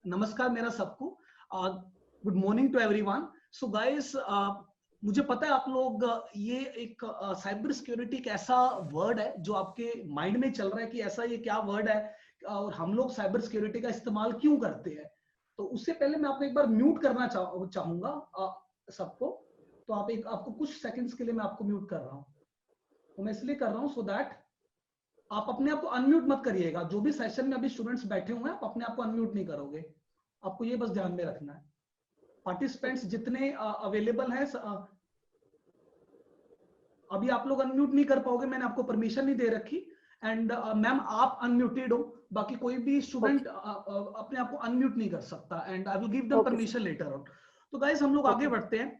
नमस्कार मेरा सबको। Good morning to everyone. So guys, मुझे पता है आप लोग ये एक साइबर सिक्योरिटी एक ऐसा वर्ड है जो आपके माइंड में चल रहा है कि ऐसा ये क्या वर्ड है और हम लोग साइबर सिक्योरिटी का इस्तेमाल क्यों करते हैं। तो उससे पहले मैं आपको एक बार म्यूट करना चाहूंगा सबको। तो आपको कुछ सेकंड्स के लिए मैं आपको म्यूट कर रहा हूँ। तो मैं इसलिए कर रहा हूँ सो दैट आप अपने आप को अनम्यूट मत करिएगा। जो भी सेशन में अभी स्टूडेंट्स बैठे हुए हैं आप अपने आप को अनम्यूट नहीं करोगे। आपको ये बस ध्यान में रखना है। पार्टिसिपेंट्स जितने अवेलेबल हैं, अभी आप लोग अनम्यूट नहीं कर पाओगे, मैंने आपको परमिशन नहीं दे रखी। एंड मैम आप अनम्यूटेड हो, बाकी कोई भी स्टूडेंट अपने आप को अनम्यूट नहीं कर सकता। And I will give them permission later on. तो गाइस हम लोग आगे बढ़ते हैं।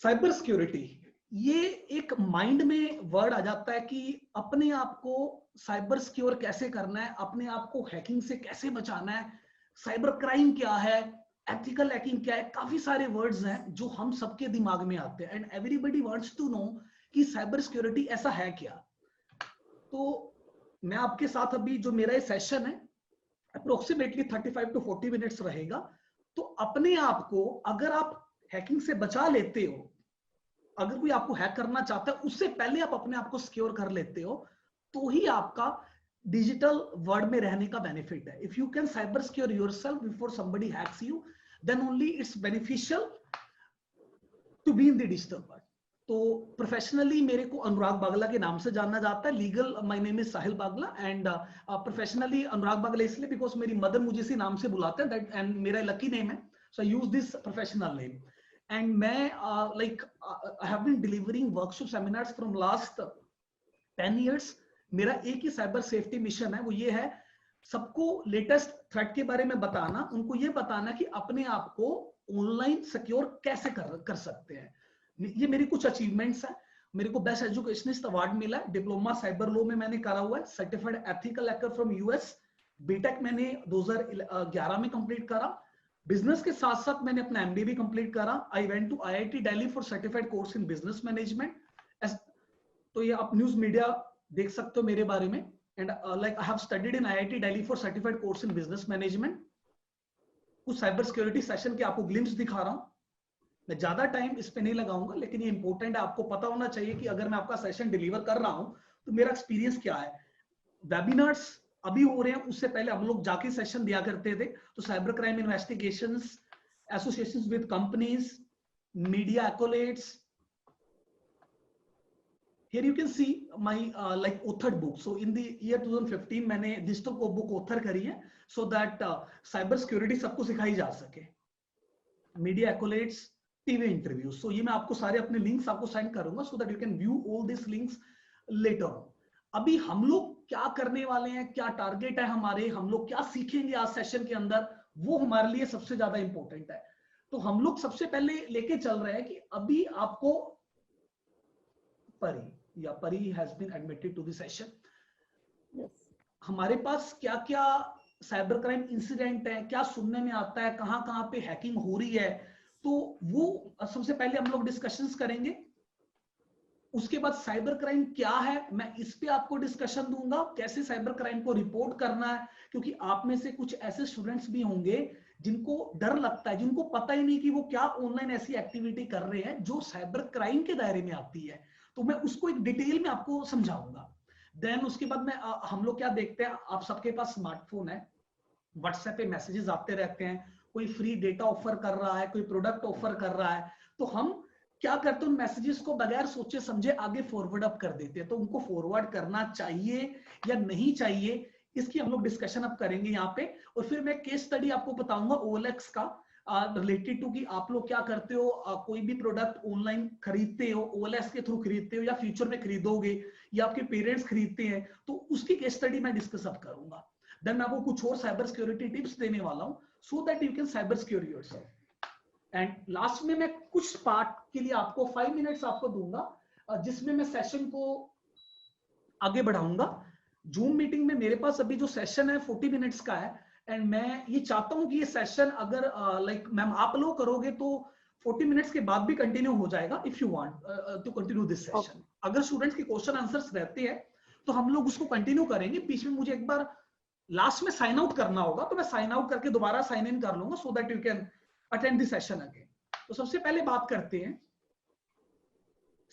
साइबर सिक्योरिटी ये एक माइंड में वर्ड आ जाता है कि अपने आप को साइबर सिक्योर कैसे करना है, अपने आप को हैकिंग से कैसे बचाना है, साइबर क्राइम क्या है, एथिकल हैकिंग क्या है। काफी सारे वर्ड्स हैं जो हम सबके दिमाग में आते हैं and everybody wants to know कि साइबर सिक्योरिटी ऐसा है क्या। तो मैं आपके साथ अभी जो मेरा ये सेशन है अप्रोक्सीमेटली 35 to 40 मिनट्स रहेगा। तो अपने आप को अगर आप हैकिंग से बचा लेते हो, अगर कोई आपको हैक करना चाहता है उससे पहले आप अपने आप को सिक्योर कर लेते हो, तो ही आपका डिजिटल वर्ल्ड में रहने का बेनिफिट है। If you can cyber secure yourself before somebody hacks you, then only it's beneficial to be in the digital world. तो प्रोफेशनली मेरे को अनुराग बागला के नाम से जाना जाता है। Legal my name is Sahil Bagla and professionally Anurag Bagla इसलिए बिकॉज मेरी मदर मुझे इसी नाम से बुलाते हैं दैट, एंड मेरा लकी नेम है, so I use this professional name. And मैं I have been delivering workshop seminars from last 10 years। मेरा एक ही साइबर सेफ्टी मिशन है, वो ये है सबको लेटेस्ट थ्रेट के बारे में बताना, उनको ये बताना कि अपने आप को ऑनलाइन सिक्योर कैसे कर सकते हैं। ये मेरी कुछ अचीवमेंट्स हैं। मेरे को बेस्ट एजुकेशनिस्ट अवार्ड मिला है, डिप्लोमा साइबर लॉ में मैंने करा हुआ है, certified ethical hacker from US, BTech मैंने 2011 में कंप्लीट करा। बिजनेस के साथ साथ मैंने अपना एमबीए भी कंप्लीट करा। I went to IIT Delhi for certified course in business management. तो ये आप न्यूज मीडिया देख सकते हो मेरे बारे में। And like I have studied in IIT Delhi for certified course in business management. कुछ साइबर सिक्योरिटी सेशन के आपको ग्लिम्स दिखा रहा हूं। मैं ज्यादा टाइम इस पे नहीं लगाऊंगा, लेकिन ये इंपॉर्टेंट है, आपको पता होना चाहिए कि अगर मैं आपका सेशन डिलीवर कर रहा हूं तो मेरा एक्सपीरियंस क्या है। वेबिनार्स अभी हो रहे हैं, उससे पहले हम लोग जाके सेशन दिया करते थे। तो cyber crime investigations, associations with companies, media accolades. Here you can see my like authored book. So in the year 2015 मैंने डिजिटल बुक ऑथर करी है so that साइबर सिक्योरिटी सबको सिखाई जा सके। Media accolades, TV interviews. So ये मैं आपको सारे अपने लिंक्स आपको सेंड करूंगा so that you can view all these links later on। अभी हम लोग क्या करने वाले हैं, क्या टारगेट है हमारे, हम लोग क्या सीखेंगे आज सेशन के अंदर, वो हमारे लिए सबसे ज्यादा इंपॉर्टेंट है। तो हम लोग सबसे पहले लेके चल रहे हैं कि अभी आपको परी has been admitted to the session। हमारे पास क्या क्या साइबर क्राइम इंसिडेंट है, क्या सुनने में आता है, कहां कहां पे हैकिंग हो रही है, तो वो सबसे पहले हम लोग डिस्कशंस करेंगे। उसके बाद साइबर क्राइम क्या है, मैं इस पे आपको डिस्कशन दूंगा, कैसे साइबर क्राइम को रिपोर्ट करना है। क्योंकि आप में से कुछ ऐसे स्टूडेंट्स भी होंगे जिनको डर लगता है, जिनको पता ही नहीं कि वो क्या ऑनलाइन ऐसी एक्टिविटी कर रहे हैं जो साइबर क्राइम के दायरे में आती है। तो मैं उसको एक डिटेल में आपको समझाऊंगा। देन उसके बाद में हम लोग क्या देखते हैं, आप सबके पास स्मार्टफोन है, व्हाट्सएप पे मैसेजेस आते रहते हैं, कोई फ्री डेटा ऑफर कर रहा है, कोई प्रोडक्ट ऑफर कर रहा है, तो हम क्या करते हैं, उन मैसेजेस को बगैर सोचे समझे आगे फॉरवर्ड अप कर देते हैं। तो उनको फॉरवर्ड करना चाहिए या नहीं चाहिए, इसकी हम लोग डिस्कशन अब करेंगे यहाँ पे। और फिर मैं केस स्टडी आपको बताऊंगा OLX का रिलेटेड टू कि आप लोग क्या करते हो, कोई भी प्रोडक्ट ऑनलाइन खरीदते हो, OLX के थ्रू खरीदते हो या फ्यूचर में खरीदोगे या आपके पेरेंट्स खरीदते हैं, तो उसकी केस स्टडी मैं डिस्कस अब करूंगा। देन मैं आपको कुछ और साइबर सिक्योरिटी टिप्स देने वाला हूं so that you can cyber secure yourself. And last में मैं कुछ पार्ट के लिए आपको 5 मिनट्स आपको दूंगा जिसमें मैं सेशन को आगे बढ़ाऊंगा। जूम मीटिंग में मेरे पास अभी जो सेशन है 40 मिनट्स का है एंड मैं ये चाहता हूं कि ये सेशन अगर लाइक मैम आप लोग करोगे तो 40 मिनट्स के बाद भी कंटिन्यू हो जाएगा if you want to continue this session. अगर स्टूडेंट्स के क्वेश्चन आंसर्स रहते हैं तो हम लोग उसको कंटिन्यू करेंगे। बीच में मुझे एक बार लास्ट में साइन आउट करना होगा, तो मैं साइन आउट करके दोबारा साइन इन कर लूंगा so that you can attend the session again. तो सबसे पहले बात करते हैं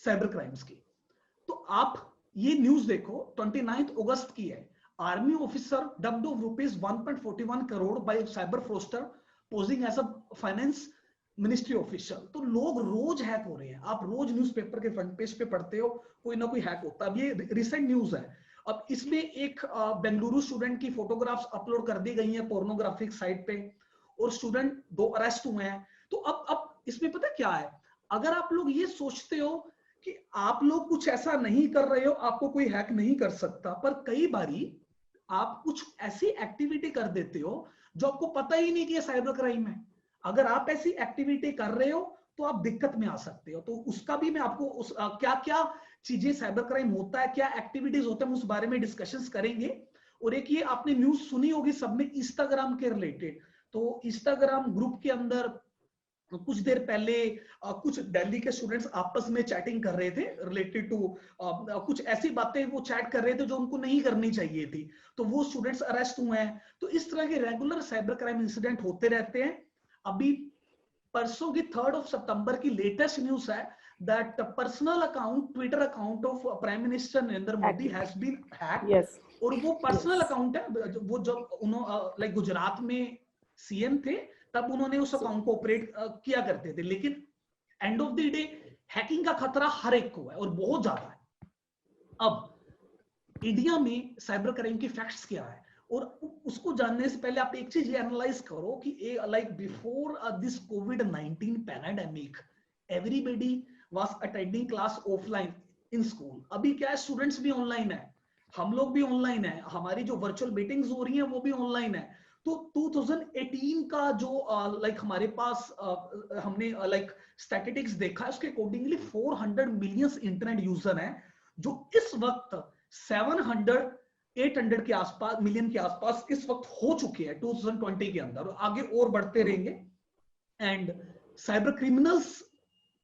साइबर क्राइम्स की। तो आप ये न्यूज देखो 29 अगस्त की है। Army officer duped of rupees 1.41 crore by cyber fraudster posing as a finance ministry official. तो लोग रोज हैक हो रहे हैं, आप रोज न्यूज़पेपर के फ्रंट पेज पे पढ़ते हो कोई ना कोई हैक होता है। अब ये रिसेंट न्यूज है। अब इसमें एक बेंगलुरु स्टूडेंट की फोटोग्राफ्स अपलोड कर दी गई हैं पोर्नोग्राफिक साइट पे, और स्टूडेंट 2 अरेस्ट हुए हैं। तो अब इसमें पता क्या है, अगर आप लोग ये सोचते हो कि आप लोग कुछ ऐसा नहीं कर रहे हो, आपको कोई हैक नहीं कर सकता, पर कई बारी आप कुछ ऐसी एक्टिविटी कर देते हो जो आपको पता ही नहीं कि ये साइबर क्राइम है। अगर आप ऐसी एक्टिविटी कर रहे हो तो आप दिक्कत में आ सकते हो। तो उसका भी मैं आपको क्या क्या चीजें साइबर क्राइम होता है, क्या एक्टिविटीज होते हैं, उस बारे में डिस्कशंस करेंगे। और एक ये आपने न्यूज सुनी होगी सबने इंस्टाग्राम के रिलेटेड। तो इंस्टाग्राम ग्रुप के अंदर कुछ देर पहले कुछ दिल्ली के स्टूडेंट्स आपस में चैटिंग कर रहे थे रिलेटेड टू कुछ ऐसी बातें वो चैट कर रहे थे जो उनको नहीं करनी चाहिए थी, तो वो स्टूडेंट्स अरेस्ट हुए हैं। तो इस तरह के रेगुलर साइबर क्राइम इंसिडेंट होते रहते हैं। अभी परसों की 3 सितंबर की लेटेस्ट न्यूज है that personal account, Twitter account of prime minister Narendra Modi has been hacked. और वो पर्सनल अकाउंट है, वो जब उन्होंने लाइक गुजरात में सीएम थे तब उन्होंने उस अकाउंट को ऑपरेट किया करते थे। लेकिन end of the day hacking का खतरा हर एक को है और बहुत ज्यादा है। अब इंडिया में साइबर क्राइम के फैक्ट्स क्या है, और उसको जानने से पहले आप एक चीज ये एनालाइज करो कि like before this covid pandemic everybody was attending class offline in school. अभी क्या है, स्टूडेंट्स भी ऑनलाइन है, हम लोग भी ऑनलाइन है, हमारी जो वर्चुअल मीटिंग्स हो रही हैं वो भी ऑनलाइन है। तो 2018 का जो लाइक हमारे पास हमने लाइक स्टैटिस्टिक्स देखा है, उसके अकॉर्डिंगली 400 मिलियन इंटरनेट यूजर हैं, जो इस वक्त 800 के आसपास मिलियन के आसपास इस वक्त हो चुके हैं 2020 के अंदर, आगे और बढ़ते रहेंगे। एंड साइबर क्रिमिनल्स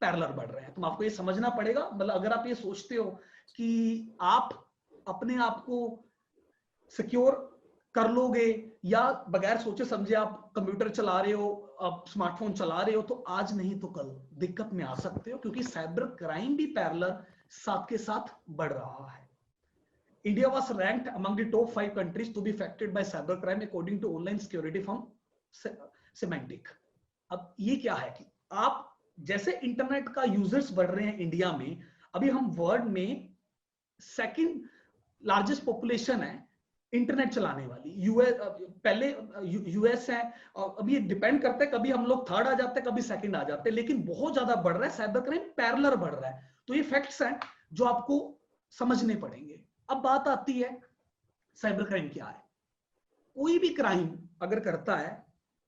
पैरेलल बढ़ रहे हैं। तो आपको ये समझना पड़ेगा, मतलब अगर आप ये सोचते हो कि आप अपने आप को सिक्योर कर लोगे या बगैर सोचे समझे आप कंप्यूटर चला रहे हो, आप स्मार्टफोन चला रहे हो, तो आज नहीं तो कल दिक्कत में आ सकते हो, क्योंकि साइबर क्राइम भी पैरेलल साथ के साथ बढ़ रहा है। India was ranked among the top 5 countries to be affected by cybercrime according to online security firm Symantec। अब ये क्या है कि आप जैसे इंटरनेट का यूजर्स बढ़ रहे हैं इंडिया में, अभी हम वर्ल्ड में सेकंड लार्जेस्ट पॉपुलेशन है इंटरनेट चलाने वाली। यूएस पहले यूएस है, अभी ये डिपेंड करता है, कभी हम लोग थर्ड आ जाते हैं, कभी सेकंड आ जाते हैं, लेकिन बहुत ज्यादा बढ़ रहा है साइबर क्राइम, पैरेलल बढ़ रहा है। तो ये फैक्ट्स हैं जो आपको समझने पड़ेंगे। अब बात आती है साइबर क्राइम क्या है। कोई भी क्राइम अगर करता है,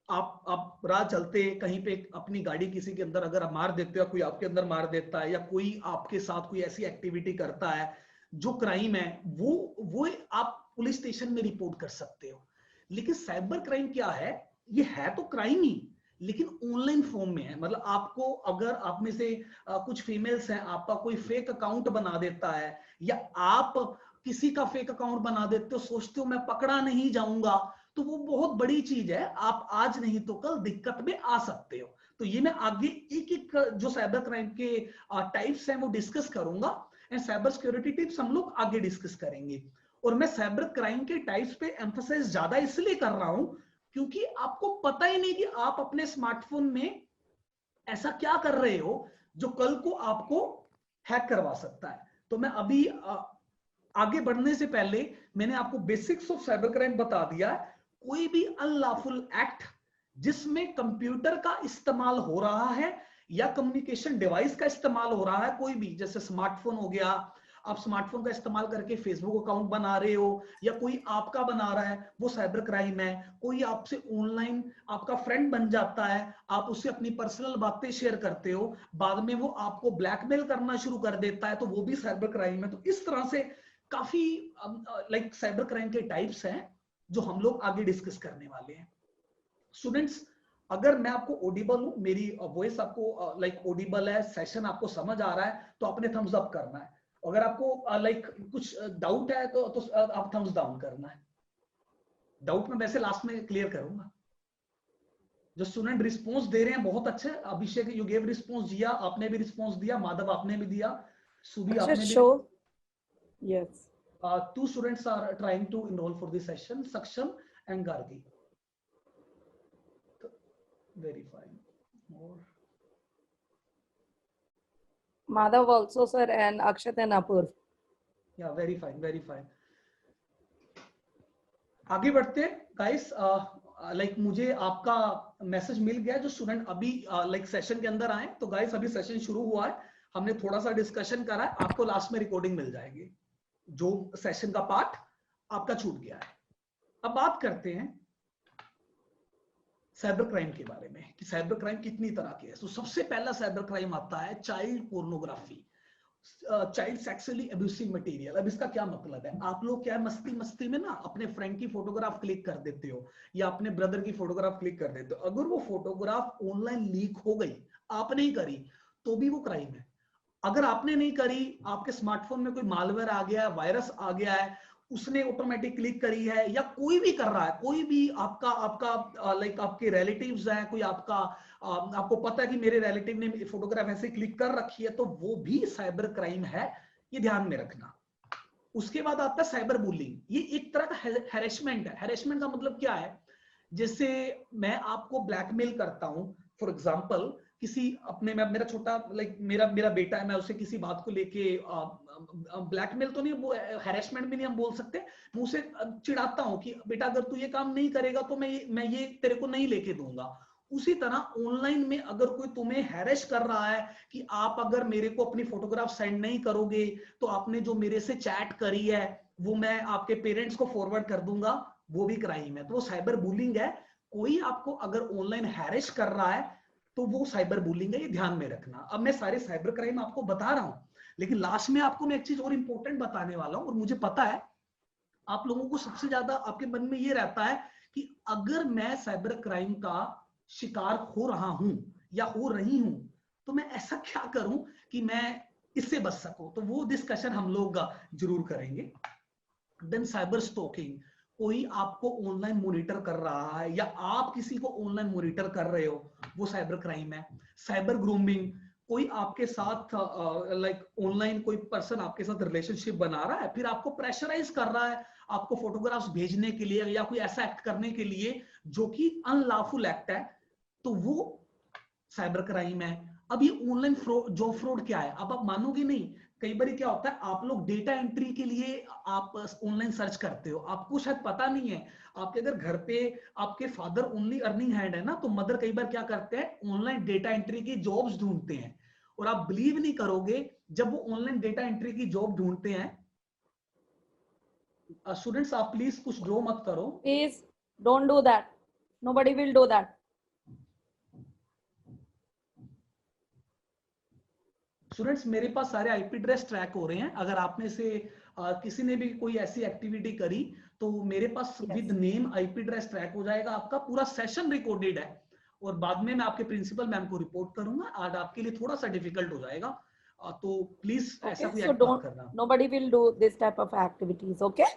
आप राह चलते कहीं पे अपनी गाड़ी किसी के अंदर अगर मार देते हो, कोई आपके अंदर मार देता है, या कोई आपके साथ कोई ऐसी एक्टिविटी करता है जो क्राइम है, वो आप पुलिस स्टेशन में रिपोर्ट कर सकते हो। लेकिन साइबर क्राइम क्या है, ये है तो क्राइम ही, लेकिन ऑनलाइन फॉर्म में है। मतलब आपको, अगर आप में से कुछ फीमेल्स हैं, आपका कोई फेक अकाउंट बना देता है, या आप किसी का फेक अकाउंट बना देते हो, सोचते हो मैं पकड़ा नहीं जाऊंगा, तो वो बहुत बड़ी चीज है। आप आज नहीं तो कल दिक्कत में आ सकते हो। तो ये मैं आगे एक एक जो साइबर क्राइम के टाइप्स हैं वो डिस्कस करूंगा, एंड साइबर सिक्योरिटी टिप्स हम लोग आगे डिस्कस करेंगे। और मैं साइबर क्राइम के टाइप्स पे एम्फसाइज ज्यादा इसलिए कर रहा हूं क्योंकि आपको पता ही नहीं कि आप अपने स्मार्टफोन में ऐसा क्या कर रहे हो जो कल को आपको हैक करवा सकता है। तो मैं अभी आगे बढ़ने से पहले मैंने आपको बेसिक्स ऑफ साइबर क्राइम बता दिया है। कोई भी अनलॉफुल एक्ट जिसमें कंप्यूटर का इस्तेमाल हो रहा है या कम्युनिकेशन डिवाइस का इस्तेमाल हो रहा है, कोई भी, जैसे स्मार्टफोन हो गया, आप स्मार्टफोन का इस्तेमाल करके फेसबुक अकाउंट बना रहे हो या कोई आपका बना रहा है, वो साइबर क्राइम है। कोई आपसे ऑनलाइन आपका फ्रेंड बन जाता है, आप उससे अपनी पर्सनल बातें शेयर करते हो, बाद में वो आपको ब्लैकमेल करना शुरू कर देता है, तो वो भी साइबर क्राइम है। तो इस तरह से काफी लाइक साइबर क्राइम के टाइप्स हैं जो हम लोग आगे डिस्कस करने वाले हैं। स्टूडेंट्स, अगर मैं आपको ऑडिबल हूं, मेरी वॉइस आपको लाइक ऑडिबल है, सेशन आपको समझ आ रहा है, तो आपने थम्स अप करना है। अगर आपको लाइक कुछ डाउट है तो आप थम्स डाउन करना है। डाउट मैं वैसे लास्ट में क्लियर करूंगा। जो स्टूडेंट रिस्पॉन्स दे रहे हैं बहुत अच्छे। अभिषेक यू गिव रिस्पॉन्स, जिया आपने भी रिस्पॉन्स दिया, माधव आपने भी दिया, सुभी अच्छा, आपने भी। Show yes. 2 students are trying to enroll for this session, Saksham and Gargi. Very fine. More. Madhav also, sir, and Akshat and Apurv. Yeah, very fine, very fine. आगे बढ़ते हैं गाइस। लाइक मुझे आपका मैसेज मिल गया जो student अभी like session के अंदर आए। तो गाइस अभी सेशन शुरू हुआ है, हमने थोड़ा सा डिस्कशन करा है, आपको लास्ट में रिकॉर्डिंग मिल जाएगी जो सेशन का पार्ट आपका छूट गया है। अब बात करते हैं साइबर क्राइम के बारे में कि साइबर क्राइम कितनी तरह के है। तो सबसे पहला साइबर क्राइम आता है child pornography, child sexually abusive material. अब इसका क्या मतलब है, आप लोग क्या मस्ती मस्ती में ना अपने फ्रेंड की फोटोग्राफ क्लिक कर देते हो या अपने ब्रदर की फोटोग्राफ क्लिक कर देते हो, अगर वो फोटोग्राफ ऑनलाइन लीक हो गई, आपने ही करी, तो भी वो क्राइम है। अगर आपने नहीं करी, आपके स्मार्टफोन में कोई मालवेयर आ गया है, वायरस आ गया है, उसने ऑटोमेटिक क्लिक करी है, या कोई भी कर रहा है, कोई भी आपका आपका लाइक आपके रिलेटिव्स हैं, कोई आपका आपको पता है कि मेरे रिलेटिव ने फोटोग्राफ ऐसे क्लिक कर रखी है, तो वो भी साइबर क्राइम है, ये ध्यान में रखना। उसके बाद आता है साइबर बुलिंग। ये एक तरह का हैरेसमेंट है। हैरेसमेंट का मतलब क्या है, जैसे मैं आपको ब्लैकमेल करता हूं, फॉर एग्जांपल किसी अपने में मेरा छोटा लाइक मेरा बेटा है, मैं उसे किसी बात को लेके ब्लैकमेल तो नहीं, वो हैरेसमेंट भी नहीं हम बोल सकते, मैं उसे चिढ़ाता हूं कि बेटा अगर तू ये काम नहीं करेगा तो मैं ये तेरे को नहीं लेके दूंगा। उसी तरह ऑनलाइन में अगर कोई तुम्हें हैरेस कर रहा है कि आप अगर मेरे को अपनी फोटोग्राफ सेंड नहीं करोगे तो आपने जो मेरे से चैट करी है वो मैं आपके पेरेंट्स को फॉरवर्ड कर दूंगा, वो भी क्राइम है। तो वो साइबर बुलिंग है। कोई आपको अगर ऑनलाइन हैरेस कर रहा है तो वो साइबर बुलिंग है, ये ध्यान में रखना। अब मैं सारे साइबर क्राइम आपको बता रहा हूं, लेकिन लास्ट में आपको मैं एक चीज और इंपॉर्टेंट बताने वाला हूं, और मुझे पता है आप लोगों को सबसे ज्यादा आपके मन में ये रहता है कि अगर मैं साइबर क्राइम का शिकार हो रहा हूं या हो रही हूं तो मैं ऐसा क्या करूं कि मैं इससे बच सकूं। तो वो डिस्कशन हम लोग जरूर करेंगे। देन साइबर स्टॉकिंग, कोई आपको ऑनलाइन मॉनिटर कर रहा है या आप किसी को ऑनलाइन मॉनिटर कर रहे हो, वो साइबर क्राइम है। साइबर ग्रूमिंग, कोई आपके साथ लाइक ऑनलाइन कोई पर्सन आपके साथ रिलेशनशिप बना रहा है, फिर आपको प्रेशराइज कर रहा है आपको फोटोग्राफ्स भेजने के लिए या कोई ऐसा एक्ट करने के लिए जो कि अनलॉफुल एक्ट है, तो वो साइबर क्राइम है। अब ये ऑनलाइन फ्रॉड, जॉब फ्रॉड क्या है, अब आप मानोगे नहीं, कई बार क्या होता है आप लोग डेटा एंट्री के लिए आप ऑनलाइन सर्च करते हो, आपको शायद पता नहीं है, आपके अगर घर पे आपके फादर ओनली अर्निंग हैंड है ना, तो मदर कई बार क्या करते हैं ऑनलाइन डेटा एंट्री की जॉब्स ढूंढते हैं। और आप बिलीव नहीं करोगे, जब वो ऑनलाइन डेटा एंट्री की जॉब ढूंढते हैं, स्टूडेंट्स आप प्लीज कुछ ड्रॉ मत करो, please don't do that, nobody will do that. Students मेरे पास सारे आईपी एड्रेस ट्रैक हो रहे हैं, अगर आप में से किसी ने भी कोई ऐसी एक्टिविटी करी तो मेरे पास with name IP address track हो जाएगा, आपका पूरा सेशन रिकॉर्डेड है, और बाद में मैं आपके प्रिंसिपल मैम को रिपोर्ट करूंगा। आज आपके लिए थोड़ा सा डिफिकल्ट हो जाएगा, तो प्लीज ऐसा कोई एक्ट मत करना। Nobody will do this type of activities, okay?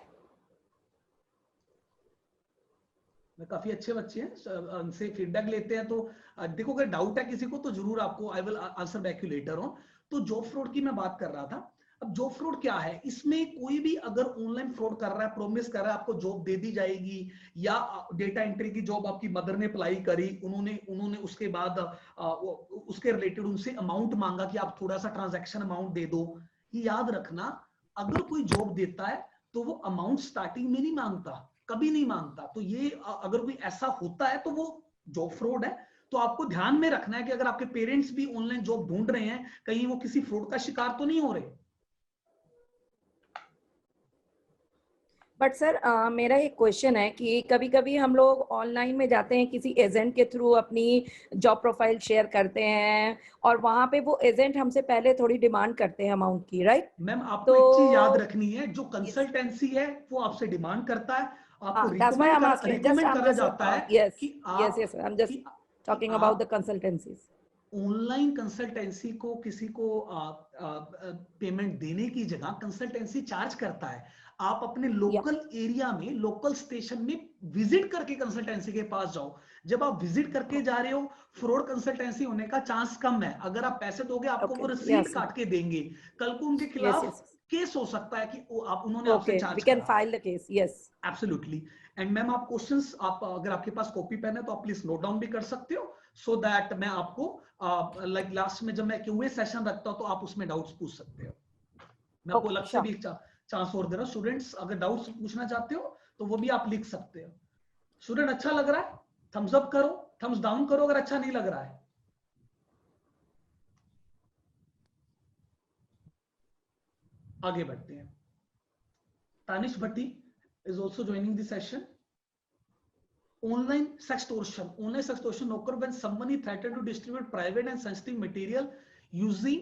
काफी अच्छे बच्चे हैं, उनसे फीडबैक लेते हैं, तो देखो अगर डाउट है किसी को तो जरूर आपको I will answer back you later on. तो जॉब फ्रॉड की मैं बात कर रहा था। अब जॉब फ्रॉड क्या है, इसमें कोई भी अगर ऑनलाइन फ्रॉड कर रहा है, प्रोमिस कर रहा है आपको जॉब दे दी जाएगी, या डेटा एंट्री की जॉब आपकी मदर ने अप्लाई करी, उन्होंने उसके बाद उसके रिलेटेड उनसे अमाउंट मांगा कि आप थोड़ा सा ट्रांजैक्शन अमाउंट दे दो। ये याद रखना, अगर कोई जॉब देता है तो वो अमाउंट स्टार्टिंग में नहीं मांगता, कभी नहीं मांगता। तो ये अगर कोई ऐसा होता है तो वो जॉब फ्रॉड है। तो आपको ध्यान में रखना है कि अगर आपके पेरेंट्स भी ऑनलाइन जॉब ढूंढ रहे हैं, कहीं वो किसी फ्रॉड का शिकार तो नहीं हो रहे। बट सर मेरा एक क्वेश्चन है कि कभी कभी हम लोग ऑनलाइन में जाते हैं, किसी एजेंट के थ्रू अपनी जॉब प्रोफाइल शेयर करते हैं, और वहां पे वो एजेंट हमसे पहले थोड़ी डिमांड करते हैं अमाउंट की, राइट? मैम आपको एक चीज याद रखनी है, जो कंसल्टेंसी है वो आपसे डिमांड करता है, आपको that's why I'm asking. Recommend करा जाता है yes, कि yes, I'm just talking about the consultancies. Online consultancy को किसी को पेमेंट देने की जगह कंसल्टेंसी चार्ज करता है। आप अपने लोकल एरिया में, लोकल स्टेशन में विजिट करके कंसल्टेंसी के पास जाओ। जब आप विजिट करके जा रहे हो, फ्रॉड कंसल्टेंसी होने का चांस कम है। अगर आप पैसे दोगे, आपको वो रिसीट काट के देंगे, कल को उनके खिलाफ केस हो सकता है कि उन्होंने आपसे चार्ज करा। File the case, yes absolutely. And ma'am आप क्वेश्चंस, आप अगर आपके पास कॉपी पेन है तो आप प्लीज नोट डाउन भी कर सकते हो, सो दैट मैं आपको लाइक लास्ट में जब मैं क्यूए सेशन रखता हूं तो आप उसमें डाउट्स पूछ सकते हो। मैं आपको अलग से भी एक चांस और दे रहा हूं। स्टूडेंट्स अगर डाउट्स पूछना चाहते हो तो वो भी आप लिख सकते हो। स्टूडेंट अच्छा लग रहा है, थम्स अप करो, थम्स डाउन करो अगर अच्छा नहीं लग रहा है। आगे बढ़ते हैं। तानिश भट्टी is also joining the session. Online sextortion. Online sextortion occur when someone is threatened to distribute private and sensitive material using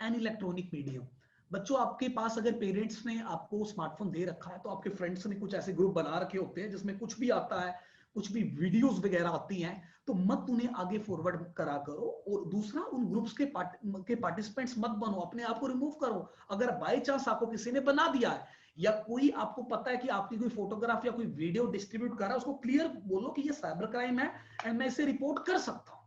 an electronic medium. बच्चों आपके पास अगर पेरेंट्स ने आपको स्मार्टफोन दे रखा है तो आपके फ्रेंड्स ने कुछ ऐसे ग्रुप बना रखे होते हैं जिसमें कुछ भी आता है, कुछ भी वीडियोस वगैरह आती हैं, तो मत उन्हें आगे फॉरवर्ड करा करो। और दूसरा, उन ग्रुप्स के पार्टिसिपेंट्स मत बनो, अपने आप को रिमूव करो। अगर बाय चांस आपको किसी ने बना दिया है या कोई आपको पता है कि आपकी कोई फोटोग्राफ या कोई वीडियो डिस्ट्रीब्यूट कर रहा है, उसको क्लियर बोलो कि ये साइबर क्राइम है एंड मैं इसे रिपोर्ट कर सकता हूं।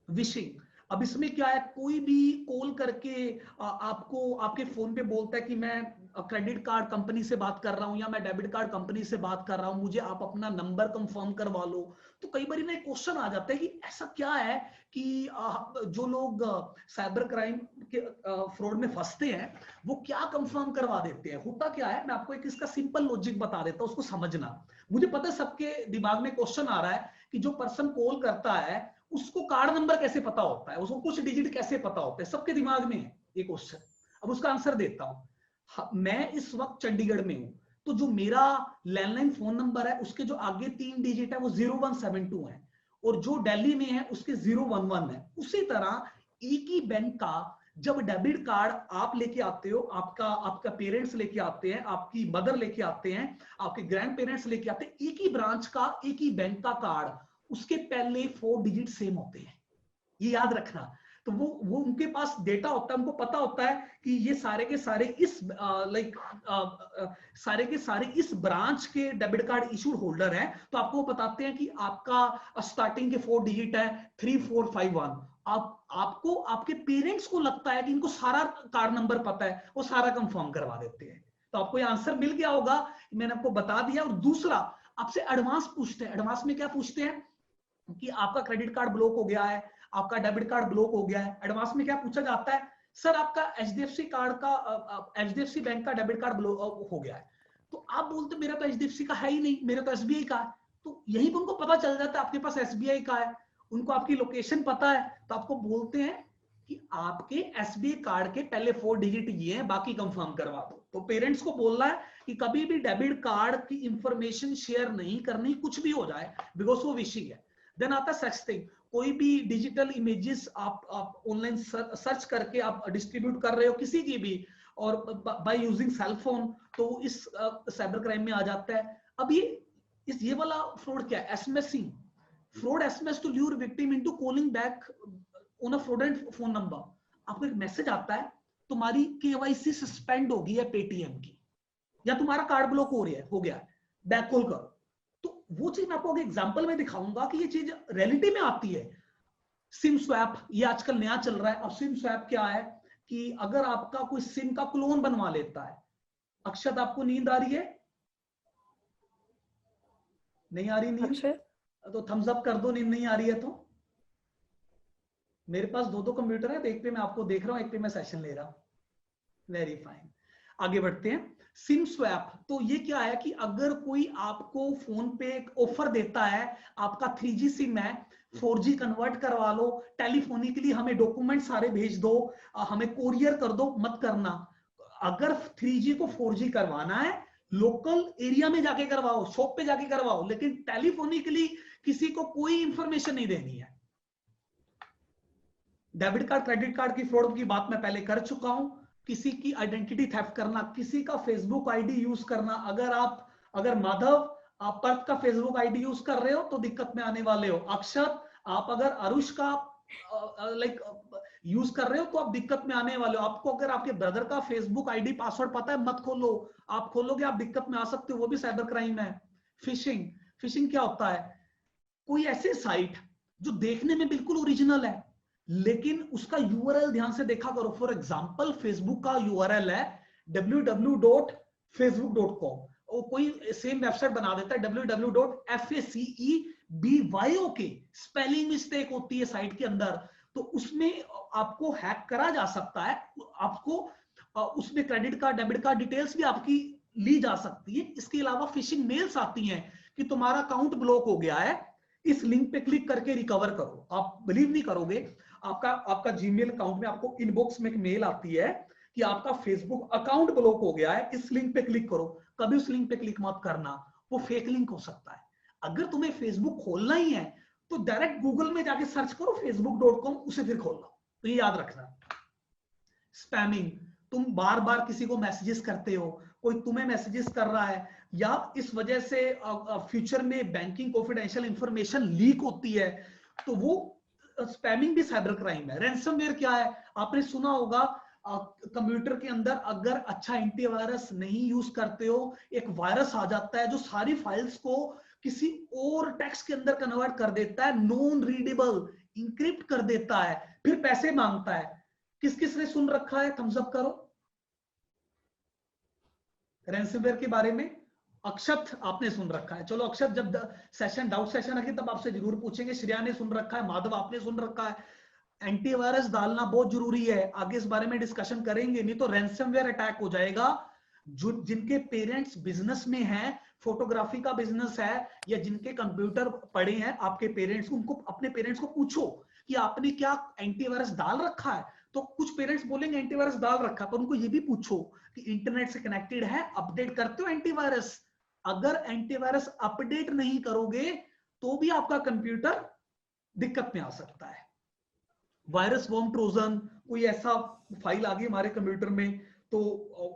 विशिंग, अब इसमें क्या है, कोई भी कॉल करके आपको आपके फोन पे बोलता है कि मैं क्रेडिट कार्ड कंपनी से बात कर रहा हूं या मैं डेबिट कार्ड कंपनी से बात कर रहा हूं, मुझे आप अपना नंबर कंफर्म करवा लो। तो कई बार ना क्वेश्चन आ जाता है कि ऐसा क्या है कि जो लोग साइबर क्राइम के फ्रॉड में फंसते हैं वो क्या कंफर्म करवा देते हैं। होता क्या है, मैं आपको एक इसका सिंपल लॉजिक बता देता हूं, उसको समझना। मुझे पता है सबके दिमाग में क्वेश्चन आ रहा है कि जो पर्सन कॉल करता है उसको कार्ड नंबर कैसे पता होता है, उसको कुछ डिजिट कैसे पता होता है, सबके दिमाग में है ये क्वेश्चन। अब उसका आंसर देता हूं। मैं इस वक्त चंडीगढ़ में हूं, तो जो मेरा लैंडलाइन फोन नंबर है उसके जो आगे 3 डिजिट है वो 0172 है, और जो दिल्ली में है उसके 011 है। उसी तरह एक ही बैंक का जब डेबिट कार्ड आप लेके आते हो, आपका पेरेंट्स लेके आते हैं, आपकी मदर लेके आते हैं, आपके ग्रैंड पेरेंट्स लेके आते हैं, एक ही ब्रांच का, एक ही बैंक का कार्ड, उसके पहले 4 डिजिट सेम होते हैं, ये याद रखना। तो वो उनके पास डेटा होता है, उनको पता होता है कि ये सारे के सारे इस सारे के सारे इस ब्रांच के डेबिट कार्ड इशूड होल्डर हैं। तो आपको बताते हैं कि आपका स्टार्टिंग के 4 डिजिट है 3451। आपको आपके पेरेंट्स को लगता है कि इनको सारा कार्ड नंबर पता है, वो सारा कंफर्म करवा देते हैं। तो आपको ये आंसर मिल गया होगा, मैंने आपको बता दिया। और दूसरा, आपसे एडवांस पूछते हैं। एडवांस में क्या पूछते हैं कि आपका क्रेडिट कार्ड ब्लॉक हो गया है, आपका डेबिट कार्ड ब्लॉक हो गया है। एडवांस में क्या पूछा जाता है, सर आपका एचडीएफसी कार्ड का, एचडीएफसी बैंक का डेबिट कार्ड ब्लॉक हो गया है। तो आप बोलते मेरा तो एचडीएफसी का है ही नहीं, मेरा तो एसबीआई का है। तो यही उनको पता चल जाता है आपके पास एसबीआई का है, उनको आपकी लोकेशन पता है, तो आपको बोलते हैं कि आपके एसबीआई कार्ड के पहले 4 डिजिट ये हैं, बाकी कंफर्म करवा दो। तो पेरेंट्स को बोलना है कि कभी भी डेबिट कार्ड की इंफॉर्मेशन शेयर नहीं करनी, कुछ भी हो जाए, बिकॉज वो विशिंग है। देन आता है सेक्सटिंग। कोई भी डिजिटल इमेजेस आप ऑनलाइन सर्च करके आप डिस्ट्रीब्यूट कर रहे हो किसी की भी, और बाय यूजिंग सेल फोन, तो इस साइबर क्राइम में आ जाता है। अब ये वाला फ्रॉड क्या है, smishing. Fraud SMS to lure victim into calling back on a fraudulent phone number. आपको एक मैसेज आता है, तुम्हारी केवाईसी सस्पेंड होगी है पेटीएम की, या तुम्हारा कार्ड ब्लॉक हो गया है, बैक कॉल करो। तो वो चीज मैं आपको एग्जांपल में दिखाऊंगा कि ये चीज रियलिटी में आती है। सिम स्वैप, ये आजकल नया चल रहा है। अब सिम स्वैप क्या है कि अगर आपका कोई सिम का क्लोन बनवा लेता है। अक्षत, आपको नींद आ रही है? नहीं आ रही नींद? तो थम्स अप कर दो नींद नहीं आ रही है तो। मेरे पास 2 कंप्यूटर है, एक पे मैं आपको देख रहा हूं, एक पे मैं सेशन ले रहा हूं। वेरी फाइन, आगे बढ़ते हैं। सिम स्वैप, तो ये क्या है कि अगर कोई आपको फोन पे एक ऑफर देता है, आपका 3G सिम है, 4G कन्वर्ट करवा लो, टेलीफोनिकली हमें डॉक्यूमेंट सारे भेज दो, हमें कोरियर कर दो, मत करना। अगर 3G को 4G करवाना है, लोकल एरिया में जाके करवाओ, शॉप पे जाके करवाओ, लेकिन टेलीफोनिकली किसी को कोई इंफॉर्मेशन नहीं देनी है। डेबिट कार्ड क्रेडिट कार्ड की फ्रॉड की बात मैं पहले कर चुका हूं। किसी की आइडेंटिटी थेफ्ट करना, किसी का फेसबुक आईडी यूज करना। अगर माधव आप पर्थ का फेसबुक आईडी यूज कर रहे हो तो दिक्कत में आने वाले हो। अक्षर, आप अगर अरुष का लाइक यूज कर रहे हो तो आप दिक्कत में आने वाले हो। आपको अगर आपके ब्रदर का फेसबुक आईडी पासवर्ड पता है, मत खोलो। आप खोलोगे आप दिक्कत में आ सकते हो, वो भी साइबर क्राइम है। फिशिंग, फिशिंग क्या होता है? कोई ऐसी साइट जो देखने में बिल्कुल ओरिजिनल है, लेकिन उसका यूआरएल ध्यान से देखा करो। फॉर एग्जांपल फेसबुक का यूआरएल है www.facebook.com, और कोई सेम वेबसाइट बना देता है www.facebyo, स्पेलिंग मिस्टेक होती है साइट के अंदर, तो उसमें आपको हैक करा जा सकता है। आपको उसमें credit card, debit card details भी आपकी ली जा सकती है। इसके अलावा फिशिंग मेल्स आती हैं कि तुम्हारा अकाउंट ब्लॉक हो गया है, इस लिंक पे क्लिक करके रिकवर करो। आप बिलीव नहीं करोगे, आपका जीमेल अकाउंट में आपको इनबॉक्स में एक मेल आती है कि आपका फेसबुक अकाउंट ब्लॉक हो गया है, इस लिंक पे क्लिक करो। कभी उस लिंक पे क्लिक मत करना, वो फेक लिंक हो सकता है। अगर तुम्हें फेसबुक खोलना ही है तो डायरेक्ट गूगल में जाके सर्च करो facebook.com, उसे फिर खोल लो। तो ये याद रखना। स्पैमिंग, तुम बार बार किसी को मैसेजेस करते हो, कोई तुम्हें मैसेजेस कर रहा है, या इस वजह से फ्यूचर में बैंकिंग कॉन्फिडेंशियल इंफॉर्मेशन लीक होती है, तो वो स्पैमिंग भी साइबर क्राइम है। रैंसमवेयर क्या है? आपने सुना होगा, कंप्यूटर के अंदर अगर अच्छा एंटीवायरस नहीं यूज करते हो, एक वायरस आ जाता है जो सारी फाइल्स को किसी और टेक्स्ट के अंदर कन्वर्ट कर देता है, नॉन रीडेबल, इंक्रिप्ट कर देता है, फिर पैसे मांगता है। किस किस ने सुन रखा है? थम्स अप करो रैंसमवेयर के बारे में। अक्षत आपने सुन रखा है, चलो अक्षत, जब सेशन डाउट सेशन रखी तब आपसे जरूर पूछेंगे। श्रेया ने सुन रखा है, माधव आपने सुन रखा है। एंटीवायरस डालना बहुत जरूरी है, आगे इस बारे में डिस्कशन करेंगे, नहीं तो रैंसमवेयर अटैक हो जाएगा। जो जिनके पेरेंट्स बिजनेस में हैं, फोटोग्राफी का बिजनेस है, या जिनके कंप्यूटर पड़े हैं आपके पेरेंट्स, उनको अपने पेरेंट्स को पूछो कि आपने क्या एंटीवायरस डाल रखा है। तो कुछ पेरेंट्स बोलेंगे एंटीवायरस डाल रखा, पर उनको ये भी पूछो कि इंटरनेट से कनेक्टेड है, अपडेट करते हो एंटीवायरस? अगर एंटीवायरस अपडेट नहीं करोगे तो भी आपका कंप्यूटर दिक्कत में आ सकता है। वायरस वॉर्म ट्रोजन, कोई ऐसा फाइल आ गई हमारे कंप्यूटर में, तो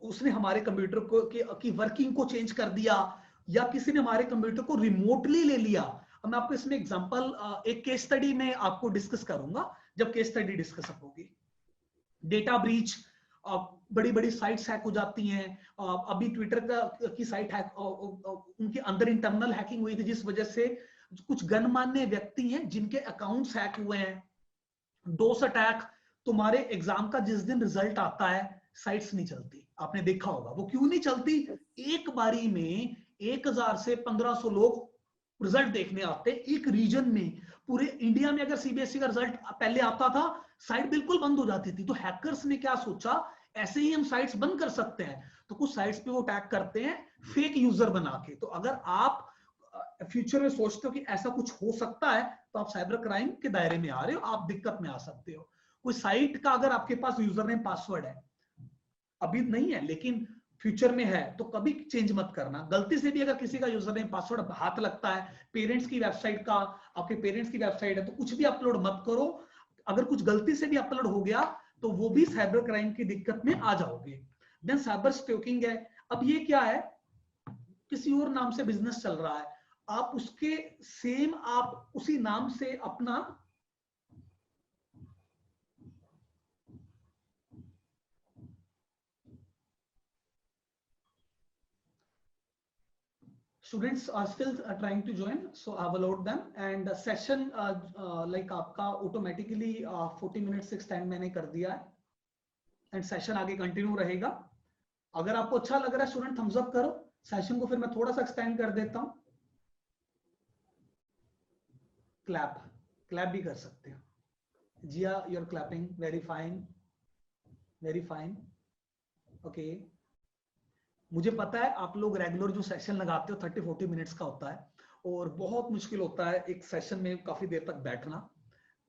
उसने हमारे कंप्यूटर को की वर्किंग को चेंज कर दिया, या किसी ने हमारे कंप्यूटर को रिमोटली ले लिया। अब मैं आपको इसमें एग्जांपल, एक केस स्टडी में आपको डिस्कस करूंगा जब केस स्टडी डिस्कस होगी। डेटा ब्रीच, बड़ी बड़ी साइट्स हैक हो जाती हैं। अभी ट्विटर की साइट हैक, उनके अंदर इंटरनल हैकिंग हुई थी, जिस वजह से कुछ गणमान्य व्यक्ति हैं जिनके अकाउंट्स हैक हुए हैं। डोस अटैक, तुम्हारे एग्जाम का जिस दिन रिजल्ट आता है साइट्स नहीं चलती, आपने देखा होगा। वो क्यों नहीं चलती? एक बारी में 1000 से 1500 लोग रिजल्ट देखने आते एक रीजन में। पूरे इंडिया में अगर सीबीएसई का रिजल्ट पहले आता था, साइट बिल्कुल बंद हो जाती थी। तो हैकर्स ने क्या सोचा, ऐसे ही हम साइट्स बंद कर सकते हैं। तो कुछ साइट्स पे वो अटैक करते हैं फेक यूजर बना के। तो अगर आप फ्यूचर में सोचते हो कि ऐसा कुछ हो सकता है, तो आप साइबर क्राइम के दायरे में आ रहे हो, आप दिक्कत में आ सकते हो। कोई साइट का अगर आपके पास यूजर नेम पासवर्ड है, अभी नहीं है लेकिन फ्यूचर में है, तो कभी चेंज मत करना। गलती से भी अगर किसी का यूजर नेम पासवर्ड हाथ लगता है, पेरेंट्स की वेबसाइट का, आपके पेरेंट्स की वेबसाइट है, तो कुछ भी अपलोड मत करो। अगर कुछ गलती से भी अपलोड हो गया तो वो भी साइबर क्राइम की दिक्कत में आ जाओगे। देन साइबर स्टॉकिंग है। अब ये क्या है, किसी और नाम से बिजनेस चल रहा है, आप उसके सेम, आप उसी नाम से अपना students are still trying to join, so I've allowed them, and session like आपका automatically 40 minutes extend मैंने कर दिया है, एंड सेशन आगे कंटिन्यू रहेगा। अगर आपको अच्छा लग रहा है स्टूडेंट, थम्स अप करो। सेशन को फिर मैं थोड़ा सा एक्सटेंड कर देता हूं। क्लैप, क्लैप भी कर सकते हो। Jiya, your clapping, very fine, very fine, okay. मुझे पता है आप लोग रेगुलर जो सेशन लगाते हो 30-40 मिनट्स का होता है, और बहुत मुश्किल होता है एक सेशन में काफी देर तक बैठना।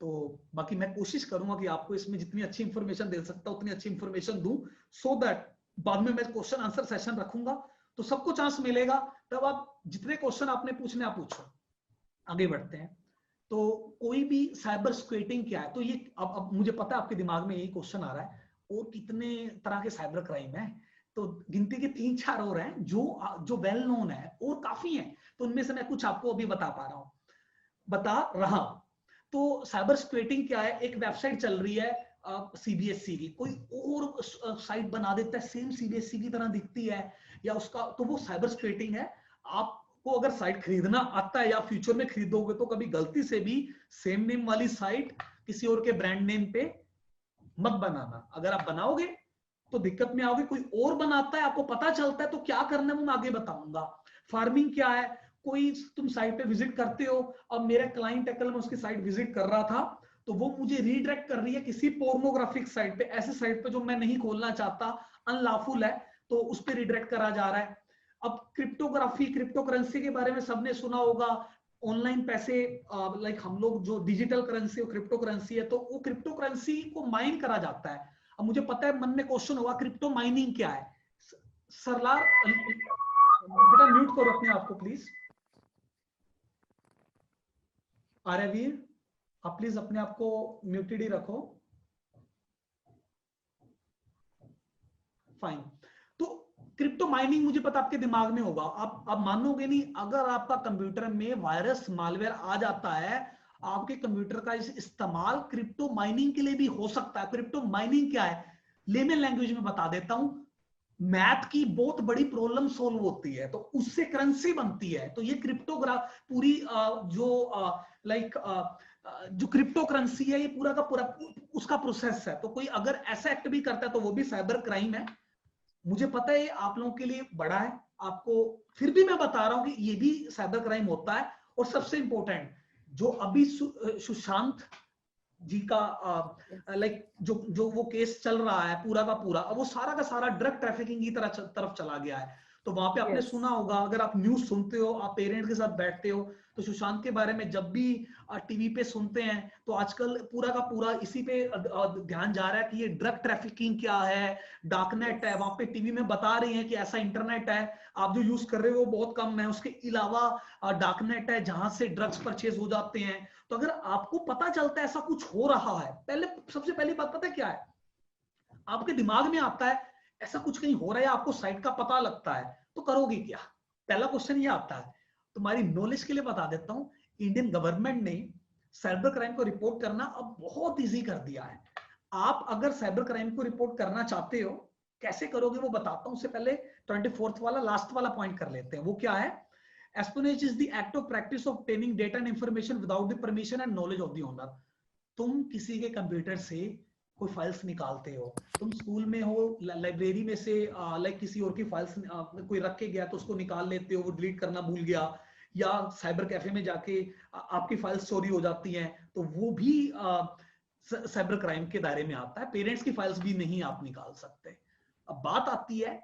तो बाकी मैं कोशिश करूंगा कि आपको इसमें जितनी अच्छी इंफॉर्मेशन दे सकता हूं उतनी अच्छी इंफॉर्मेशन दूं, सो दैट बाद में मैं क्वेश्चन आंसर सेशन रखूंगा तो सबको चांस मिलेगा। तब आप जितने क्वेश्चन आपने पूछने आप पूछो। आगे बढ़ते हैं। तो कोई भी साइबर स्क्वेटिंग क्या है, तो ये अब मुझे पता है आपके दिमाग में यही क्वेश्चन आ रहा है, और कितने तरह के साइबर क्राइम है। तो गिनती के 3-4 और हैं जो वेल नोन है, और काफी हैं। तो उनमें से मैं कुछ आपको अभी बता रहा हूं। तो साइबर स्क्वेटिंग क्या है, एक वेबसाइट चल रही है सीबीएसई की, कोई और साइट बना देता है सेम सीबीएसई की तरह दिखती है या उसका, तो वो साइबर स्क्वेटिंग है। आपको अगर साइट खरीदना आता है या फ्यूचर में खरीदोगे तो कभी गलती से भी सेम नेम वाली साइट किसी और के ब्रांड नेम पे मत बनाना। अगर आप बनाओगे तो दिक्कत में आओगे। कोई और बनाता है, आपको पता चलता है, तो क्या करना है वो मैं आगे बताऊंगा। फार्मिंग क्या है, कोई तुम साइट पे विजिट करते हो, अब मेरा क्लाइंट है, कल मैं उसकी साइट विजिट कर रहा था तो वो मुझे रीडायरेक्ट कर रही है किसी पोर्नोग्राफिक साइट पे, ऐसे साइट पे जो मैं नहीं खोलना चाहता, अनलॉफुल है, तो उस पर रीडायरेक्ट करा जा रहा है। अब क्रिप्टोग्राफी, क्रिप्टो करेंसी के बारे में सबने सुना होगा। ऑनलाइन पैसे, लाइक हम लोग जो डिजिटल करेंसी और क्रिप्टो करेंसी है, तो वो क्रिप्टो करेंसी को माइन करा जाता है। अब मुझे पता है मन में क्वेश्चन होगा क्रिप्टो माइनिंग क्या है। सरलार बेटा म्यूट करो अपने आप को प्लीज। आर्यवीर आप प्लीज अपने आप को म्यूटेड ही रखो। फाइन। तो क्रिप्टो माइनिंग मुझे पता आपके दिमाग में होगा, आप मानोगे नहीं, अगर आपका कंप्यूटर में वायरस मालवेयर आ जाता है, आपके कंप्यूटर का इस्तेमाल क्रिप्टो माइनिंग के लिए भी हो सकता है। क्रिप्टो माइनिंग क्या है, लेमन लैंग्वेज में बता देता हूं। मैथ की बहुत बड़ी प्रॉब्लम सोल्व होती है तो उससे करेंसी बनती है। तो ये क्रिप्टोग्राफ पूरी जो लाइक जो क्रिप्टो करेंसी है, ये पूरा का पूरा उसका प्रोसेस है। तो कोई अगर ऐसा एक्ट भी करता है तो वो भी साइबर क्राइम है। मुझे पता है आप लोगों के लिए बड़ा है, आपको फिर भी मैं बता रहा हूं कि ये भी साइबर क्राइम होता है। और सबसे इंपॉर्टेंट, जो अभी सुशांत जी का लाइक जो जो वो केस चल रहा है पूरा का पूरा, अब वो सारा का सारा ड्रग ट्रैफिकिंग की तरफ चला गया है। तो वहां पे आपने सुना होगा, अगर आप न्यूज सुनते हो, आप पेरेंट के साथ बैठते हो, तो सुशांत के बारे में जब भी टीवी पे सुनते हैं तो आजकल पूरा का पूरा इसी पे ध्यान जा रहा है कि ये ड्रग ट्रैफिकिंग क्या है, डार्कनेट है। वहां पे टीवी में बता रही है कि ऐसा इंटरनेट है, आप जो यूज कर रहे हो वो बहुत कम है, उसके अलावा डार्कनेट है जहां से ड्रग्स परचेज हो जाते हैं। तो अगर आपको पता चलता है ऐसा कुछ हो रहा है, पहले सबसे पहली बात पता है क्या है, आपके दिमाग में आता है ऐसा कुछ कहीं हो रहा है, आपको साइट का पता लगता है, तो करोगे क्या। पहला क्वेश्चन ये आता है। तुम्हारी नॉलेज के लिए बता देता हूं, इंडियन गवर्नमेंट ने साइबर क्राइम को रिपोर्ट करना अब बहुत इजी कर दिया है। आप अगर साइबर क्राइम को रिपोर्ट करना चाहते हो, कैसे करोगे वो बताता हूं। उससे पहले 24th वाला लास्ट वाला पॉइंट कर लेते हैं। वो क्या है, espionage is the act of practice of obtaining data and information without the permission and knowledge of the owner। तुम किसी के कंप्यूटर से कोई फाइल्स निकालते हो, तुम स्कूल में हो, लाइब्रेरी में से लाइक किसी और की फाइल्स कोई रख के गया तो उसको निकाल लेते हो, वो डिलीट करना भूल गया, या साइबर कैफे में जाके आपकी फाइल्स चोरी हो जाती हैं, तो वो भी साइबर क्राइम के दायरे में आता है। पेरेंट्स की फाइल्स भी नहीं आप निकाल सकते। अब बात आती है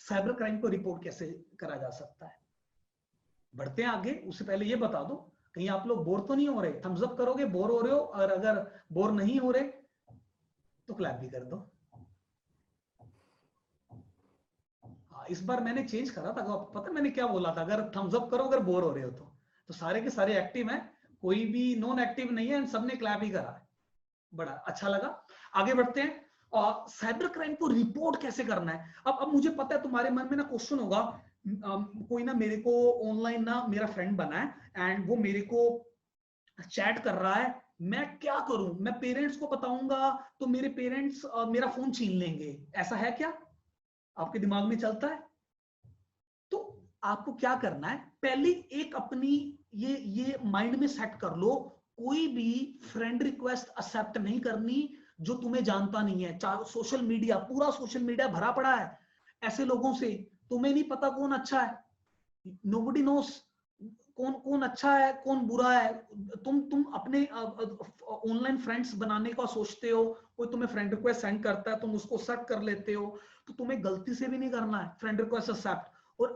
साइबर क्राइम को रिपोर्ट कैसे करा जा सकता है। बढ़ते हैं आगे, उससे पहले ये बता दो कहीं आप लोग बोर तो नहीं हो रहे। थम्स अप करोगे बोर हो रहे हो, और अगर बोर नहीं हो रहे तो क्लैप भी कर दो। इस बार मैंने चेंज करा था, पता मैंने क्या बोला था, अगर थम्स अप करो अगर बोर हो रहे हो तो सारे के सारे एक्टिव हैं, कोई भी नॉन एक्टिव नहीं है, सबने क्लैप ही करा है। बड़ा अच्छा लगा। आगे बढ़ते हैं। और साइबर क्राइम को रिपोर्ट कैसे करना है। अब मुझे पता है तुम्हारे मन में ना क्वेश्चन होगा, कोई ना मेरे को ऑनलाइन ना मेरा फ्रेंड बना है एंड वो मेरे को चैट कर रहा है, मैं क्या करूं, मैं पेरेंट्स को बताऊंगा तो मेरे पेरेंट्स मेरा फोन छीन लेंगे, ऐसा है क्या, आपके दिमाग में चलता है। तो आपको क्या करना है, पहले एक अपनी ये माइंड में सेट कर लो, कोई भी फ्रेंड रिक्वेस्ट एक्सेप्ट नहीं करनी जो तुम्हें जानता नहीं है। सोशल मीडिया, पूरा सोशल मीडिया भरा पड़ा है ऐसे लोगों से, तुम्हें नहीं पता कौन अच्छा है, नोबडी नोस कौन कौन अच्छा है कौन बुरा है। तुम अपने ऑनलाइन फ्रेंड्स बनाने का सोचते हो, कोई तुम्हें फ्रेंड रिक्वेस्ट सेंड करता है, तुम उसको एक्सेप्ट कर लेते हो, तो तुम्हें गलती से भी नहीं करना है फ्रेंड रिक्वेस्ट एक्सेप्ट। और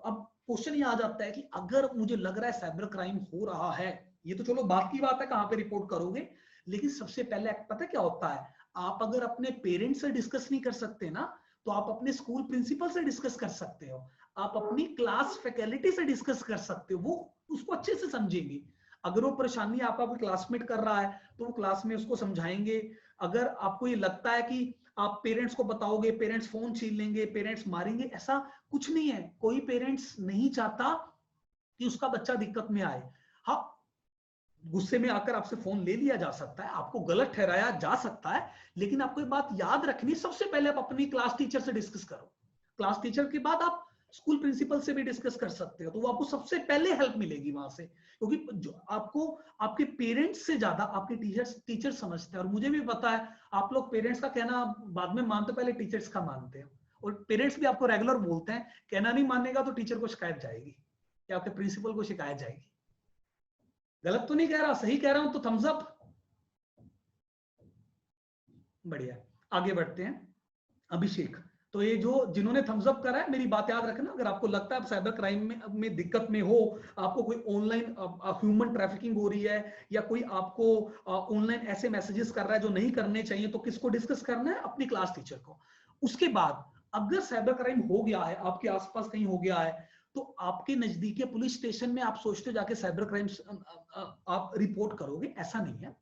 अब क्वेश्चन ये आ जाता है कि अगर मुझे लग रहा है साइबर क्राइम हो रहा है, ये तो चलो बात की बात है कहां पे रिपोर्ट करोगे, लेकिन सबसे पहले पता क्या होता है, आप अगर अपने पेरेंट्स से डिस्कस नहीं कर सकते ना, तो आप अपने स्कूल प्रिंसिपल से डिस्कस कर सकते हो, आप अपनी क्लास फैकल्टी से डिस्कस कर सकते हो, वो उसको अच्छे से समझेंगे। अगर वो परेशानी आपका कोई क्लासमेट कर रहा है तो वो क्लास में उसको समझाएंगे। अगर आपको ये लगता है कि आप पेरेंट्स को बताओगे पेरेंट्स फोन छीन लेंगे, पेरेंट्स मारेंगे, ऐसा कुछ नहीं है। कोई पेरेंट्स नहीं चाहता कि उसका बच्चा दिक्कत में आए। हाँ, गुस्से में आकर आपसे फोन ले लिया जा सकता है, आपको गलत ठहराया जा सकता है, लेकिन आपको एक बात याद रखनी, सबसे पहले आप अपनी क्लास टीचर से डिस्कस करो। क्लास टीचर के बाद आप स्कूल प्रिंसिपल से भी डिस्कस कर सकते हो, तो वो आपको सबसे पहले हेल्प मिलेगी वहां से, क्योंकि जो आपको आपके पेरेंट्स से ज्यादा आपके टीचर समझते हैं। और मुझे भी पता है आप लोग पेरेंट्स का कहना बाद में मानते, पहले टीचर्स का मानते हैं, और पेरेंट्स भी आपको रेगुलर बोलते हैं कहना नहीं मानेगा तो टीचर को शिकायत जाएगी या आपके प्रिंसिपल को शिकायत जाएगी। गलत तो नहीं कह रहा, सही कह रहा हूं तो थम्स अप। बढ़िया, आगे बढ़ते हैं। अभिषेक, तो ये जो जिन्होंने थम्स अप करा है, मेरी बात याद रखना, अगर आपको लगता है आप साइबर क्राइम में दिक्कत में हो, आपको कोई ऑनलाइन ह्यूमन ट्रैफिकिंग हो रही है, या कोई आपको ऑनलाइन ऐसे मैसेजेस कर रहा है जो नहीं करने चाहिए, तो किसको डिस्कस करना है? अपनी क्लास टीचर को। उसके बाद अगर साइबर क्राइम हो गया है, आपके आसपास कहीं हो गया है, तो आपके नजदीकी पुलिस स्टेशन में आप सोचते हो जाके साइबर क्राइम आप रिपोर्ट करोगे, ऐसा नहीं है।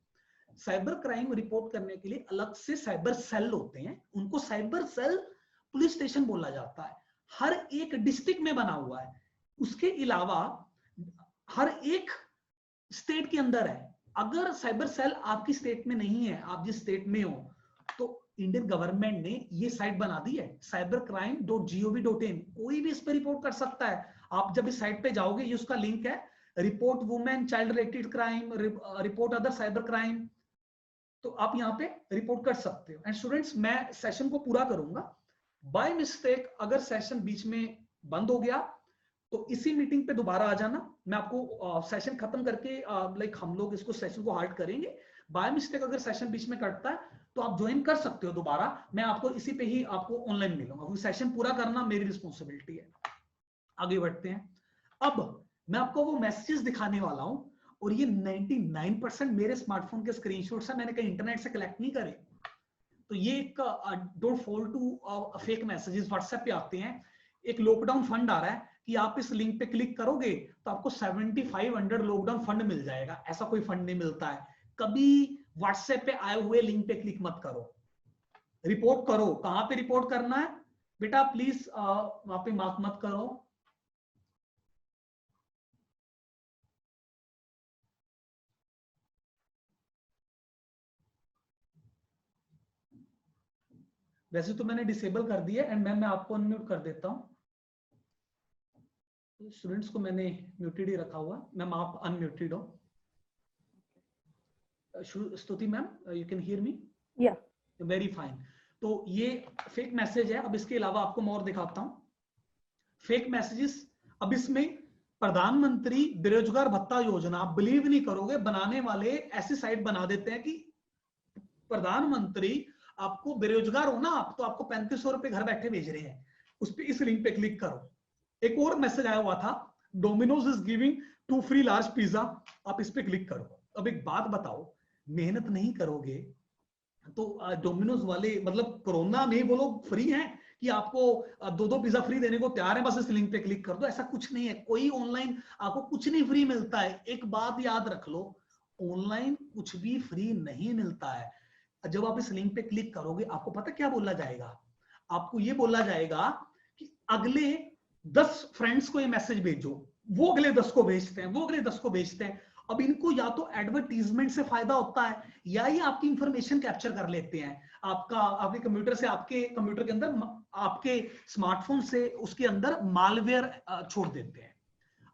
साइबर क्राइम रिपोर्ट करने के लिए अलग से साइबर सेल होते हैं, उनको साइबर सेल पुलिस स्टेशन बोला जाता है, हर एक डिस्ट्रिक्ट में बना हुआ है। उसके अलावा हर एक स्टेट के अंदर है। अगर साइबर सेल आपकी स्टेट में नहीं है, आप जिस स्टेट में हो, तो इंडियन गवर्नमेंट ने ये साइट बना दी है cybercrime.gov.in, कोई भी इस पर रिपोर्ट कर सकता है। आप जब इस साइट पे जाओगे, ये उसका लिंक है, report women child related crime, report other cyber crime, तो आप यहाँ पे रिपोर्ट कर सकते हो। एंड स्टूडेंट्स, मैं सेशन को पूरा करूंगा, बाय मिस्टेक अगर सेशन बीच में बंद हो गया तो इसी मीटिंग पे दोबारा आ जाना, मैं आपको सेशन खत्म करके लाइक हम लोग इसको सेशन को हार्ड करेंगे। बाय मिस्टेक अगर सेशन बीच में कटता है तो आप ज्वाइन कर सकते हो दोबारा, मैं आपको इसी पे ही आपको ऑनलाइन मिलूंगा, क्योंकि सेशन पूरा करना मेरी रिस्पॉन्सिबिलिटी है। आगे बढ़ते हैं। अब मैं आपको वो मैसेजेस दिखाने वाला हूं, और ये 99% मेरे स्मार्टफोन के स्क्रीनशॉट्स हैं, मैंने कहीं इंटरनेट से कलेक्ट नहीं करे। तो ये एक don't fall to fake messages WhatsApp पे आते हैं। एक लॉकडाउन फंड आ रहा है कि आप इस लिंक पे क्लिक करोगे तो आपको 7500 लॉकडाउन फंड मिल जाएगा। ऐसा कोई फंड नहीं मिलता है। कभी व्हाट्सएप पे आए हुए लिंक पे क्लिक मत करो, रिपोर्ट करो। कहां पे रिपोर्ट करना है बेटा, प्लीज वहां पे मार्क मत करो। वैसे तो मैंने डिसेबल कर दिया, एंड मैं आपको अनम्यूट कर देता हूं। स्टूडेंट्स को मैंने म्यूटेड ही रखा हुआ, मैम आप अनम्यूटेड हो। स्तुति ma'am, you can hear me? या, वेरी फाइन। तो ये फेक मैसेज है। अब इसके अलावा आपको मैं और दिखाता हूं फेक मैसेजेस। अब इसमें प्रधानमंत्री बेरोजगार भत्ता योजना, आप बिलीव नहीं करोगे, बनाने वाले ऐसी साइट बना देते हैं कि प्रधानमंत्री आपको बेरोजगार हो ना आप, तो आपको 3500 रुपए घर बैठे भेज रहे हैं, उस पर इस लिंक पे क्लिक करो। एक और मैसेज आया हुआ था, Domino's is giving 2 free large pizza, आप इस पे क्लिक करो। अब एक बात बताओ, मेहनत नहीं करोगे तो डोमिनोज वाले मतलब कोरोना में वो लोग फ्री हैं कि आपको 2-2 पिज्जा फ्री देने को तैयार है, बस इस लिंक पे क्लिक कर दो। ऐसा कुछ नहीं है, कोई ऑनलाइन आपको कुछ नहीं फ्री मिलता है। एक बात याद रख लो, ऑनलाइन कुछ भी फ्री नहीं मिलता है। जब आप इस लिंक पे क्लिक करोगे, आपको पता क्या बोला जाएगा? आपको ये बोला जाएगा कि अगले 10 फ्रेंड्स को ये मैसेज भेजो, वो अगले 10 को भेजते हैं, वो अगले 10 को भेजते हैं। अब इनको या तो एडवर्टीजमेंट से फायदा होता है, या ये आपकी इंफॉर्मेशन कैप्चर कर लेते हैं, आपके कंप्यूटर से, आपके कंप्यूटर के अंदर, आपके स्मार्टफोन से उसके अंदर मालवेयर छोड़ देते हैं।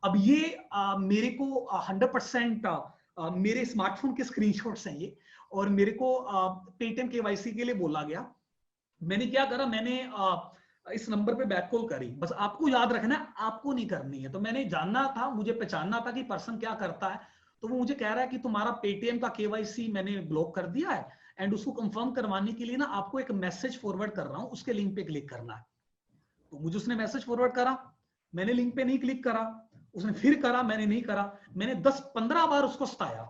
अब ये मेरे को 100% मेरे स्मार्टफोन के स्क्रीनशॉट्स हैं ये, और मेरे को पेटीएम केवाईसी के लिए बोला गया। मैंने क्या करा, मैंने इस नंबर पे बैक कॉल करी। बस आपको याद रखना है, आपको नहीं करनी है। तो मैंने जानना था, मुझे पहचानना था कि पर्सन क्या करता है। तो वो मुझे कह रहा है कि तुम्हारा पेटीएम का केवाईसी मैंने ब्लॉक कर दिया है, एंड उसको कंफर्म करवाने के लिए ना आपको एक मैसेज फॉरवर्ड कर रहा हूं, उसके लिंक पे क्लिक करना है। तो मुझे उसने मैसेज फॉरवर्ड करा, मैंने लिंक पे नहीं क्लिक करा, उसने फिर करा, मैंने नहीं करा। मैंने 10-15 बार उसको सताया,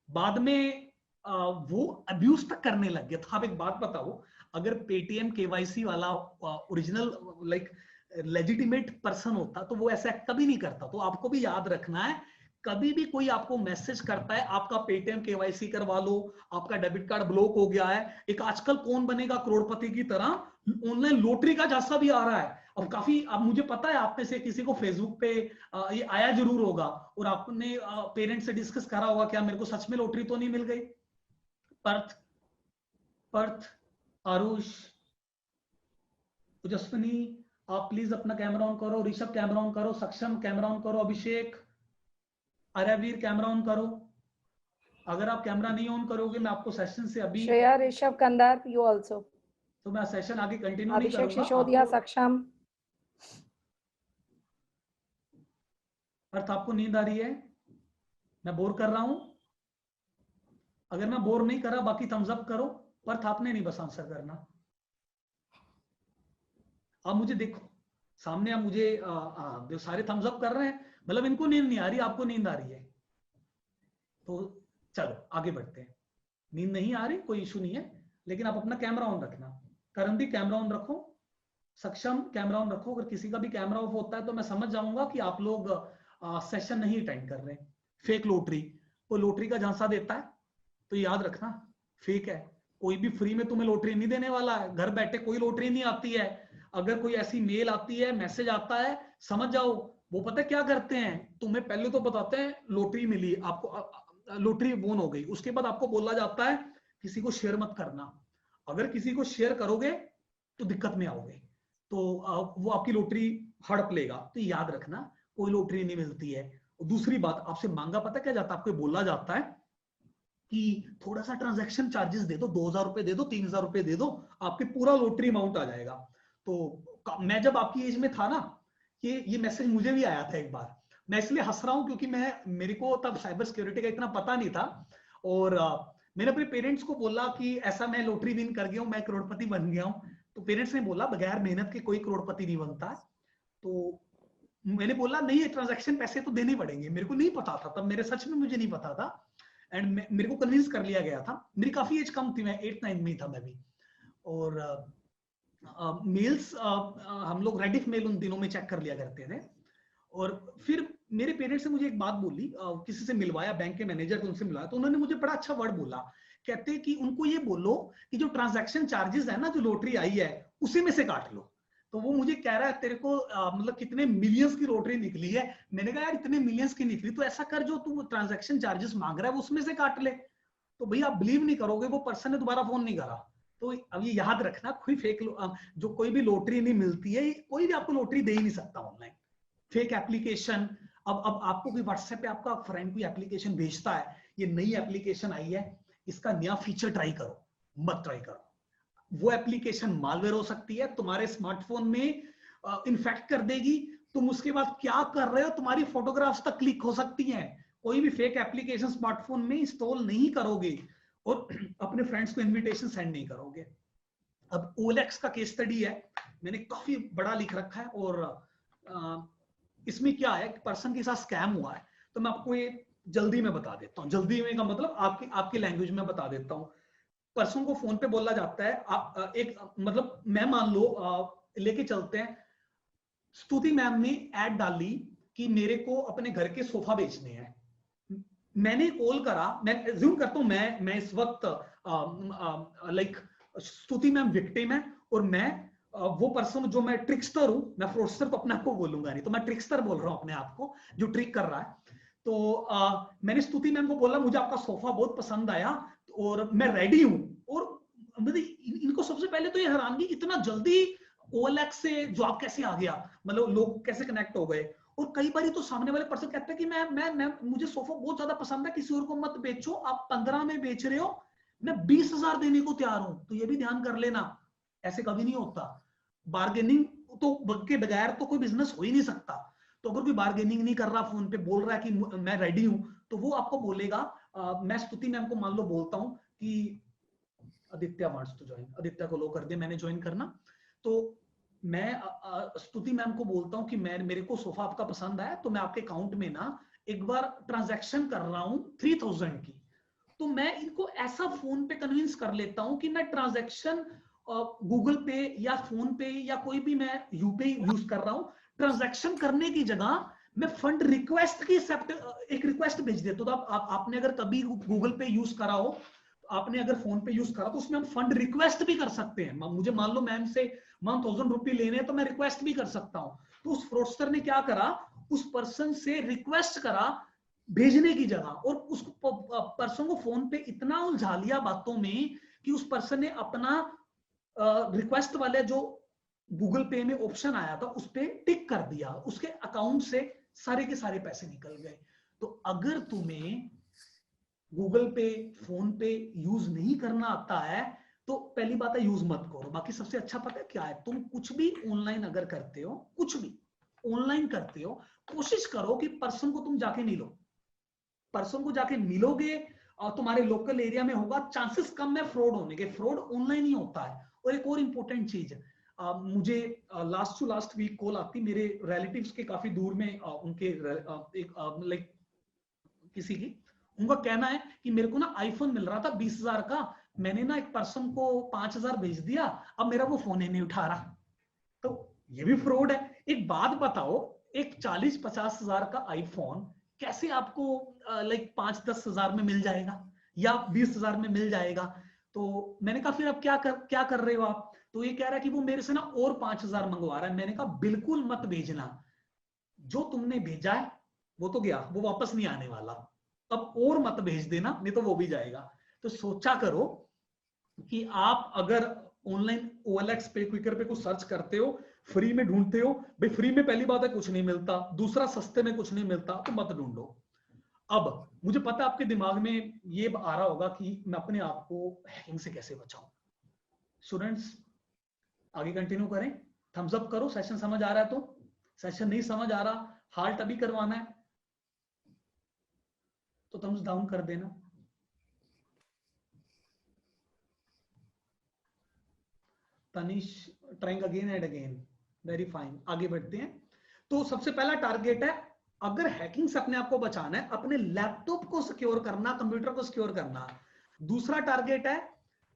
बाद में वो अब्यूज तक करने लग गया था। आप एक बात बताओ, अगर पेटीएम केवाईसी वाला ओरिजिनल लाइक लेजिटिमेट पर्सन होता तो वो ऐसा कभी नहीं करता। तो आपको भी याद रखना है, कभी भी कोई आपको मैसेज करता है आपका पेटीएम केवाईसी करवा लो, आपका डेबिट कार्ड ब्लॉक हो गया है, एक आजकल कौन बनेगा करोड़पति की तरह ऑनलाइन लॉटरी का झांसा भी आ रहा है। अब काफी, अब मुझे पता है आप में से किसी को फेसबुक पे ये आया जरूर होगा और आपने पेरेंट्स से डिस्कस करा होगा क्या मेरे को सच में लॉटरी तो नहीं मिल गई। पर्थ, पर्थ, आरुष, तेजस्विनी, आप प्लीज अपना कैमरा ऑन करो। ऋषभ कैमरा ऑन करो। सक्षम कैमरा ऑन करो। अभिषेक, आर्यवीर कैमरा ऑन करो। अगर आप कैमरा नहीं ऑन करोगे मैं आपको सेशन से अभी, श्रेया, ऋषभ, कंदार, यू ऑल्सो। तो मैं सेशन आगे कंटिन्यू नहीं अभिषेक करूंगा सिसोदिया, आपको। सक्षम। अर्थ आपको नींद आ रही है, मैं बोर कर रहा हूं? अगर मैं बोर नहीं कर रहा बाकी थम्स अप करो। पर्थ आपने नहीं बस आंसर करना। आप मुझे देखो सामने, आप मुझे जो सारे थम्स अप कर रहे हैं, मतलब इनको नींद नहीं आ रही, आपको नींद आ रही है। तो चलो आगे बढ़ते हैं। नींद नहीं आ रही कोई इशू नहीं है, लेकिन आप अपना कैमरा ऑन रखना। करंदी कैमरा ऑन रखो। सक्षम कैमरा ऑन रखो। अगर किसी का भी कैमरा ऑफ होता है तो मैं समझ जाऊंगा कि आप लोग सेशन नहीं अटेंड कर रहे। फेक लॉटरी, वो लॉटरी का झांसा देता है तो याद रखना फेक है। कोई भी फ्री में तुम्हें लॉटरी नहीं देने वाला है। घर बैठे कोई लॉटरी नहीं आती है। अगर कोई ऐसी मेल आती है, मैसेज आता है, समझ जाओ वो पता क्या करते हैं, तुम्हें पहले तो बताते हैं लॉटरी मिली आपको, लॉटरी बोन हो गई, उसके बाद आपको बोला जाता है किसी को शेयर मत करना। अगर किसी को शेयर करोगे तो दिक्कत में आओगे, तो वो आपकी लॉटरी हड़प लेगा। तो याद रखना कोई लॉटरी नहीं मिलती है। दूसरी बात, आपसे मांगा पता क्या जाता है, आपको बोला जाता है कि थोड़ा सा ट्रांजैक्शन चार्जेस दे दो, 2000 रुपए दे दो, 3000 रुपए दे दो, आपके पूरा लॉटरी अमाउंट आ जाएगा। तो मैं जब आपकी एज में था ना, ये मैसेज मुझे भी आया था एक बार। मैं इसलिए हंस रहा हूं क्योंकि मेरे को तब साइबर सिक्योरिटी का इतना पता नहीं था, और मैंने अपने पेरेंट्स को बोला कि ऐसा मैं लॉटरी विन कर गया हूं, मैं करोड़पति बन गया हूं। तो पेरेंट्स ने बोला बगैर मेहनत के कोई करोड़पति नहीं बनता। तो मैंने बोला नहीं, ये ट्रांजैक्शन पैसे तो देने पड़ेंगे। मेरे को नहीं पता था तब, मेरे सच में मुझे नहीं पता था, एंड मेरे को कन्विंस कर लिया गया था। मेरी काफी एज कम थी, मैं 8-9 में था मैं भी। और मेल्स हम लोग रेडिफ मेल उन दिनों में चेक कर लिया करते थे। और फिर मेरे पेरेंट्स ने मुझे एक बात बोली, किसी से मिलवाया, बैंक के मैनेजर थे उनसे मिलवाया, तो उन्होंने मुझे बड़ा अच्छा वर्ड बोला। कहते कि उनको ये बोलो कि जो ट्रांजैक्शन चार्जेस है ना, जो लॉटरी आई है उसी में से काट लो। तो वो मुझे कह रहा है तेरे को मतलब कितने मिलियंस की लॉटरी निकली है। मैंने कहा यार इतने मिलियंस की निकली तो ऐसा कर, जो तू ट्रांजैक्शन चार्जेस मांग रहा है वो उसमें से काट ले। तो भैया आप बिलीव नहीं करोगे, वो पर्सन ने दोबारा फोन नहीं करा। तो अब ये याद रखना, कोई फेक जो कोई भी लॉटरी नहीं मिलती है, कोई भी आपको लॉटरी दे ही नहीं सकता ऑनलाइन। फेक एप्लीकेशन, अब आपको कोई व्हाट्सएप पे आपका फ्रेंड कोई एप्लीकेशन भेजता है, ये नई एप्लीकेशन आई है, इसका नया फीचर ट्राई करो, मत ट्राई करो। वो एप्लीकेशन मालवेयर हो सकती है, तुम्हारे स्मार्टफोन में इन्फेक्ट कर देगी। तुम उसके बाद क्या कर रहे हो, तुम्हारी फोटोग्राफ्स तक क्लिक हो सकती हैं। कोई भी फेक एप्लीकेशन स्मार्टफोन में इंस्टॉल नहीं करोगे और अपने फ्रेंड्स को इनविटेशन सेंड नहीं करोगे। अब OLX का केस स्टडी है, मैंने काफी बड़ा लिख रखा है, और इसमें क्या है, पर्सन के साथ स्कैम हुआ है। तो मैं आपको ये जल्दी में बता देता हूँ। जल्दी में का मतलब आपकी लैंग्वेज में बता देता हूँ। पर्सन को फोन पे बोला जाता है, एक मतलब मैं मान लो लेके चलते हैं, स्तुति मैम ने ऐड डाली कि मेरे को अपने घर के सोफा बेचने हैं। मैंने कॉल करा, मैं ज्यूम करता हूं मैं इस वक्त लाइक स्तुति मैम विक्टिम है, और मैं वो पर्सन जो मैं ट्रिक्स्टर हूं, मैं फ्रॉडस्टर तो अपने आप को बोलूंगा नहीं, तो मैं ट्रिक्स्टर बोल रहा हूं अपने आप को जो ट्रिक कर रहा है। तो मैंने स्तुति मैम को बोला मुझे आपका सोफा बहुत पसंद आया और मैं रेडी हूं। और मतलब इनको सबसे पहले तो ये हैरानगी, इतना जल्दी OLX से जॉब कैसे आ गया, मतलब लोग कैसे कनेक्ट हो गए। और कई बार तो सामने वाले पर्सन कहते हैं कि मैं मुझे सोफा बहुत ज्यादा पसंद है, किसी और को मत बेचो, आप 15 में बेच रहे हो, मैं 20,000 देने को तैयार हूं। तो ये भी ध्यान कर लेना, ऐसे कभी नहीं होता। बार्गेनिंग तो के बगैर तो कोई बिजनेस हो ही नहीं सकता। तो अगर कोई बार्गेनिंग नहीं कर रहा, फोन पे बोल रहा है कि मैं रेडी हूं, तो वो आपको बोलेगा मैं स्तुति मैम को मान लो बोलता हूं कि Aditya wants to join, Aditya को लो कर दे, मैंने ज्वाइन करना। तो मैं स्तुति मैम को बोलता हूं कि मेरे को सोफा आपका पसंद आया, तो मैं आपके अकाउंट में ना एक बार ट्रांजैक्शन कर रहा हूं 3000 की। तो मैं इनको ऐसा फोन पे कन्विंस कर लेता हूं कि मैं ट्रांजैक्शन गूगल पे या फोन पे या कोई भी मैं यूपीआई यूज कर रहा हूं, ट्रांजैक्शन करने की जगह मैं फंड रिक्वेस्ट की एक रिक्वेस्ट भेज देता हूं। तो आपने अगर कभी गूगल पे यूज करा हो आपने अगर फोन पे यूज करा तो उसमें हम फंड रिक्वेस्ट भी कर सकते हैं। मुझे मान लो मैम से 1000 रुपए लेने हैं तो मैं रिक्वेस्ट भी कर सकता हूं। तो उस फ्रॉडस्टर ने क्या करा, उस पर्सन से रिक्वेस्ट करा भेजने की जगह, और उस पर्सन को फोन पे इतना उलझा लिया बातों में कि उस पर्सन ने अपना रिक्वेस्ट वाले जो गूगल पे में ऑप्शन आया था उस पर टिक कर दिया, उसके अकाउंट से सारे के सारे पैसे निकल गए। तो अगर तुम्हें गूगल पे, फोन पे यूज नहीं करना आता है तो पहली बात है यूज मत करो। बाकी सबसे अच्छा पता है क्या है, तुम कुछ भी ऑनलाइन अगर करते हो, कुछ भी ऑनलाइन करते हो, कोशिश करो कि पर्सन को तुम जाके मिलो। पर्सन को जाके मिलोगे और तुम्हारे लोकल एरिया में होगा, चांसेस कम है फ्रॉड होने के। फ्रॉड ऑनलाइन ही होता है। और एक और इंपॉर्टेंट चीज, मुझे last to last week call आती मेरे रिलेटिव्स के काफी दूर में, उनके एक लाइक किसी की, उनका कहना है कि मेरे को ना आईफोन मिल रहा था 20,000 का, मैंने ना एक पर्सन को 5,000 भेज दिया, अब मेरा वो फोन ही नहीं उठा रहा। तो ये भी फ्रॉड है। एक बात बताओ, एक 40-50 हजार का आईफोन कैसे आपको लाइक 5-10 हजार में मिल जाएगा या 20 हजार में मिल जाएगा? तो मैंने कहा फिर अब क्या कर रहे हो आप? तो ये कह रहा है कि वो मेरे से ना और 5,000 मंगवा रहा है। मैंने कहा बिल्कुल मत भेजना, जो तुमने भेजा है वो तो गया, वो वापस नहीं आने वाला। अब और मत भेज देना, नहीं तो वो भी जाएगा। तो सोचा करो कि आप अगर ऑनलाइन OLX पे, क्विकर पे कुछ सर्च करते हो, फ्री में ढूंढते हो, भाई फ्री में पहली बात है कुछ नहीं मिलता, दूसरा सस्ते में कुछ नहीं मिलता, तो मत ढूंढो। अब मुझे पता है आपके दिमाग में ये आ रहा होगा कि मैं अपने आप को हैकिंग से कैसे बचाऊं। स्टूडेंट्स आगे कंटिन्यू करें, थम्स अप करो सेशन समझ आ रहा है तो। सेशन नहीं समझ आ रहा, हार्ट अभी करवाना है तो थम्स डाउन कर देना। Tanish trying again and again, very fine. आगे बढ़ते हैं। तो सबसे पहला टारगेट है, अगर हैकिंग से अपने आप को बचाना है, अपने लैपटॉप को सिक्योर करना, कंप्यूटर को सिक्योर करना। दूसरा टारगेट है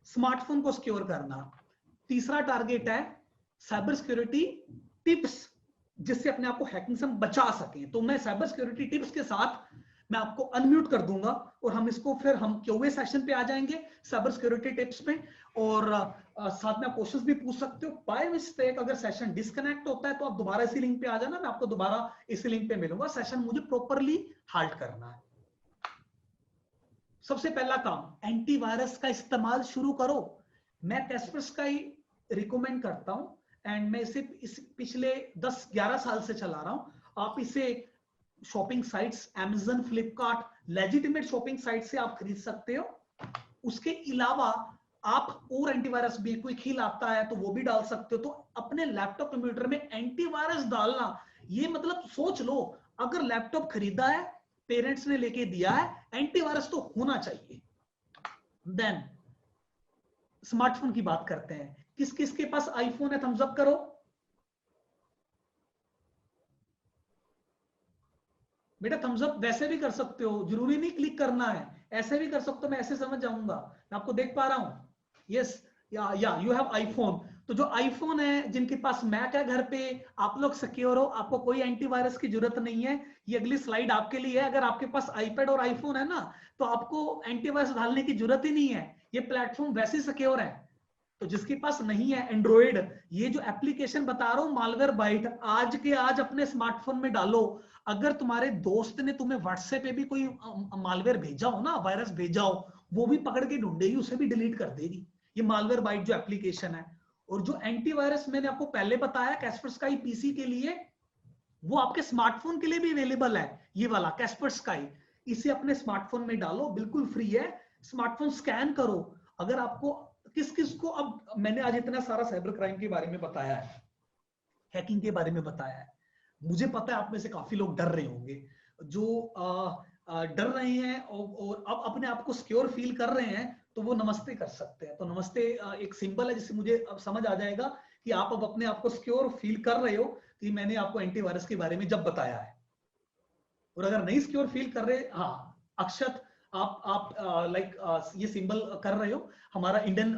स्मार्टफोन को सिक्योर करना। तीसरा टारगेट है साइबर सिक्योरिटी टिप्स, जिससे अपने आप को हैकिंग से हम बचा सकें। तो मैं साइबर सिक्योरिटी टिप्स के साथ मैं आपको अनम्यूट कर दूंगा और हम इसको फिर हम क्यूए सेशन पे आ जाएंगे साइबर सिक्योरिटी टिप्स पे। और साथ में आप क्वेश्चंस भी पूछ सकते हो। बाय मिस्टेक अगर सेशन डिस्कनेक्ट होता है तो आप दोबारा इसी लिंक पे आ जाना, मैं आपको दोबारा इसी लिंक पे मिलूंगा। सेशन मुझे प्रॉपरली हाल्ट करना है। सबसे पहला काम, एंटीवायरस का इस्तेमाल शुरू करो। मैं कैस्परस्काई रिकमेंड करता हूं एंड मैं इसे पिछले 10-11 साल से चला रहा हूं। आप इसे shopping sites, Amazon, Flipkart, legitimate shopping site से आप खरीद सकते हो। उसके अलावा आप और एंटीवायरस भी, कोई खिल आता है तो वो भी डाल सकते हो। तो अपने लैपटॉप कंप्यूटर में एंटीवायरस डालना, ये मतलब सोच लो, अगर लैपटॉप खरीदा है, पेरेंट्स ने लेके दिया है, एंटीवायरस तो होना चाहिए। देन स्मार्टफोन की बात करते हैं। किस किस के पास आईफोन है, थम्स अप करो। बेटा थम्स अप वैसे भी कर सकते हो, जरूरी नहीं क्लिक करना है, ऐसे भी कर सकते हो। मैं ऐसे समझ जाऊंगा, मैं आपको देख पा रहा हूं। यस, या यू हैव आईफोन। तो जो आईफोन है, जिनके पास मैक है घर पे, आप लोग सिक्योर हो, आपको कोई एंटीवायरस की जरूरत नहीं है। ये अगली स्लाइड आपके लिए है। अगर आपके पास आईपैड और आईफोन है ना, तो आपको एंटीवायरस डालने की जरूरत ही नहीं है, ये प्लेटफॉर्म वैसे ही सिक्योर है। तो जिसके पास नहीं है एंड्रॉइड, ये जो एप्लीकेशन बता रहा हूं मालवेयर बाइट, आज के आज अपने स्मार्टफोन में डालो। अगर तुम्हारे दोस्त ने तुम्हें व्हाट्सएप पे भी कोई मालवेयर भेजा हो ना, वायरस भेजा हो, वो भी पकड़ के ढूंढेगी, उसे भी डिलीट कर देगी, ये मालवेयर बाइट जो एप्लीकेशन है। और जो एंटीवायरस मैंने आपको पहले बताया कैस्परस्काई पीसी के लिए, वो आपके स्मार्टफोन के लिए भी अवेलेबल है, ये वाला कैस्परस्काई। इसे अपने स्मार्टफोन में डालो, बिल्कुल फ्री है। स्मार्टफोन स्कैन करो। अगर आपको किस किस को, अब मैंने आज इतना सारा साइबर क्राइम के बारे में बताया है, हैकिंग के बारे में बताया है, मुझे पता है आप में से काफी लोग डर रहे होंगे। जो डर रहे हैं और अब अपने आप को सिक्योर फील कर रहे हैं, तो वो नमस्ते कर सकते हैं। तो नमस्ते एक सिंबल है जिससे मुझे अब समझ आ जाएगा कि आप अब अपने आप को सिक्योर फील कर रहे हो, कि मैंने आपको एंटीवायरस के बारे में जब बताया है। और अगर नहीं सिक्योर फील कर रहे, हाँ अक्षत, आप लाइक ये सिंबल कर रहे हो, हमारा इंडियन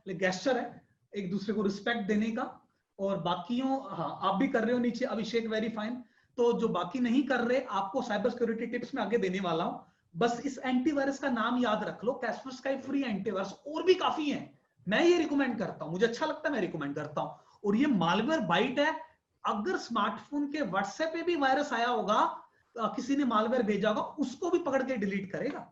गेस्चर है एक दूसरे को रिस्पेक्ट देने का। और बाकियों, हाँ आप भी कर रहे हो नीचे, अभिषेक वेरी फाइन। तो जो बाकी नहीं कर रहे, आपको साइबर सिक्योरिटी टिप्स में आगे देने वाला हूं। बस इस एंटीवायरस का नाम याद रख लो, कैस्परस्काई फ्री एंटीवायरस, और भी काफी हैं, मैं ये रिकमेंड करता हूं, मुझे अच्छा लगता है, मैं रिकमेंड करता हूं। और ये मालवेयर बाइट है, अगर स्मार्टफोन के व्हाट्सएप पे भी वायरस आया होगा, किसी ने मालवेयर भेजा होगा, उसको भी पकड़ के डिलीट करेगा।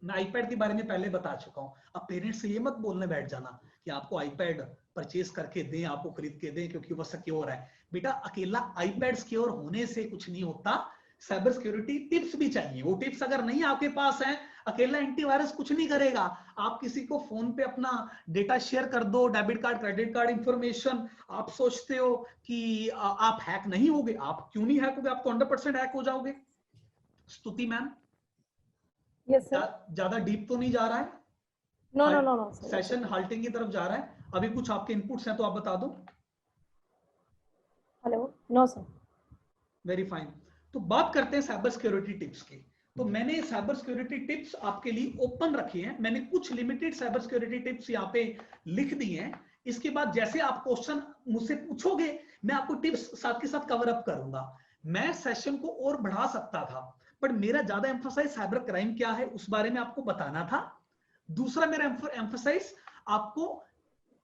मैं आईपैड के बारे में पहले बता चुका हूं। अब पेरेंट्स से ये मत बोलने बैठ जाना कि आपको आईपैड परचेज करके दें, आपको खरीद के दें क्योंकि वो सिक्योर है। बेटा अकेला आईपैड सिक्योर होने से कुछ नहीं होता, साइबर सिक्योरिटी टिप्स भी चाहिए। वो टिप्स अगर नहीं आपके पास है, अकेला एंटीवायरस कुछ नहीं करेगा। आप किसी को फोन पे अपना डेटा शेयर कर दो, debit card, credit card information, आप सोचते हो कि आप हैक नहीं होगे। आप क्यों नहीं हैक होगे, आप तो 100% हैक हो जाओगे। Stuti ma'am, yes sir. ज्यादा डीप तो नहीं जा रहा है? No no no no sir, session halting की तरफ जा रहा है? अभी कुछ आपके इनपुट्स हैं तो आप बता दो। Hello, no sir. Very fine. तो बात करते हैं साइबर सिक्योरिटी टिप्स की। तो मैंने साइबर सिक्योरिटी टिप्स आपके लिए ओपन रखे हैं, मैंने कुछ लिमिटेड साइबर सिक्योरिटी टिप्स यहाँ पे लिख दी हैं। इसके बाद जैसे आप क्वेश्चन मुझसे पूछोगे, मैं आपको टिप्स साथ के साथ कवर अप करूंगा। मैं सेशन को और बढ़ा सकता था, पर मेरा ज्यादा एम्फोसाइज साइबर क्राइम क्या है उस बारे में आपको बताना था। दूसरा मेरा एम्फोसाइज आपको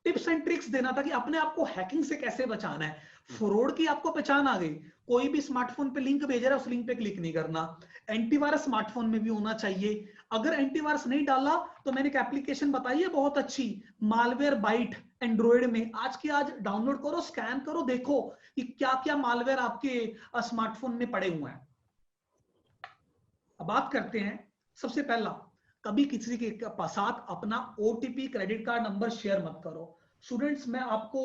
टिप्स एंड ट्रिक्स देना था कि अपने आप को हैकिंग से कैसे बचाना है। फ्रॉड की आपको पहचान आ गई, कोई भी स्मार्टफोन पे लिंक भेज रहा है, उस लिंक पे क्लिक नहीं करना। एंटीवायरस स्मार्टफोन में भी होना चाहिए। अगर एंटीवायरस नहीं डाला तो मैंने एक एप्लीकेशन बताई है बहुत अच्छी, मालवेयर बाइट, एंड्रॉइड में। आज के आज डाउनलोड करो, स्कैन करो, देखो कि क्या क्या मालवेयर आपके स्मार्टफोन में पड़े हुए हैं। अब बात करते हैं, सबसे पहला, कभी किसी के साथ अपना OTP, credit card number share मत करो। स्टूडेंट्स मैं आपको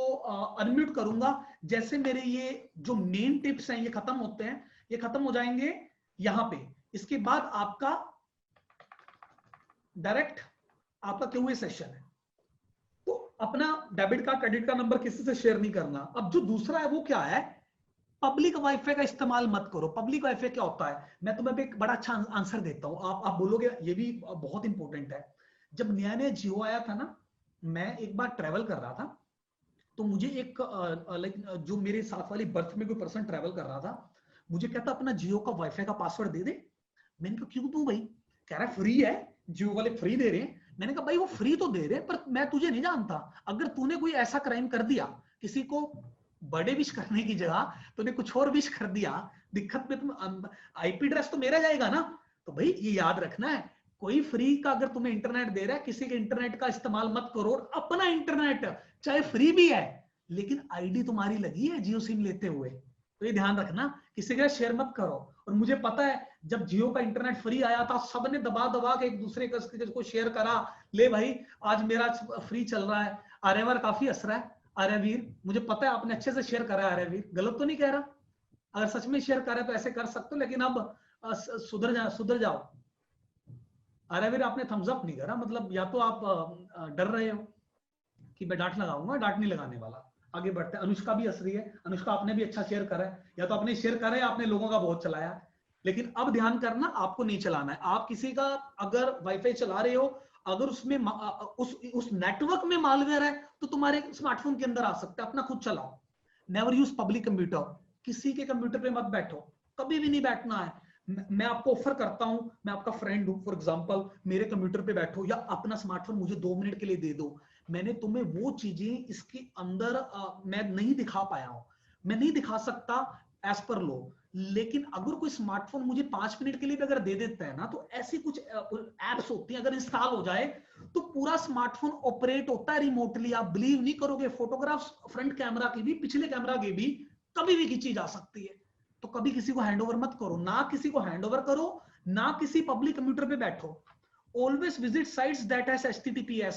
अनम्यूट करूंगा, जैसे मेरे ये जो मेन टिप्स हैं ये खत्म होते हैं, ये खत्म हो जाएंगे यहां पे। इसके बाद आपका डायरेक्ट आपका क्यूए सेशन है। तो अपना debit card, credit card number किसी से शेयर नहीं करना। अब जो दूसरा है वो क्या है, पब्लिक वाईफाई का इस्तेमाल मत करो। पब्लिक वाईफाई क्या होता है, मैं तुम्हें एक बड़ा अच्छा आंसर देता हूं, आप बोलोगे ये भी बहुत इंपॉर्टेंट है। जब नया नया जियो आया था ना, मैं एक बार ट्रेवल कर रहा था, तो मुझे एक लाइक जो मेरे साथ वाली बर्थ में कोई पर्सन ट्रेवल कर रहा था, मुझे कहता अपना जियो का वाईफाई का पासवर्ड दे दे। मैंने कहा क्यों दूं भाई, कह रहा है फ्री है, जियो वाले फ्री दे रहे हैं। मैंने कहा भाई वो फ्री तो दे रहे हैं, पर मैं तुझे नहीं जानता, अगर तूने कोई ऐसा क्राइम कर दिया, किसी को बर्थडे विश करने की जगह तूने कुछ और विश कर दिया, दिक्कत में तुम, आईपी एड्रेस तो मेरा जाएगा ना। तो भाई ये याद रखना है, कोई फ्री का अगर तुम्हें इंटरनेट दे रहा है, किसी के इंटरनेट का इस्तेमाल मत करो। अपना इंटरनेट चाहे फ्री भी है, लेकिन आईडी तुम्हारी लगी है जियो सिम लेते हुए, तो ये ध्यान रखना, किसी के शेयर मत करो। और मुझे पता है जब जियो का इंटरनेट फ्री आया था, सबने दबा दबा के एक दूसरे को शेयर करा, ले भाई आज मेरा फ्री चल रहा है। आर्यवर काफी हंस रहा है, आर्यवीर मुझे पता है आपने अच्छे से शेयर करा है। आर्यवीर गलत तो नहीं कह रहा, अगर सच में शेयर कर रहे तो ऐसे कर सकते हो, लेकिन अब सुधर जाओ। आर्यवीर आपने थम्स अप नहीं करा, मतलब या तो आप डर रहे हो कि मैं डांट लगाऊंगा, डांट नहीं लगाने वाला। आगे बढ़ते हैं, अनुष्का भी हंस रही है। अनुष्का आपने भी अच्छा शेयर करा है, या तो आपने शेयर करा है, आपने लोगों का बहुत चलाया। लेकिन अब ध्यान करना, आपको नहीं चलाना है। आप किसी का अगर वाईफाई चला रहे हो, अगर उसमें उस नेटवर्क में मालवेयर है, तो तुम्हारे स्मार्टफोन के अंदर आ सकता है, अपना खुद चलाओ। नेवर यूज पब्लिक कंप्यूटर, किसी के कंप्यूटर पे मत बैठो, कभी भी नहीं बैठना है। मैं आपको ऑफर करता हूं, मैं आपका फ्रेंड हूं, फॉर एग्जांपल मेरे कंप्यूटर पे बैठो या अपना स्मार्टफोन मुझे 2 मिनट के लिए दे दो। मैंने तुम्हें वो चीजें इसके अंदर मैं नहीं दिखा पाया हूं, मैं नहीं दिखा सकता एज पर लो। लेकिन अगर कोई स्मार्टफोन मुझे 5 मिनट के लिए भी अगर दे देता है ना, तो ऐसी कुछ एप्स होती हैं, अगर इंस्टॉल हो जाए तो पूरा स्मार्टफोन ऑपरेट होता है रिमोटली। आप बिलीव नहीं करोगे, फोटोग्राफ्स फ्रंट कैमरा की भी, पिछले कैमरा की भी कभी भी खींची जा सकती है। तो कभी किसी को हैंड ओवर मत करो, ना किसी को हैंड ओवर करो, ना किसी पब्लिक कंप्यूटर पे बैठो। Always visit sites that has HTTPS।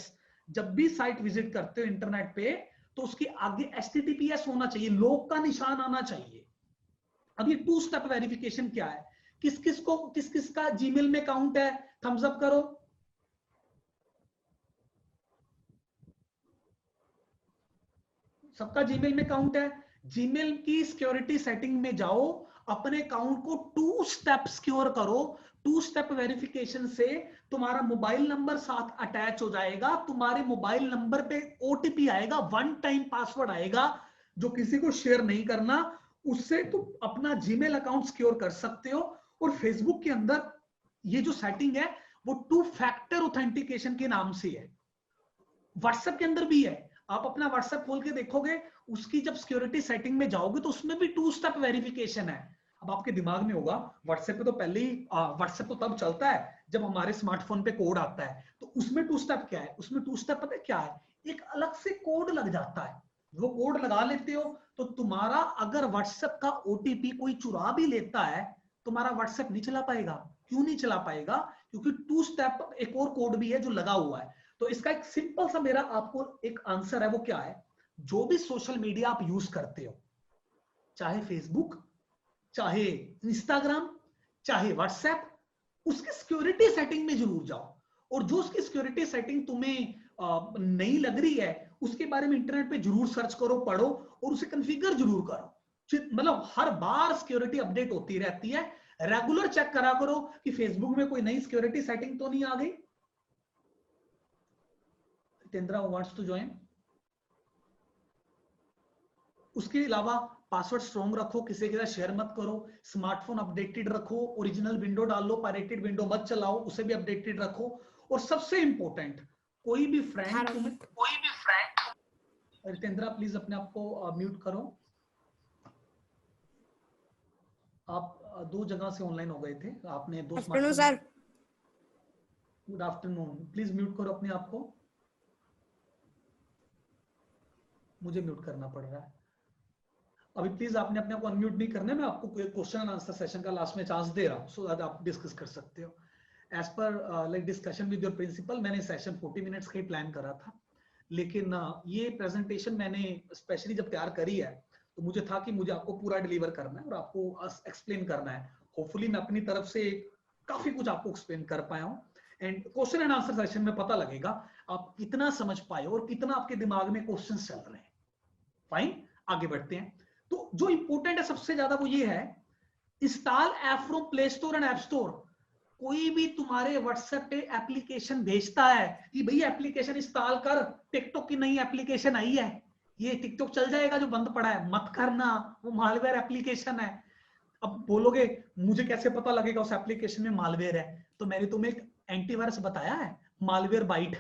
जब भी साइट विजिट करते हो इंटरनेट पे, तो उसके आगे HTTPS होना चाहिए, लॉक का निशान आना चाहिए। अब ये 2 स्टेप वेरिफिकेशन क्या है, किस किस का जीमेल में अकाउंट है, थम्स अप करो। सबका जीमेल में अकाउंट है। जीमेल की सिक्योरिटी सेटिंग में जाओ, अपने अकाउंट को 2 स्टेप सिक्योर करो। 2 स्टेप वेरिफिकेशन से तुम्हारा मोबाइल नंबर साथ अटैच हो जाएगा, तुम्हारे मोबाइल नंबर पे OTP आएगा, 1 टाइम पासवर्ड आएगा, जो किसी को शेयर नहीं करना। उससे तुम अपना जीमेल अकाउंट सिक्योर कर सकते हो। और फेसबुक के अंदर ये जो सेटिंग है वो 2 फैक्टर ऑथेंटिकेशन के नाम से है। व्हाट्सएप के अंदर भी है, आप अपना व्हाट्सएप खोल के देखोगे, उसकी जब सिक्योरिटी सेटिंग में जाओगे तो उसमें भी 2 स्टेप वेरिफिकेशन है। अब आपके दिमाग में होगा व्हाट्सएप पे तो पहले ही, व्हाट्सएप तो तब चलता है जब हमारे स्मार्टफोन पे कोड आता है, तो उसमें 2 स्टेप क्या है? उसमें 2 स्टेप पता है क्या है? एक अलग से कोड लग जाता है, वो कोड लगा लेते हो तो तुम्हारा अगर व्हाट्सएप का ओटीपी कोई चुरा भी लेता है, तुम्हारा व्हाट्सएप नहीं चला पाएगा। क्यों नहीं चला पाएगा? क्योंकि 2 स्टेप एक और कोड भी है जो लगा हुआ है। तो इसका एक सिंपल सा मेरा आपको एक आंसर है, वो क्या है? जो भी सोशल मीडिया आप यूज करते हो, चाहे फेसबुक, चाहे इंस्टाग्राम, चाहे व्हाट्सएप, उसकी सिक्योरिटी सेटिंग में जरूर जाओ, और जो उसकी सिक्योरिटी सेटिंग तुम्हें नहीं लग रही है उसके बारे में इंटरनेट पे जरूर सर्च करो, पढ़ो और उसे कॉन्फ़िगर जरूर करो। मतलब हर बार सिक्योरिटी अपडेट होती रहती है, रेगुलर चेक करा करो कि फेसबुक में कोई नई सिक्योरिटी सेटिंग तो नहीं आ गई। Jitendra wants to join. उसके अलावा पासवर्ड स्ट्रॉन्ग रखो, किसी के साथ शेयर मत करो, स्मार्टफोन अपडेटेड रखो, ओरिजिनल विंडो डाल लो, पायरेटेड विंडो मत चलाओ, उसे भी अपडेटेड रखो। और सबसे इंपॉर्टेंट, कोई भी फ्रेंड रितेंद्रा प्लीज अपने आप को म्यूट करो। आप 2 जगह से ऑनलाइन हो गए थे, आपने 2 afternoon sir. Good afternoon, please mute करो अपने आप को, मुझे म्यूट करना पड़ रहा है अभी। प्लीज आपने अपने आप को अनम्यूट नहीं करना है, मैं आपको क्वेश्चन एंड आंसर सेशन का लास्ट में चांस दे रहा हूं, सो दैट आप डिस्कस कर सकते हो as per like discussion with your principal. मैंने सेशन 40 मिनट्स का ही प्लान करा था, लेकिन ये प्रेजेंटेशन मैंने स्पेशली जब तैयार करी है तो मुझे था कि मुझे आपको पूरा डिलीवर करना है और आपको एक्सप्लेन करना है। होपफुली मैं अपनी तरफ से काफी कुछ आपको एक्सप्लेन कर पाया हूँ, and question and answer session में पता लगेगा आप कितना समझ पाए और कितना आपके दिमाग में क्वेश्चन चल रहे हैं। फाइन, आगे बढ़ते हैं। तो जो इंपॉर्टेंट है सबसे ज्यादा वो ये है, install app from play store and app store. कोई भी तुम्हारे व्हाट्सएप पे एप्लीकेशन भेजता है कि भैया एप्लीकेशन इंस्टॉल कर, टिकटॉक की नई एप्लीकेशन आई है, ये टिकटॉक चल जाएगा जो बंद पड़ा है, मत करना, वो मालवेयर एप्लीकेशन है। अब बोलोगे मुझे कैसे पता लगेगा उस एप्लीकेशन में मालवेयर है? तो मैंने तुम्हें एक एंटीवायरस बताया है, मालवेयर बाइट,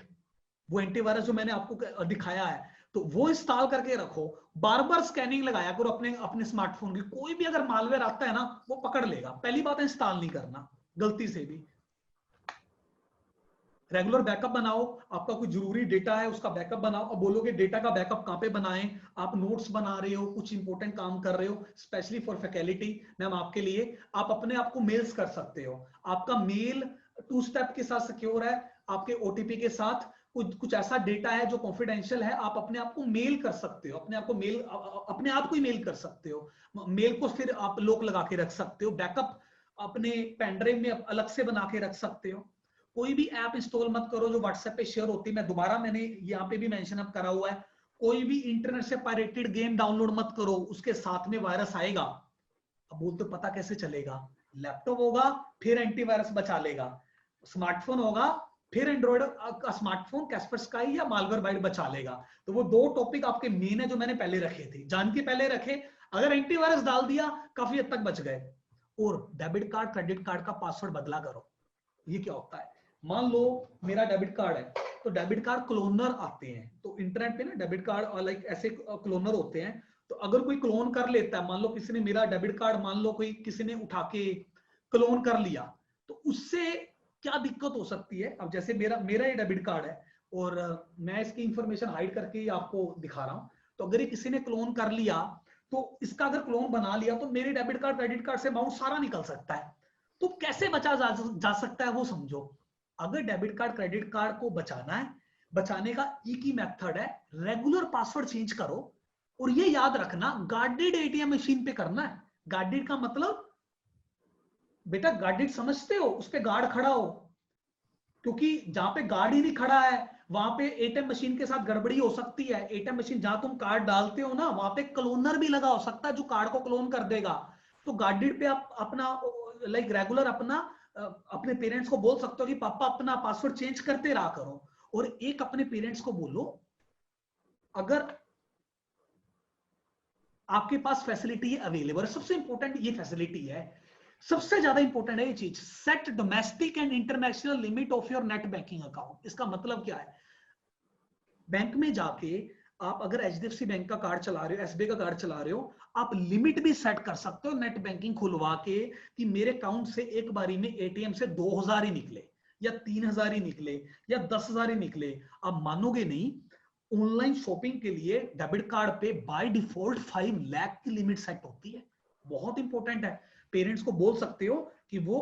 वो एंटीवायरस जो मैंने आपको दिखाया है, तो वो इंस्टॉल करके रखो। बार बार स्कैनिंग लगाया करो अपने अपने स्मार्टफोन की, कोई भी अगर मालवेयर आता है ना वो पकड़ लेगा। पहली बात है इंस्टॉल नहीं करना गलती से भी। रेगुलर बैकअप बनाओ, आपका कोई जरूरी डेटा है उसका बैकअप बनाओ। अब बोलोगे डेटा का बैकअप कहां पे बनाएं? आप नोट्स बना रहे हो, कुछ इंपॉर्टेंट काम कर रहे हो, स्पेशली फॉर फैकल्टी मैम आपके लिए, आप अपने आप को मेल्स कर सकते हो। आपका मेल 2 स्टेप के साथ सिक्योर है, आपके ओटीपी के साथ। कुछ ऐसा डेटा है जो कॉन्फिडेंशियल है, आप अपने आप को मेल कर सकते हो, अपने आप को मेल, अपने आप को ही मेल कर सकते हो। मेल को फिर आप लॉक लगा के रख सकते हो, बैकअप अपने पेनड्राइव में अलग से बना के रख सकते हो। कोई भी ऐप इंस्टॉल मत करो जो व्हाट्सएप पे शेयर होती है। मैं दोबारा, मैंने यहाँ पे भी मेंशन अप करा हुआ है, कोई भी इंटरनेट से पायरेटेड गेम डाउनलोड मत करो, उसके साथ में वायरस आएगा। अब बोलते पता कैसे चलेगा? लैपटॉप होगा फिर एंटीवायरस बचा लेगा, स्मार्टफोन होगा फिर एंड्रॉइड का स्मार्टफोन कैस्परस्काई या मालवेयर बाइट बचा लेगा। तो वो 2 टॉपिक आपके मेन है जो मैंने पहले रखे थे, जान के पहले रखे। अगर एंटीवायरस डाल दिया काफी हद तक बच गए। और डेबिट कार्ड क्रेडिट कार्ड का पासवर्ड बदला करो। ये क्या होता है? मान लो मेरा डेबिट कार्ड है, तो डेबिट कार्ड क्लोनर आते हैं, तो इंटरनेट पे ना डेबिट कार्ड लाइक ऐसे क्लोनर होते हैं। तो अगर कोई क्लोन कर लेता है, मान लो किसी ने मेरा डेबिट कार्ड, मान लो कोई किसी ने उठा के क्लोन कर लिया, तो उससे क्या दिक्कत हो सकती है? अब जैसे मेरा ये डेबिट कार्ड है और मैं इसकी इंफॉर्मेशन हाइड करके आपको दिखा रहा हूं, तो अगर ये किसी ने क्लोन कर लिया, तो इसका अगर क्लोन बना लिया तो मेरे डेबिट कार्ड क्रेडिट कार्ड से अमाउंट सारा निकल सकता है। तो कैसे बचा जा सकता है वो समझो। अगर डेबिट कार्ड क्रेडिट कार्ड को बचाना है, बचाने का एक ही मेथड है, रेगुलर पासवर्ड चेंज करो। और ये याद रखना गार्डेड एटीएम मशीन पे करना है। गार्डेड का मतलब बेटा गार्डेड समझते हो, उस पे गार्ड खड़ा हो, क्योंकि जहां पे गार्ड ही नहीं खड़ा है वहां पे एटीएम मशीन के साथ गड़बड़ी हो सकती है। एटीएम मशीन जहां तुम कार्ड डालते हो ना, वहां पे क्लोनर भी लगा हो सकता है जो कार्ड को क्लोन कर देगा। तो गार्डेड पे आप अपना लाइक रेगुलर अपने पेरेंट्स को बोल सकते हो कि पापा अपना पासवर्ड चेंज करते रहा करो। और एक अपने पेरेंट्स को बोलो, अगर आपके पास फैसिलिटी अवेलेबल है, सबसे इंपॉर्टेंट ये फैसिलिटी है, सबसे ज्यादा इंपॉर्टेंट है ये चीज, set domestic and international limit of your net banking account. इसका मतलब क्या है, बैंक में जाके आप अगर एचडीएफसी बैंक का कार्ड चला रहे हो, एसबीआई का कार्ड चला रहे हो, आप लिमिट भी सेट कर सकते हो नेट बैंकिंग खुलवा के कि मेरे अकाउंट से एक बारी में एटीएम से 2000 ही निकले या 3000 ही निकले या 10,000 ही निकले। आप मानोगे नहीं, ऑनलाइन शॉपिंग के लिए डेबिट कार्ड पे बाय डिफॉल्ट 5 लाख की लिमिट सेट होती है। बहुत इंपॉर्टेंट है। पेरेंट्स को बोल सकते हो कि वो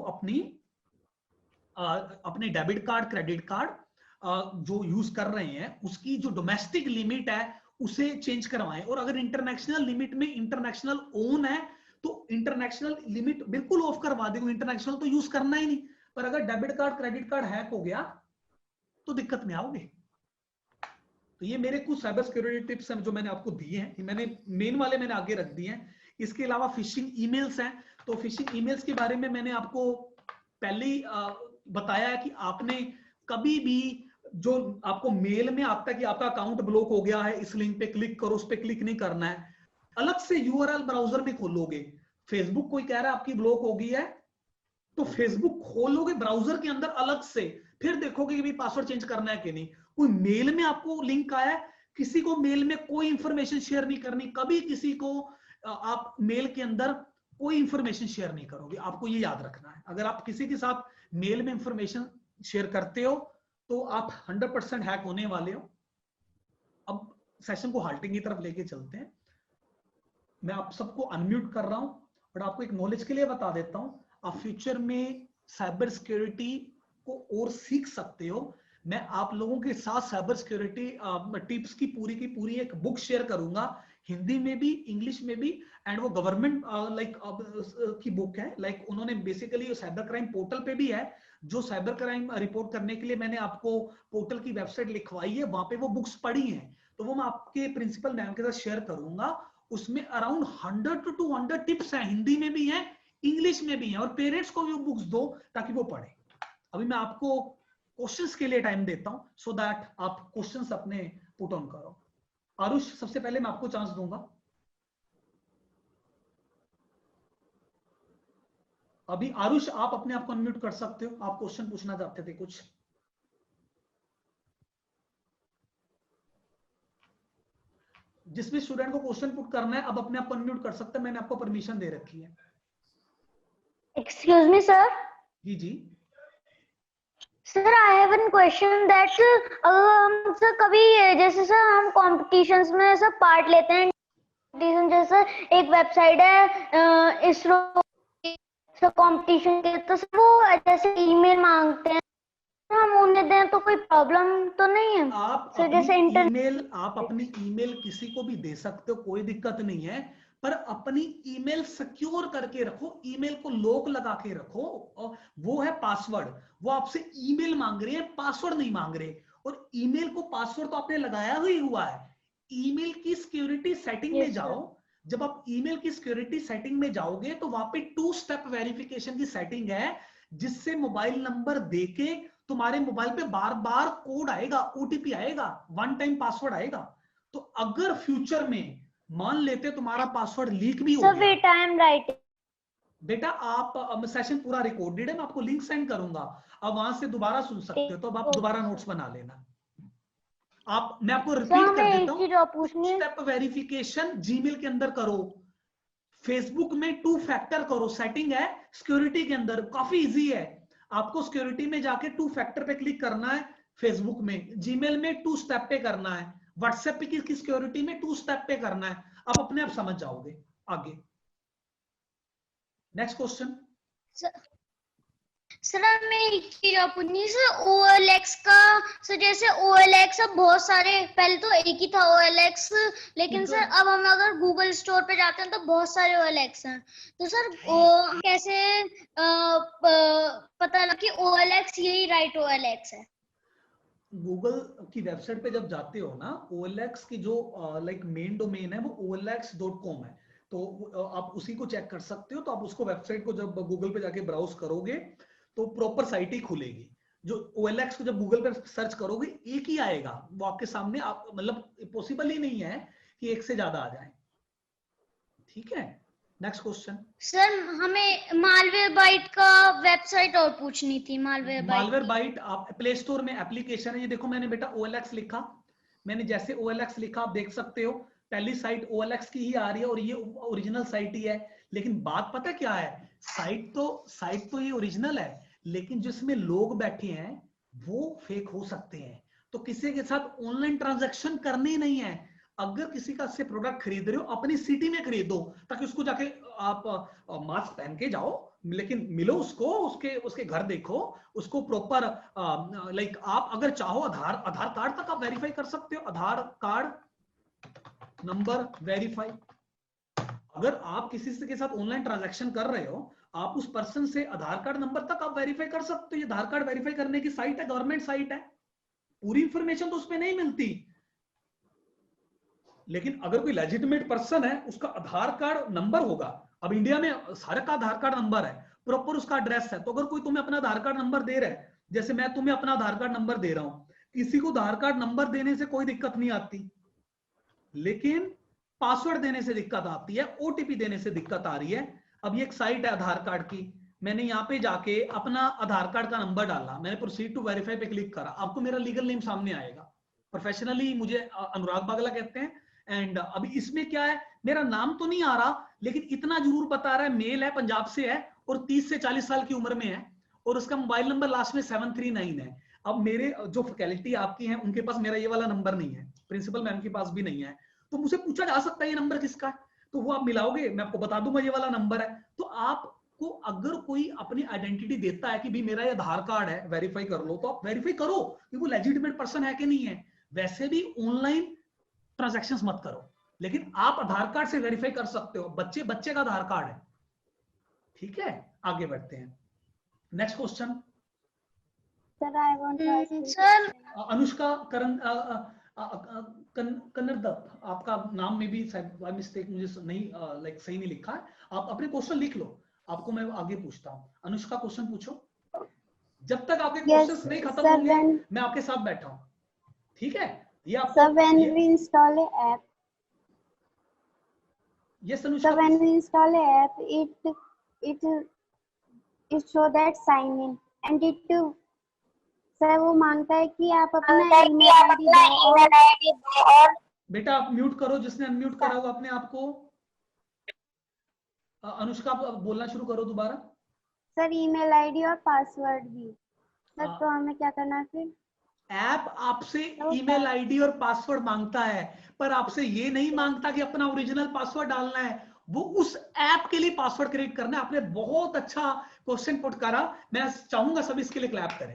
अपने डेबिट कार्ड, क्रेडिट कार्ड जो यूज कर रहे हैं उसकी जो डोमेस्टिक लिमिट है उसे चेंज करवाएं। और अगर इंटरनेशनल लिमिट में इंटरनेशनल ओन है तो इंटरनेशनल लिमिट बिल्कुल ऑफ करवा देंगे, इंटरनेशनल तो यूज करना ही नहीं। पर अगर debit card, credit card hack हो गया तो दिक्कत में आओगे। तो ये मेरे कुछ साइबर सिक्योरिटी टिप्स हैं जो मैंने आपको दिए हैं, मैंने मेन वाले मैंने आगे रख दिए हैं। इसके अलावा फिशिंग ईमेल्स हैं, तो फिशिंग ईमेल्स के बारे में मैंने आपको पहले ही बताया है कि आपने कभी भी जो आपको मेल में आता है कि आपका अकाउंट ब्लॉक हो गया है, इस लिंक पे क्लिक करो, उस पे क्लिक नहीं करना है। अलग से यूआरएल ब्राउजर में खोलोगे। फेसबुक कोई कह रहा है आपकी ब्लॉक हो गई है तो फेसबुक खोलोगे ब्राउजर के अंदर अलग से, फिर देखोगे कि भी पासवर्ड चेंज करना है कि नहीं। कोई मेल में आपको लिंक आया है, किसी को मेल में कोई इंफॉर्मेशन शेयर नहीं करनी, कभी किसी को आप मेल के अंदर कोई इंफॉर्मेशन शेयर नहीं करोगे। आपको ये याद रखना है, अगर आप किसी के साथ मेल में इंफॉर्मेशन शेयर करते हो तो आप 100% हैक होने वाले हो। अब सेशन को हाल्टिंग की तरफ लेके चलते हैं। मैं आप सबको अनम्यूट कर रहा हूं और आपको एक नॉलेज के लिए बता देता हूं, आप फ्यूचर में साइबर सिक्योरिटी को और सीख सकते हो। मैं आप लोगों के साथ साइबर सिक्योरिटी टिप्स की पूरी एक बुक शेयर करूंगा, हिंदी में भी, इंग्लिश में भी। एंड वो गवर्नमेंट की बुक है। उन्होंने बेसिकली साइबर क्राइम पोर्टल पे भी है। जो साइबर क्राइम रिपोर्ट करने के लिए मैंने आपको पोर्टल की वेबसाइट लिखवाई है, वहां पे वो बुक्स पढ़ी हैं, तो वो मैं आपके प्रिंसिपल मैम के साथ शेयर करूंगा। उसमें अराउंड 100 to 200 टिप्स हैं, हिंदी में भी हैं, इंग्लिश में भी हैं। और पेरेंट्स को भी वो बुक्स दो ताकि वो पढ़े। अभी मैं आपको क्वेश्चंस के लिए टाइम देता हूं सो दैट आप क्वेश्चंस अपने पुट ऑन करो। आरुष, सबसे पहले मैं आपको चांस दूंगा। अभी आरुष, आप अपने आप को अनम्यूट कर सकते हो, आप क्वेश्चन पूछना चाहते थे कुछ। जिस भी स्टूडेंट को क्वेश्चन पुट करना है अब अपने आप को अनम्यूट कर सकते हैं, मैंने आपको परमिशन दे रखी है। Excuse me sir. जी जी sir I have an question that sir कभी जैसे सर हम कॉम्पिटिशन्स में सर पार्ट लेते हैं, कॉम्पिटिशन जैसे एक वेबसाइट है इसरो सर कॉम्पिटिशन के, तो सर वो जैसे ईमेल मांगते हैं, हम उन्हें दें तो कोई प्रॉब्लम तो नहीं है? आप सर जैसे अपनी ईमेल किसी को भी दे सकते हो, कोई दिक्कत नहीं है। पर अपनी ईमेल सिक्योर करके रखो, ईमेल को लॉक लगा के रखो। और वो है पासवर्ड, वो आपसे ईमेल मांग रहे हैं, पासवर्ड नहीं मांग रहे। और ईमेल को पासवर्ड तो आपने लगाया ही हुआ है। ईमेल की सिक्योरिटी सेटिंग में जाओ। जब आप ईमेल की सिक्योरिटी सेटिंग में जाओगे तो वहां पे 2 स्टेप वेरिफिकेशन की सेटिंग है, जिससे मोबाइल नंबर देके तुम्हारे मोबाइल पे बार बार कोड आएगा, ओटीपी आएगा, 1 टाइम पासवर्ड आएगा। तो अगर फ्यूचर में मान लेते तुम्हारा पासवर्ड लीक भी हो सर गया, वेट आई एम राइटिंग। बेटा आप सेशन पूरा रिकॉर्डेड है, मैं आपको लिंक सेंड करूंगा, आप वहां से दोबारा सुन सकते हो। तो अब आप दोबारा नोट्स बना लेना। मैं आपको रिपीट कर देता हूं, स्टेप वेरिफिकेशन जीमेल के अंदर करो, फेसबुक में 2 फैक्टर करो, सेटिंग है सिक्योरिटी के अंदर, काफी इजी है। आपको सिक्योरिटी में जाके 2 फैक्टर पे क्लिक करना है, फेसबुक में, जीमेल में 2 स्टेप पे करना है, व्हाट्सएप पे की सिक्योरिटी में 2 स्टेप पे करना है। आप अपने आप समझ जाओगे आगे। Next question. सर मैं एक चीज पूछनी सर, OLX का सर जैसे OLX अब बहुत सारे, पहले तो एक ही था OLX, लेकिन सर अब हम अगर गूगल स्टोर पे जाते हैं तो बहुत सारे OLX हैं, तो सर कैसे पता लगा कि OLX यही राइट OLX है? गूगल की वेबसाइट पे जब जाते हो ना, OLX की जो मेन डोमेन है वो olx.com है, तो आप उसी को चेक कर सकते हो। तो आप उसको वेबसाइट को जब गूगल पे जाके ब्राउज करोगे तो प्रॉपर साइट ही खुलेगी। जो OLX को जब गूगल पे सर्च करोगे एक ही आएगा, वो आपके सामने। आप मतलब पॉसिबल ही नहीं है कि एक से ज्यादा आ जाए, ठीक है। Next question. सर हमें मालवेयर बाइट का वेबसाइट और पूछनी थी। मालवेयर मालवेयर बाइट आप प्ले स्टोर में एप्लीकेशन है, ये देखो मैंने बेटा OLX लिखा, मैंने जैसे OLX लिखा आप देख सकते हो, पहली साइट OLX की ही आ रही है और ये ओरिजिनल साइट ही है। लेकिन बात पता क्या है, साइट तो ये ओरिजिनल है, लेकिन जिसमें लोग बैठे हैं वो फेक हो सकते हैं। तो किसी के साथ ऑनलाइन ट्रांजैक्शन करनी नहीं है। अगर किसी का से प्रोडक्ट खरीद रहे हो अपनी सिटी में खरीदो, ताकि उसको जाके आप मास्क पहन के जाओ, लेकिन मिलो उसको, उसके घर देखो, उसको प्रॉपर लाइक आप अगर चाहो आधार कार्ड तक आप वेरीफाई कर सकते हो, आधार कार्ड नंबर वेरीफाई। अगर आप किसी से के साथ ऑनलाइन ट्रांजैक्शन कर रहे हो, आप उस पर्सन से आधार कार्ड नंबर तक आप वेरीफाई कर सकते हो। ये आधार कार्ड वेरीफाई करने की साइट है, गवर्नमेंट साइट है, पूरी इंफॉर्मेशन तो उस पर नहीं मिलती। लेकिन अगर कोई लेजिटिमेट पर्सन है, उसका आधार कार्ड नंबर होगा। अब इंडिया में सारे का आधार कार्ड नंबर है, प्रॉपर उसका एड्रेस है। तो अगर कोई तुम्हें अपना आधार कार्ड नंबर दे रहा है, जैसे मैं तुम्हें अपना आधार कार्ड नंबर दे रहा हूं, किसी को आधार कार्ड नंबर देने से कोई दिक्कत नहीं आती, लेकिन पासवर्ड देने से दिक्कत आती है, OTP देने से दिक्कत आ रही है। अब ये एक साइट है आधार कार्ड की, मैंने यहाँ पे जाके अपना आधार कार्ड का नंबर डाला, मैंने प्रोसीड टू वेरीफाई पे क्लिक करा, आपको मेरा लीगल नेम सामने आएगा। प्रोफेशनली मुझे अनुराग बागला कहते हैं। एंड अभी इसमें क्या है, मेरा नाम तो नहीं आ रहा, लेकिन इतना जरूर बता रहा है मेल है, पंजाब से है और 30 से 40 साल की उम्र में है, और उसका मोबाइल नंबर लास्ट में 739 है। अब मेरे जो फैकल्टी आपकी हैं उनके पास मेरा ये वाला नंबर नहीं है, प्रिंसिपल मैम के पास भी नहीं है, तो मुझे पूछा जा सकता है ये नंबर किसका है, तो वो आप मिलाओगे, मैं आपको बता दूंगा ये वाला नंबर है। तो आपको अगर कोई अपनी आइडेंटिटी देता है कि भी मेरा ये आधार कार्ड है, वेरीफाई कर लो, तो आप वेरीफाई करो कि वो लेजिटिमेट पर्सन है कि नहीं है। वैसे भी ऑनलाइन ट्रांजैक्शंस मत करो, लेकिन आप आधार कार्ड से वेरीफाई कर सकते हो, बच्चे का आधार कार्ड है। ठीक है, आगे बढ़ते हैं, next question. Sir, I want to ask you sir Anushka Kannada Dutt, आपका नाम में भी बाय मिस्टेक मुझे नहीं लाइक सही नहीं लिखा है, आप अपने क्वेश्चन लिख लो, आपको मैं आगे पूछता हूँ। अनुष्का क्वेश्चन पूछो, जब तक आपके क्वेश्चंस नहीं खत्म sir, होंगे when- मैं आपके साथ बैठा हूँ। ठीक है, ये sir, आपको when we install a app, yes sir, Anushka, when we install a app, it show that sign in, and sir वो मांगता है कि आप अपना email ID दो और बेटा आप म्यूट करो, जिसने अनम्यूट करा हुआ अपने आप को। अनुष्का आप बोलना शुरू करो दोबारा। सर email ID और पासवर्ड भी। सर हाँ। तो हमें क्या करना है फिर? ऐप आपसे ईमेल आईडी और पासवर्ड मांगता है, पर आपसे ये नहीं मांगता कि अपना ओरिजिनल पासवर्ड डालना है, वो उस ऐप के लिए पासवर्ड क्रिएट करना है। आपने बहुत अच्छा क्वेश्चन पुट करा, मैं चाहूंगा सब इसके लिए क्लैप करें,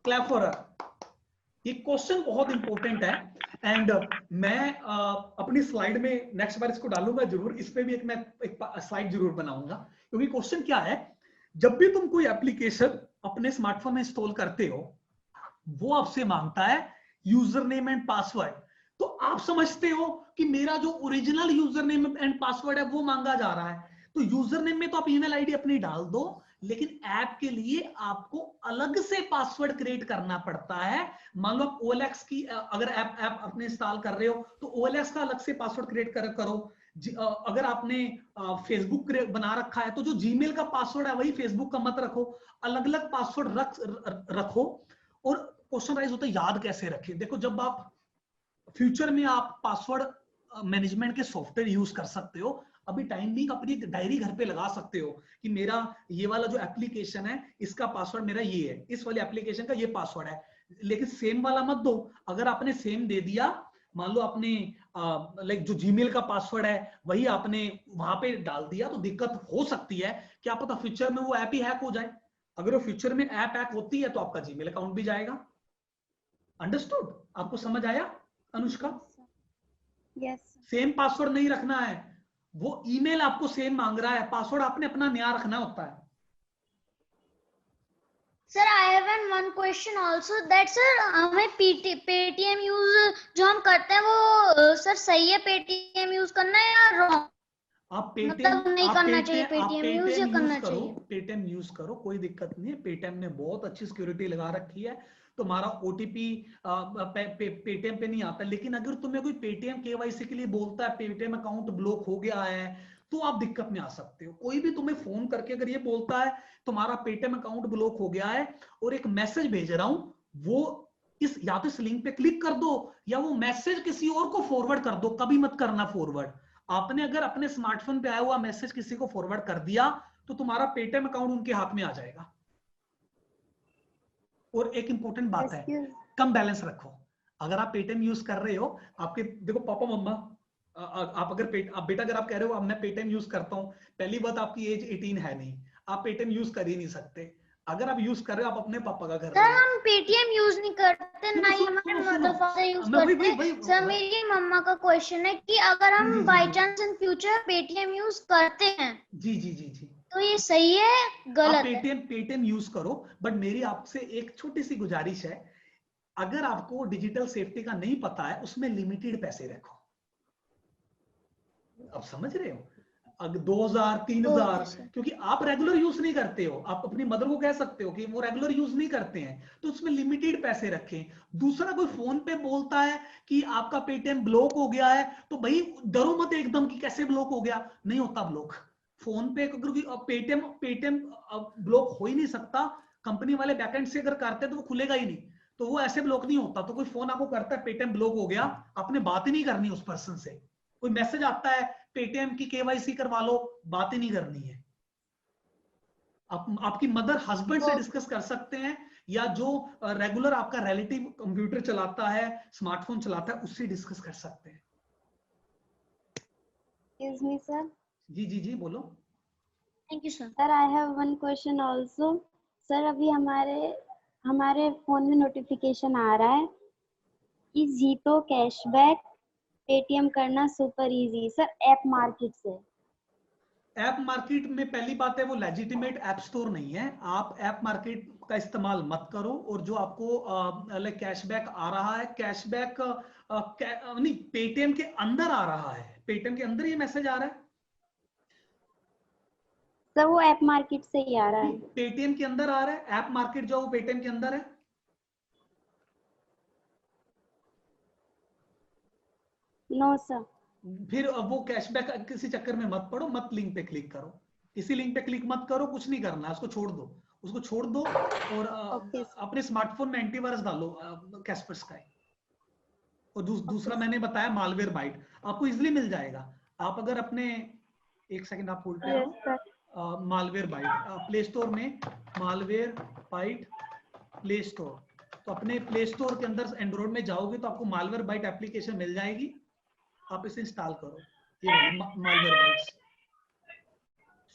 क्लैप फॉर हर। ये क्वेश्चन बहुत इंपॉर्टेंट है एंड मैं अपनी स्लाइड में नेक्स्ट बार इसको डालूंगा जरूर, इस पे भी मैं एक स्लाइड जरूर बनाऊंगा, क्योंकि क्वेश्चन क्या है, जब भी तुम कोई एप्लीकेशन अपने स्मार्टफोन में इंस्टॉल करते हो, वो आपसे मांगता है यूजर नेम एंड पासवर्ड। तो आप समझते हो कि मेरा जो original user name and password है वो मांगा जा रहा है, तो यूजर नेम में तो आप ईमेल आईडी अपनी डाल दो, लेकिन ऐप के लिए आपको अलग से पासवर्ड क्रिएट करना पड़ता है। मान लो आप OLX की अगर ऐप अपने इंस्टॉल कर रहे हो तो OLX का अलग से पासवर्ड क्रिएट करो। अगर आपने फेसबुक बना रखा है तो जो जीमेल का पासवर्ड है वही फेसबुक का मत रखो, अलग अलग पासवर्ड रखो। और क्वेश्चन राइज होता है याद कैसे रखें। देखो, जब आप फ्यूचर में आप पासवर्ड मैनेजमेंट के सॉफ्टवेयर यूज कर सकते हो, अभी टाइम नहीं, अपनी एक डायरी घर पे लगा सकते हो कि मेरा ये वाला जो एप्लीकेशन है इसका पासवर्ड मेरा ये है, इस वाली एप्लीकेशन का ये पासवर्ड है, लेकिन सेम वाला मत दो। अगर आपने सेम दे दिया, मान लो आपने लाइक जो जीमेल का पासवर्ड है वही आपने वहां पे डाल दिया, तो दिक्कत हो सकती है, क्या पता फ्यूचर में वो ऐप ही हैक हो जाए। अगर वो फ्यूचर में ऐप हैक होती है तो आपका जीमेल अकाउंट भी जाएगा। अंडरस्टूड? आपको समझ आया अनुष्का? यस सेम पासवर्ड नहीं रखना है, वो ईमेल आपको सेम मांग रहा है, पासवर्ड आपने अपना नया रखना होता है। Sir I have one question also that sir हमें पेटीएम यूज जो हम करते हैं वो सर सही है पेटीएम यूज करना है या रॉन्ग? आप पेटीएम मतलब नहीं करना चाहिए पेटीएम यूज या करना करो, चाहिए? पेटीएम यूज करो, कोई दिक्कत नहीं है। पेटीएम ने बहुत अच्छी सिक्योरिटी लगा रखी है, तुम्हारा ओटीपी पेटीएम पे नहीं आता। लेकिन अगर तुम्हें कोई पेटीएम केवाईसी के लिए बोलता है पेटीएम अकाउंट ब्लॉक हो गया है, तो आप दिक्कत में आ सकते हो। कोई भी तुम्हें फोन करके अगर ये बोलता है तुम्हारा पेटीएम अकाउंट ब्लॉक हो गया है और एक मैसेज भेज रहा हूं, वो इस या तो इस लिंक पे क्लिक कर दो या वो मैसेज किसी और को फॉरवर्ड कर दो, कभी मत करना फॉरवर्ड। आपने अगर अपने स्मार्टफोन पे आया हुआ मैसेज किसी को फॉरवर्ड कर दिया तो तुम्हारा पेटीएम अकाउंट उनके हाथ में आ जाएगा। और एक इंपॉर्टेंट बात है, Excuse, कम बैलेंस रखो। अगर आप पेटीएम यूज कर रहे हो, आपके देखो पापा मम्मा, आप अगर आप बेटा अगर आप कह रहे हो अब मैं पेटीएम यूज करता हूं, पहली बात आपकी एज 18 है नहीं, आप पेटीएम यूज कर ही नहीं सकते। अगर आप यूज कर रहे हो आप अपने पापा का कर रहे सर हो। हम पेटीएम यूज नहीं करते, ना ही हमारे मदर फादर यूज मैं वही करते। वही सर मेरी मम्मा का क्वेश्चन है कि अगर जी, हम जी, बाय जी। Chance in future Paytm use करते हैं जी जी जी जी, तो ये सही है आप गलत है? पेटीएम यूज करो, बट मेरी आपसे एक छोटी सी गुजारिश है, अगर आपको डिजिटल सेफ्टी का नहीं पता है उसमें लिमिटेड पैसे रखो। आप समझ रहे हो? अगर 2000 3000, ओके सर। क्योंकि आप रेगुलर यूज नहीं करते हो, आप अपनी मदर को कह सकते हो कि वो रेगुलर यूज नहीं करते हैं, तो उसमें लिमिटेड पैसे रखें। दूसरा, कोई फोन पे बोलता है कि आपका पेटीएम ब्लॉक हो गया है, तो भाई डरो मत एकदम कि कैसे ब्लॉक हो गया, नहीं होता ब्लॉक। फोन पे पेटीएम पेटीएम ब्लॉक हो ही नहीं सकता, कंपनी वाले बैकएंड से अगर करते हैं तो वो खुलेगा ही नहीं, तो वो ऐसे ब्लॉक नहीं होता। तो कोई फोन आपको करता है पेटीएम ब्लॉक हो गया, आपने बात ही नहीं करनी उस पर्सन से। कोई मैसेज आता है पेटीएम की केवाईसी करवा लो, बात ही नहीं करनी है। आपकी मदर हस्बैंड से डिस्कस कर सकते हैं, या जो रेगुलर आपका रिलेटिव कंप्यूटर चलाता है, स्मार्टफोन चलाता है, उससे डिस्कस कर सकते हैं। excuse me, sir. जी जी जी, बोलो। Thank you sir. Sir, I have one question also. Sir, अभी हमारे फोन में नोटिफिकेशन आ रहा है कि जीतो कैशबैक पेटीएम करना super easy, sir app market से। ऐप मार्केट में पहली बात है वो लेजिटिमेट ऐप स्टोर नहीं है, आप ऐप मार्केट का इस्तेमाल मत करो। और जो आपको कैशबैक आ रहा है, कैशबैक नहीं, पेटीएम के अंदर आ रहा है, पेटीएम के अंदर ये मैसेज आ रहा है। सर वो ऐप मार्केट से ही आ रहा है। पेटीएम के अंदर आ रहा है, ऐप मार्केट जो वो पेटीएम के अंदर है। No sir. फिर अब वो कैशबैक किसी चक्कर में मत पड़ो, मत लिंक पे क्लिक करो, किसी लिंक पे क्लिक मत करो, कुछ नहीं करना है, उसको छोड़ दो, उसको छोड़ दो। और Okay. अपने स्मार्टफोन में एंटीवायरस डालो कैस्परस्काई। और दूसरा मैंने बताया मालवेयर बाइट, आपको इजीली मिल जाएगा। आप अगर अपने, एक सेकंड आप होल्ड पे Yes, रहो, sir. Malware byte play store में, मालवेयर बाइट प्ले स्टोर, तो अपने प्ले स्टोर के अंदर एंड्रॉइड में जाओगे तो आपको मालवेयर बाइट एप्लीकेशन मिल जाएगी, आप इसे इंस्टॉल करो, ये वाली मालवेयर बाइट्स।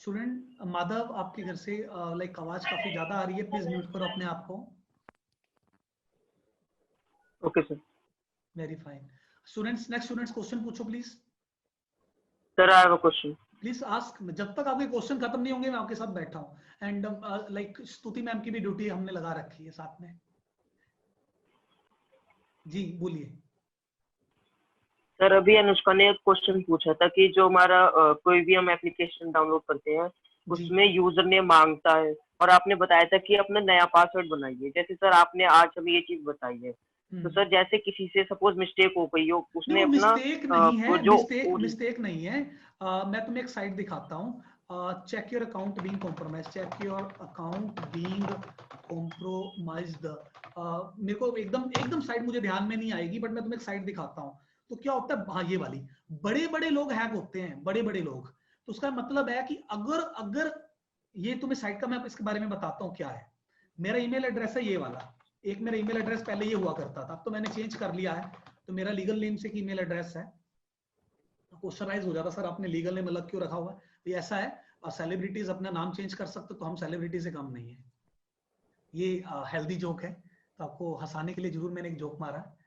स्टूडेंट माधव, आपके घर से लाइक आवाज काफी ज्यादा आ रही है, प्लीज म्यूट करो अपने आप को। Okay sir. Very fine. Students, next students question पूछो please. Sir I have a question. Please ask, जब तक आपके क्वेश्चन खत्म नहीं होंगे मैं आपके साथ बैठा हूँ। एंड लाइक स्तुति मैम की भी ड्यूटी हमने लगा रखी है साथ में। जी बोलिए। सर अभी अनुष्का ने एक क्वेश्चन पूछा था कि जो हमारा कोई भी हम एप्लीकेशन डाउनलोड करते हैं उसमें यूजर नेम मांगता है, और आपने बताया था कि अपना नया पासवर्ड बनाइए। जैसे सर आपने आज हमें ये चीज बताई है, तो सर जैसे किसी से सपोज मिस्टेक हो गई हो, उसने अपना मिस्टेक नहीं है, जो मिस्टेक नहीं है। मैं तुम्हें एक साइट दिखाता हूँ, check your account being compromised, check your account being compromised. मेरे को एकदम साइट मुझे ध्यान में नहीं आएगी, बट मैं तुम्हें एक साइट दिखाता हूँ। तो क्या होता है, हाँ ये वाली, बड़े बड़े लोग हैक होते हैं, बड़े बड़े लोग। तो उसका मतलब है कि अगर ये तुम्हें साइट का, मैं इसके बारे में बताता हूँ क्या है। मेरा ईमेल एड्रेस है ये वाला, एक मेरा ईमेल एड्रेस पहले ये हुआ करता था, अब तो मैंने चेंज कर लिया है। तो मेरा लीगल नेम से ईमेल एड्रेस है। क्वेश्चनाइज हो जाता सर आपने लीगल नेम अलग क्यों रखा हुआ है, ये ऐसा है, सेलिब्रिटीज अपना नाम चेंज कर सकते, तो हम सेलिब्रिटी से कम नहीं है। ये हेल्दी जोक है, तो आपको हंसाने के लिए जरूर मैंने एक जोक मारा है।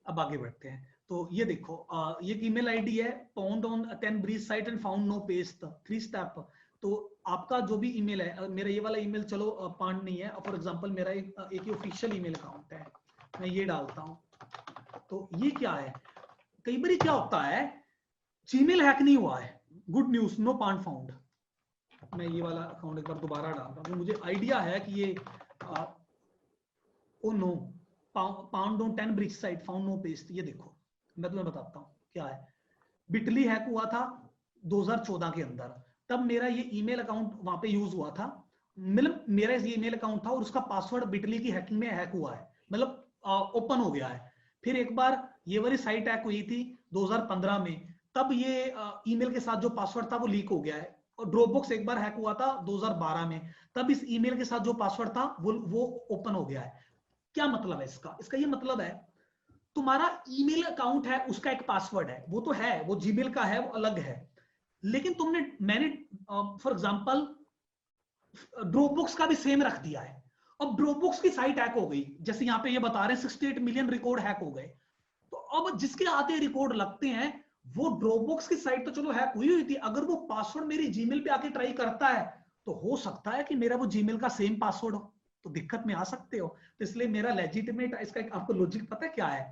अब आगे बढ़ते हैं। तो ये देखो, ये ईमेल आईडी है, found on 10 breach site and found no paste, 3 step. तो आपका जो भी ईमेल है, मेरा ये वाला ईमेल चलो पांड नहीं है, फॉर एग्जांपल मेरा एक ऑफिशियल ईमेल अकाउंट है, मैं ये डालता हूं। तो ये क्या है, कई बार क्या होता है, जीमेल हैक नहीं हुआ है, गुड न्यूज, नो पांड फाउंड। मैं ये वाला अकाउंट एक बार दोबारा डाल रहा हूं, मुझे आइडिया है कि ये oh no, found on 10 breach site found no paste. ये देखो मैं तुम्हें बताता हूँ क्या है। बिटली हैक हुआ था, 2014 के अंदर, तब मेरा ये ईमेल अकाउंट वहां पे यूज हुआ था। मतलब मेरा ये ईमेल अकाउंट था और उसका पासवर्ड बिटली की हैकिंग में हैक हुआ है, मतलब ओपन हो गया है। फिर एक बार ये वाली साइट हैक हुई थी 2015 में, तब ये ईमेल के साथ जो पासवर्ड था वो लीक हो गया है। और ड्रॉपबॉक्स एक बार हैक हुआ था 2012 में, तब इस ईमेल के साथ जो पासवर्ड था वो ओपन हो गया है। क्या मतलब है इसका? इसका ये मतलब है तुम्हारा ईमेल अकाउंट है, उसका एक पासवर्ड है, वो तो है, वो जीमेल का है, वो अलग है। लेकिन मैंने फॉर एग्जांपल ड्रॉपबॉक्स का भी सेम रख दिया है। अब ड्रॉपबॉक्स की साइट हैक हो गई, जैसे यहाँ पे ये बता रहे हैं 68 मिलियन रिकॉर्ड हैक हो गए। तो अब जिसके आते रिकॉर्ड लगते हैं, वो ड्रॉपबॉक्स की साइट तो चलो हैक हुई थी, अगर वो पासवर्ड मेरी जीमेल पे आके ट्राई करता है तो हो सकता है कि मेरा वो जीमेल का सेम पासवर्ड हो, तो दिक्कत में आ सकते हो। तो इसलिए मेरा लेजिटिमेट, इसका एक आपको लॉजिक पता है क्या है?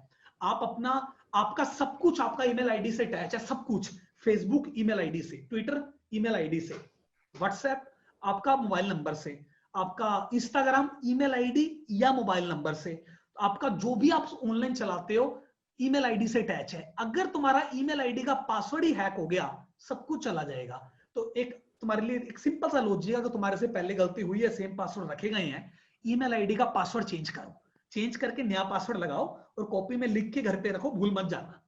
आपका सब कुछ आपका ईमेल आईडी से अटैच है, सब कुछ। फेसबुक ईमेल आईडी से, ट्विटर ईमेल आईडी से, व्हाट्सएप आपका मोबाइल नंबर से, आपका इंस्टाग्राम ईमेल आईडी या मोबाइल नंबर से, आपका जो भी आप ऑनलाइन चलाते हो ईमेल आईडी से अटैच है। अगर तुम्हारा ईमेल आईडी का पासवर्ड ही हैक हो गया, सब कुछ चला जाएगा। तो एक तुम्हारे लिए एक सिंपल सा लॉजिक है, अगर तुम्हारे से पहले गलती हुई है, सेम पासवर्ड रखे गए हैं, ईमेल आईडी का पासवर्ड चेंज करो, चेंज करके नया पासवर्ड लगाओ और कॉपी में लिख के घर पे रखो, भूल मत जाना।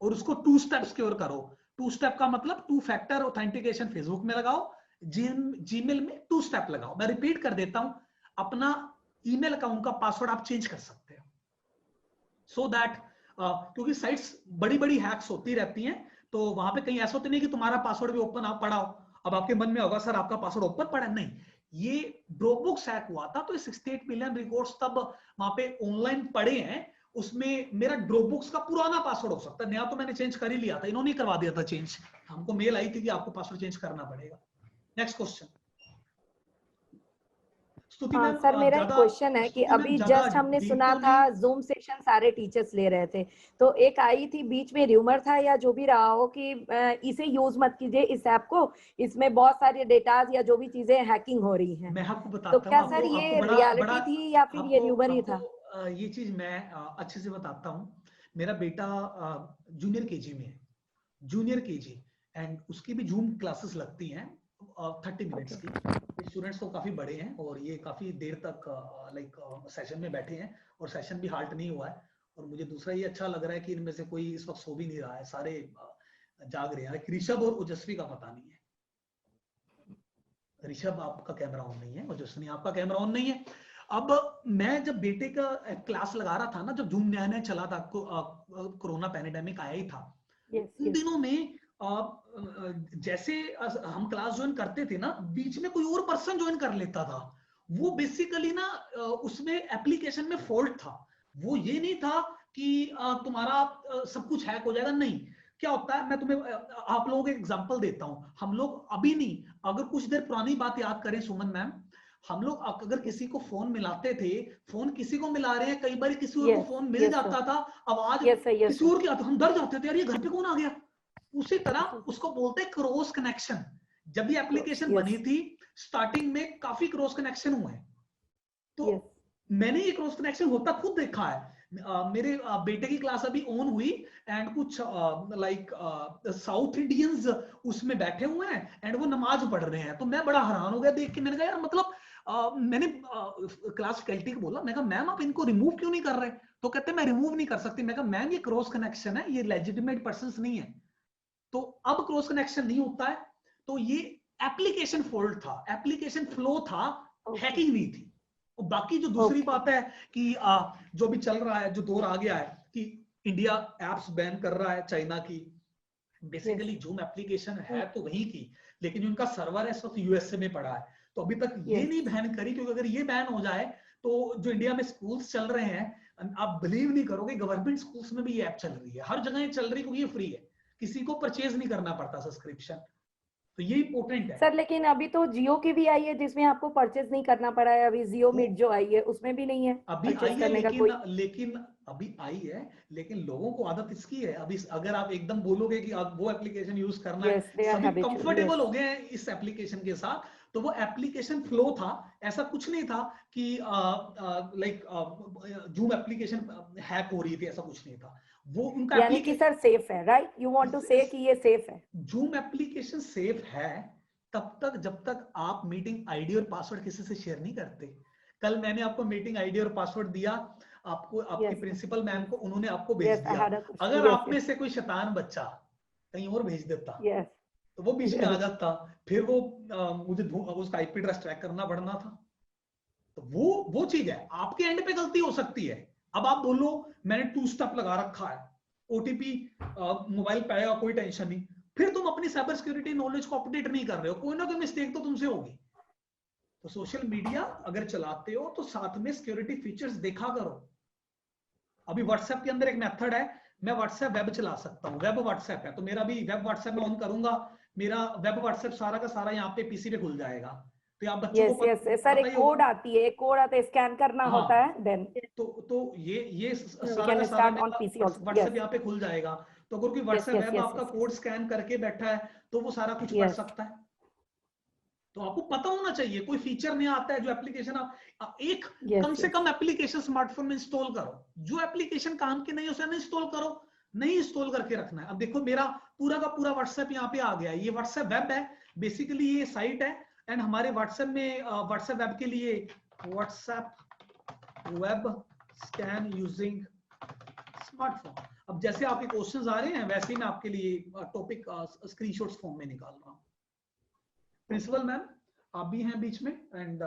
और उसको 2 स्टेप सिक्योर करो। 2 स्टेप का मतलब 2 फैक्टर ऑथेंटिकेशन फेसबुक में लगाओ, जीमेल में 2 स्टेप लगाओ। मैं रिपीट कर देता हूं, अपना ईमेल अकाउंट का पासवर्ड आप चेंज कर सकते हो, सो दैट क्योंकि साइट्स बड़ी बड़ी हैक्स होती रहती हैं, तो वहां पे कहीं ऐसा होता नहीं कि तुम्हारा पासवर्ड भी ओपन पड़ा हो। अब आपके मन में होगा सर आपका पासवर्ड ओपन पड़ा, नहीं, ये ड्रॉपबॉक्स हैक हुआ था तो 68 मिलियन रिकॉर्ड्स तब वहां पे ऑनलाइन पड़े हैं, उसमें मेरा ड्रॉपबॉक्स का पुराना पासवर्ड हो सकता है, नया तो मैंने चेंज कर ही लिया था, इन्होंने करवा दिया था चेंज, हमको मेल आई थी कि आपको पासवर्ड चेंज करना पड़ेगा। Next question. स्तुति मैम, सर मेरा एक क्वेश्चन है कि अभी जस्ट हमने सुना था जूम सेशन सारे टीचर्स ले रहे थे, तो एक आई थी बीच में र्यूमर था या जो भी रहा हो कि इसे यूज मत कीजिए इस ऐप को, इसमें बहुत सारे डेटाज या जो भी चीजें हैकिंग हो रही हैं। मैं आपको बताता तो क्या हूं, सर आपको ये बड़ा रियलिटी थी या फिर ये र्यूमर ही था? ये चीज मैं अच्छे से बताता हूँ। मेरा बेटा जूनियर केजी में है, जूनियर केजी, एंड उसकी भी जूम क्लासेस लगती हैं 30 मिनट्स की। स्टूडेंट्स तो काफी बड़े हैं और ये काफी देर तक लाइक सेशन में बैठे हैं और सेशन भी हाल्ट नहीं हुआ है। और मुझे दूसरा ये अच्छा लग रहा है कि इनमें से कोई इस वक्त सो भी नहीं रहा है, सारे जाग रहे हैं। ऋषभ और ओजस्वी का पता नहीं है। ऋषभ आपका कैमरा ऑन नहीं है, ओजस्वी आपका कैमरा ऑन नहीं है। अब मैं जब बेटे का क्लास लगा रहा था ना, जब जूम नया नया चला था, कोरोना पैंडेमिक आया ही था, उन दिनों में जैसे हम क्लास ज्वाइन करते थे ना, बीच में कोई और पर्सन ज्वाइन कर लेता था। वो बेसिकली ना उसमें एप्लीकेशन में फॉल्ट था। वो ये नहीं था कि तुम्हारा सब कुछ हैक हो जाएगा, नहीं। क्या होता है, मैं तुम्हें आप लोगों को एग्जांपल देता हूं। हम लोग अभी नहीं, अगर कुछ देर पुरानी बात याद करें सुमन मैम, हम लोग अगर किसी को फोन मिलाते थे, फोन किसी को मिला रहे हैं, कई बार किसी और को फोन मिल जाता था, आवाज किसी और की आती, हम डर जाते थे, यार ये घर पे कौन आ गया। उसी तरह उसको बोलते हैं क्रॉस कनेक्शन। जब ये एप्लीकेशन बनी थी स्टार्टिंग में काफी क्रॉस कनेक्शन हुए हैं, तो मैंने ये क्रॉस कनेक्शन होता खुद देखा है। मेरे बेटे की क्लास अभी ऑन हुई एंड कुछ लाइक साउथ इंडियंस उसमें बैठे हुए हैं एंड वो नमाज पढ़ रहे हैं। तो मैं बड़ा हैरान हो गया देख के। मैंने कहा यार मतलब मैंने क्लास फैकल्टी को बोला, मैं कहा मैम आप इनको रिमूव क्यों नहीं कर रहे? तो कहते मैं रिमूव नहीं कर सकती। मैं कहा मैम ये क्रॉस कनेक्शन है, ये लेजिटिमेट पर्संस नहीं है। तो अब क्रॉस कनेक्शन नहीं होता है, तो ये एप्लीकेशन फॉल्ट था, एप्लीकेशन फ्लो था, हैकिंग नहीं थी। और बाकी जो दूसरी बात है कि जो भी चल रहा है, जो दौर आ गया है कि इंडिया एप्स बैन कर रहा है चाइना की, बेसिकली जूम एप्लीकेशन है तो वहीं की, लेकिन उनका सर्वर है सिर्फ यूएसए में पड़ा है, तो अभी तक ये नहीं बैन करी। क्योंकि अगर ये बैन हो जाए तो जो इंडिया में स्कूल्स चल रहे हैं, आप बिलीव नहीं करोगे, गवर्नमेंट स्कूल्स में भी ये ऐप चल रही है, हर जगह ये चल रही है, क्योंकि ये फ्री है, किसी को परचेज नहीं करना पड़ता सब्सक्रिप्शन। तो ये इंपॉर्टेंट है सर। लेकिन अभी तो जियो की भी आई है जिसमें आपको परचेज नहीं करना पड़ा है। अभी जियो मीट जो आई है उसमें भी नहीं है अभी आई है, लेकिन अभी आई है, लेकिन लोगों को आदत इसकी है। अभी अगर आप एकदम बोलोगे कि आप वो एप्लीकेशन यूज करना है, सभी कंफर्टेबल हो गए हैं इस एप्लीकेशन के साथ, तो वो एप्लीकेशन फ्लो था, ऐसा कुछ नहीं था कि लाइक जूम एप्लीकेशन हैक हो रही थी, ऐसा कुछ नहीं था। वो उनका यानी कि सर सेफ है, राइट? यू वांट टू से कि ये सेफ है? जूम एप्लीकेशन सेफ है तब तक जब तक आप मीटिंग आईडी और पासवर्ड किसी से शेयर नहीं करते। कल मैंने आपको मीटिंग आईडी और पासवर्ड दिया, आपको आपके प्रिंसिपल मैम को, उन्होंने आपको भेज दिया। अगर आप में से कोई शैतान बच्चा कहीं और भेज देता तो वो बीच में आ जाता, फिर वो मुझे उसका आईपी एड्रेस ट्रैक करना पड़ना था। तो वो चीज है, आपके एंड पे गलती हो सकती है। अब आप बोलो मैंने 2 स्टेप लगा रखा है, ओटीपी मोबाइल पे आएगा, कोई टेंशन नहीं, फिर तुम अपनी साइबर सिक्योरिटी नॉलेज को अपडेट नहीं कर रहे हो, कोई ना कोई मिस्टेक तो तुमसे होगी। तो सोशल मीडिया अगर चलाते हो तो साथ में सिक्योरिटी फीचर्स देखा करो। अभी व्हाट्सएप के अंदर एक मेथड है, मैं व्हाट्सएप वेब चला सकता हूँ, वेब व्हाट्सएप है, तो मेरा भी वेब व्हाट्सएप में ऑन करूंगा, मेरा वेब व्हाट्सएप सारा का सारा यहाँ पे पीसी पे खुल जाएगा। तो आप बच्चों को सर एक कोड आती है, एक कोड आता है, स्कैन करना होता है, देन तो ये सारा का सारा व्हाट्सएप यहाँ पे खुल जाएगा। तो अगर कोई व्हाट्सएप वेब आपका कोड स्कैन करके बैठा है तो वो सारा कुछ कर सकता है। तो आपको पता होना चाहिए, कोई फीचर नहीं आता है जो एप्लीकेशन आप एक कम से कम एप्लीकेशन स्मार्टफोन में इंस्टॉल करो, जो एप्लीकेशन काम की नहीं है उसे नहीं इंस्टॉल करो, नहीं इंस्टॉल करके रखना है। अब देखो मेरा पूरा का पूरा व्हाट्सएप यहाँ पे आ गया है, ये व्हाट्सएप वेब है, बेसिकली ये साइट है, एंड हमारे व्हाट्सएप में व्हाट्सएप वेब के लिए WhatsApp web scan using smartphone. अब जैसे आपके क्वेश्चंस आ रहे हैं वैसे ही मैं आपके लिए टॉपिक स्क्रीनशॉट्स फॉर्म में निकाल रहा हूँ। प्रिंसिपल मैम आप भी हैं बीच में, एंड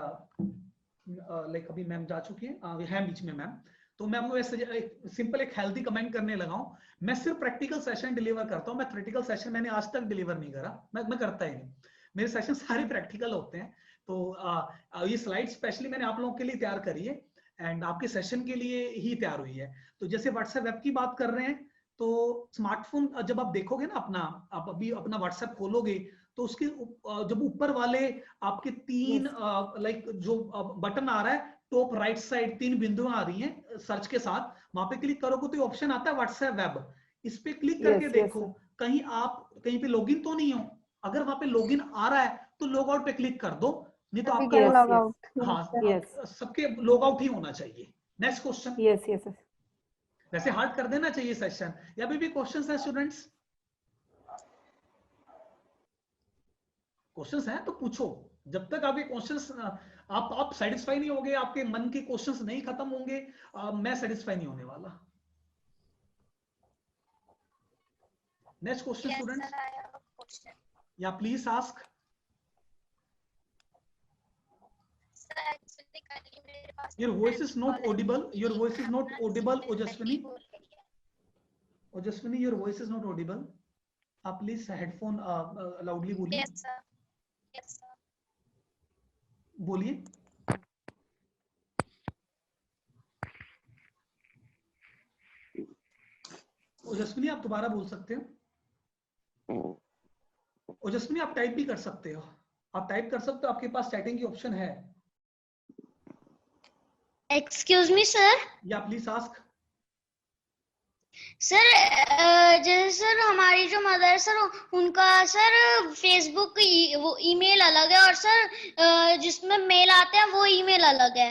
लाइक अभी मैम जा चुकी हैं बीच में मैम। तो मैं आपको सिंपल एक हेल्दी कमेंट करने लगा हूं, मैं सिर्फ प्रैक्टिकल सेशन डिलीवर करता हूं, मैं थ्योरेटिकल सेशन मैंने आज तक डिलीवर नहीं करा, मैं करता ही नहीं, मेरे सेशन सारे प्रैक्टिकल होते हैं। तो ये स्लाइड स्पेशली मैंने आप लोगों के लिए तैयार करी है एंड आपके सेशन के लिए ही तैयार हुई है। तो जैसे व्हाट्सएप वेब की बात कर रहे हैं, तो स्मार्टफोन जब आप देखोगे ना अपना, आप अभी अपना व्हाट्सएप खोलोगे तो उसके जब ऊपर वाले आपके 3 लाइक जो बटन आ रहा है टॉप राइट साइड, 3 बिंदुएं आ रही हैं सर्च के साथ, वहां पे क्लिक करोगे तो ऑप्शन आता है व्हाट्सएप वेब, इस पे क्लिक करके देखो कहीं आप कहीं पे लॉगिन तो नहीं हो, अगर वहां पे लॉगिन आ रहा है तो लॉग आउट पे क्लिक कर दो, नहीं तो आपका हाँ सबके लॉग आउट ही होना चाहिए। Next question. वैसे हार्ड कर देना चाहिए सेशन, या अभी भी क्वेश्चंस है स्टूडेंट्स? क्वेश्चंस हैं तो पूछो, जब तक आपके क्वेश्चंस आप सेटिस्फाई नहीं होंगे, आपके मन के क्वेश्चंस नहीं खत्म होंगे, मैं सेटिस्फाई नहीं होने वाला। नेक्स्ट क्वेश्चन स्टूडेंट्स, या please ask. Your voice is not audible. Your voice is not audible, Ojaswini. Ojaswini, your voice is not audible. आप प्लीज हेडफोन लाउडली बोलिए। Yes sir. Yes sir. बोलिए। ओजस्विनी आप दोबारा बोल सकते हो। ओजस्विनी आप टाइप भी कर सकते हो, आप टाइप कर सकते हो, आपके पास चैटिंग की ऑप्शन है। Excuse me sir. या प्लीज आस्क। सर जैसे सर हमारी जो मदर सर उनका सर फेसबुक वो ईमेल अलग है और सर जिसमें मेल आते हैं वो ईमेल अलग है।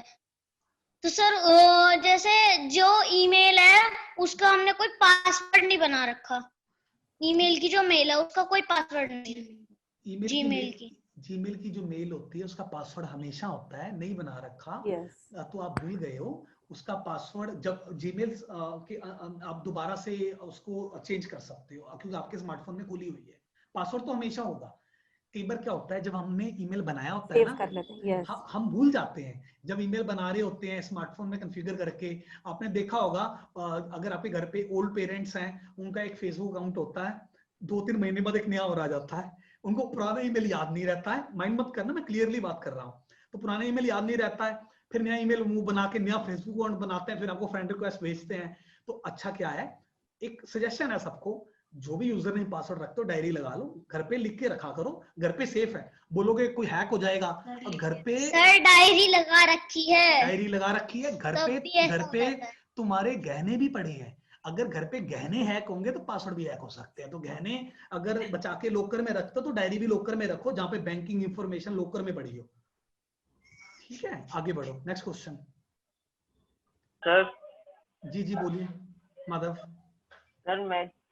तो सर जैसे जो ईमेल है उसका हमने कोई पासवर्ड नहीं बना रखा, ईमेल की जो मेल है उसका कोई पासवर्ड नहीं है। जीमेल की जो मेल होती है उसका पासवर्ड हमेशा होता है, नहीं बना रखा। तो आप भूल गए हो उसका पासवर्ड, जब जीमेल के आप दोबारा से उसको चेंज कर सकते हो क्योंकि आपके स्मार्टफोन में खुली हुई है, पासवर्ड तो हमेशा होगा। कई बार क्या होता है जब हमने ईमेल बनाया होता है ना, हम भूल जाते हैं जब ईमेल बना रहे होते हैं स्मार्टफोन में कॉन्फ़िगर करके। आपने देखा होगा अगर आपके घर पे ओल्ड पेरेंट्स हैं, उनका एक फेसबुक अकाउंट होता है, 2-3 महीने बाद एक नया और आ जाता है, उनको पुराना ईमेल याद नहीं रहता है। माइंड मत करना, मैं क्लियरली बात कर रहा हूँ। तो पुराना ईमेल याद नहीं रहता है, फिर नया ईमेल मुंह बना के नया फेसबुक अकाउंट बनाते हैं, फिर आपको फ्रेंड रिक्वेस्ट भेजते हैं। तो अच्छा क्या है, एक सजेशन है सबको, जो भी यूजर नेम पासवर्ड रखते हो डायरी लगा लो, घर पे लिख के रखा करो, घर पे सेफ है। बोलोगे कोई हैक हो जाएगा, और घर पे सर डायरी लगा रखी है, डायरी लगा रखी है घर पे तुम्हारे गहने भी पड़े हैं। अगर घर पे गहने हैक होंगे तो पासवर्ड भी हैक हो सकते हैं। तो गहने अगर बचा के लॉकर में रखते हो तो डायरी भी लॉकर में रखो जहां पे बैंकिंग इंफॉर्मेशन लॉकर में पड़ी हो। ठीक है, आगे बढ़ो, नेक्स्ट क्वेश्चन। सर जी बोलिए माधव।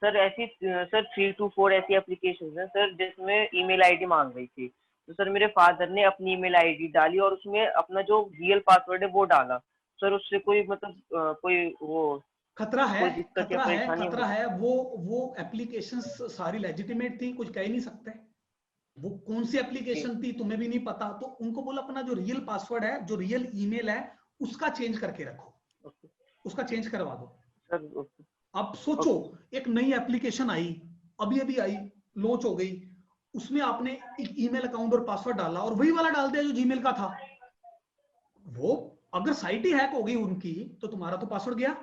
सर ऐसी सर 3 to 4 ऐसी एप्लीकेशंस हैं सर जिसमें ईमेल आईडी मांग रही थी। तो सर मेरे फादर ने अपनी ईमेल आईडी डाली और उसमें अपना जो रियल पासवर्ड है वो डाला। सर उससे कोई मतलब कोई वो खतरा है, कोई दिक्कत या खतरा है, परेशानी खतरा है। वो एप्लीकेशंस सारी लेजिटिमेट थी, कुछ कह ही नहीं सकते। वो कौन सी एप्लीकेशन थी तुम्हें भी नहीं पता, तो उनको बोला अपना जो रियल पासवर्ड है, जो रियल ईमेल है, उसका चेंज करके रखो, उसका चेंज करवा दो सर। अब सोचो, एक नई एप्लीकेशन आई, अभी आई, लॉन्च हो गई, उसमें आपने एक ईमेल अकाउंट और पासवर्ड डाला और वही वाला डाल दिया जो जीमेल का था। वो अगर साइट ही हैक हो गई उनकी तो तुम्हारा तो पासवर्ड गया,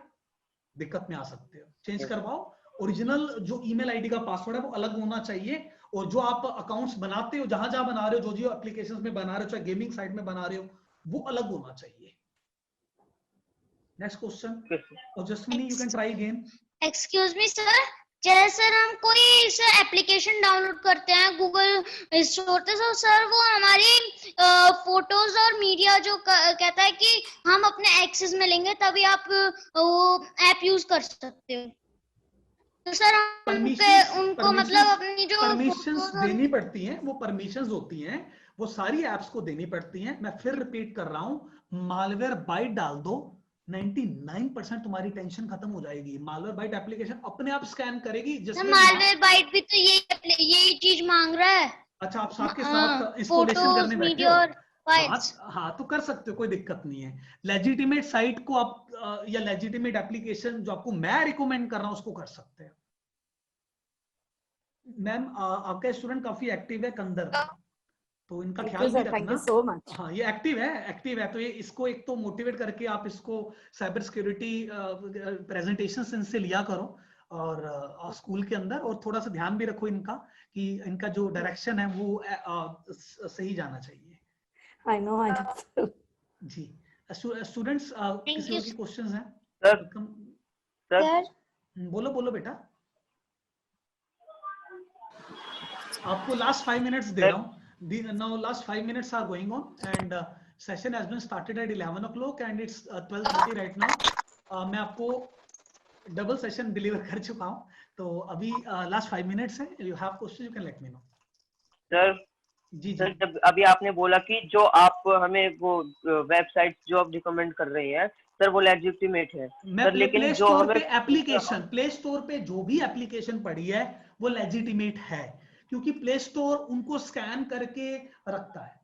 दिक्कत में आ सकते हो। चेंज करवाओ, ओरिजिनल जो ईमेल आईडी का पासवर्ड है वो अलग होना चाहिए, और जो आप अकाउंट्स बनाते हो, जहां जहां बना रहे हो, जो एप्लीकेशंस में बना रहे हो, चाहे गेमिंग साइट में बना रहे हो, वो अलग होना चाहिए। नेक्स्ट क्वेश्चन, और Jasmini you can try again. Excuse me sir, जैसे हम कोई सर एप्लीकेशन डाउनलोड करते हैं गूगल स्टोर पे, तो सर वो हमारी फोटोज और मीडिया जो कहता है कि हम अपने एक्सेस में लेंगे तभी आप वो ऐप यूज कर सकते हो। तो सर उनको मतलब अपनी जो परमिशंस देनी पड़ती हैं, वो परमिशंस होती हैं, वो सारी एप्स को देनी पड़ती हैं। मैं फिर रिपीट कर रहा हूं, मालवेयर बाइट डाल दो, 99% तुम्हारी टेंशन खत्म हो जाएगी। मालवेयर बाइट एप्लीकेशन अपने आप स्कैन करेगी। जिसमें मालवेयर बाइट भी तो यही चीज मांग रहा है। अच्छा, आप साथ के साथ इंस्टॉलेशन करने बैठे हो? हाँ, तो कर सकते हो, कोई दिक्कत नहीं है। लेजिटिमेट साइट को आप या लेजिटिमेट एप्लीकेशन जो आपको मैं रिकमेंड कर रहा हूं उसको कर सकते हैं। मैम आपका स्टूडेंट काफी एक्टिव है कंदर, तो इनका ख्याल भी रखना। So much. हाँ, ये एक्टिव है, तो ये इसको एक तो मोटिवेट करके आप इसको साइबर सिक्योरिटी प्रेजेंटेशन इनसे लिया करो और स्कूल के अंदर, और थोड़ा सा ध्यान भी रखो इनका कि इनका जो डायरेक्शन है वो सही जाना चाहिए। I know ji. स्टूडेंट्स किसी और के क्वेश्चंस हैं? सर बोलो बेटा। आपको लास्ट 5 मिनट्स दे रहा हूँ। Now last 5 minutes are going on and session has been started at 11 o'clock and it's 12:30 right now. मैं आपको डबल सेशन डिलीवर कर चुका हूँ, तो अभी लास्ट 5 मिनट्स है। You have question you can let me know. Sir जी sir, जब अभी आपने बोला कि जो आप हमें वो वेबसाइट जो आप रिकमेंड कर रहे हैं सर वो लेजिटिमेट है सर, लेकिन प्ले जो स्टोर हमें पे एप्लीकेशन, प्ले स्टोर पे जो भी एप्लीकेशन पड़ी है वो लेजिटिमेट है, क्योंकि प्ले स्टोर उनको स्कैन करके रखता है।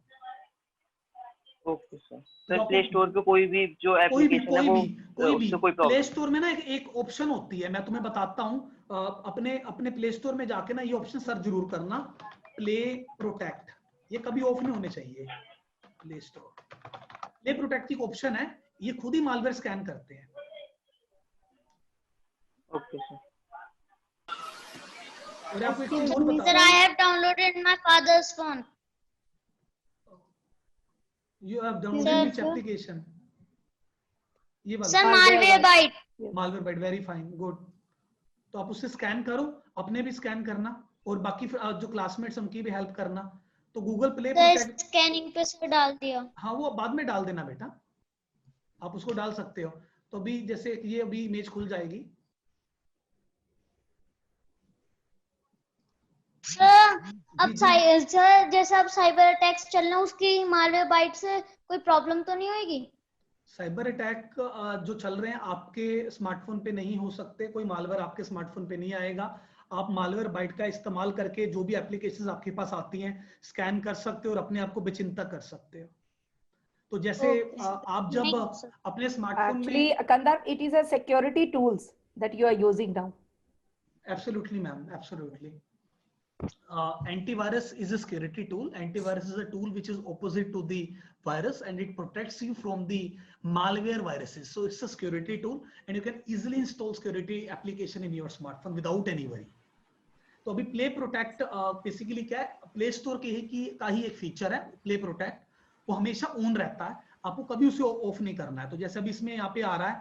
ओके सर, प्ले स्टोर पे कोई भी जो एप्लीकेशन है वो उससे कोई प्रॉब्लम? प्ले स्टोर में ना एक ऑप्शन होती है, मैं तुम्हें बताता हूँ। अपने प्ले स्टोर में जाके ना ये ऑप्शन सर्च जरूर करना, प्ले प्रोटेक्ट। ये कभी ऑफ नहीं होने चाहिए। प्ले स्टोर प्ले प्रोटेक्ट की ऑप्शन है, ये खुद ही मालवेयर स्कैन करते हैं। Okay sir. और आपको एक चीज और बता Sir, I have downloaded in my father's phone. You have downloaded which application? ये वाला। Sir, malware byte. Malware byte, very fine, good. तो आप उससे स्कैन करो, अपने भी स्कैन करना और बाकी जो क्लासमेट्स उनकी भी हेल्प करना। तो गूगल प्ले प्रोटेक्ट स्कैनिंग पे से डाल दिया। हाँ, वो बाद में डाल देना बेटा, आप उसको डाल सकते हो। तो अभी जैसे ये अभी इमेज खुल जाएगी। सर जैसे अब साइबर अटैक्स चल रहे हैं, उसकी मालवेयर बाइट से कोई प्रॉब्लम तो नहीं होगी? साइबर अटैक जो चल रहे हैं आपके स्मार्टफोन पे नहीं हो सकते, कोई मालवेयर आपके स्मार्टफोन पे नहीं आएगा। आप मालवेयर बाइट का इस्तेमाल करके जो भी एप्लीकेशंस आपके पास आती हैं स्कैन कर सकते हो और अपने आप को बेचिंता कर सकते हो। तो जैसे आप जब अपने स्मार्टफोन में एक्चुअली कंदर, it is a security tools that you are using now. Absolutely ma'am, absolutely. Antivirus is a security tool. Antivirus is a tool which is opposite to the virus and it protects you from the malware viruses. So it's a security tool and you can easily install security application in your smartphone without any worry. तो अभी play protect basically क्या है, play store का ही एक feature है। Play protect वो हमेशा on रहता है, आपको कभी उसे ऑफ नहीं करना है। तो जैसे अभी इसमें यहाँ पे आ रहा है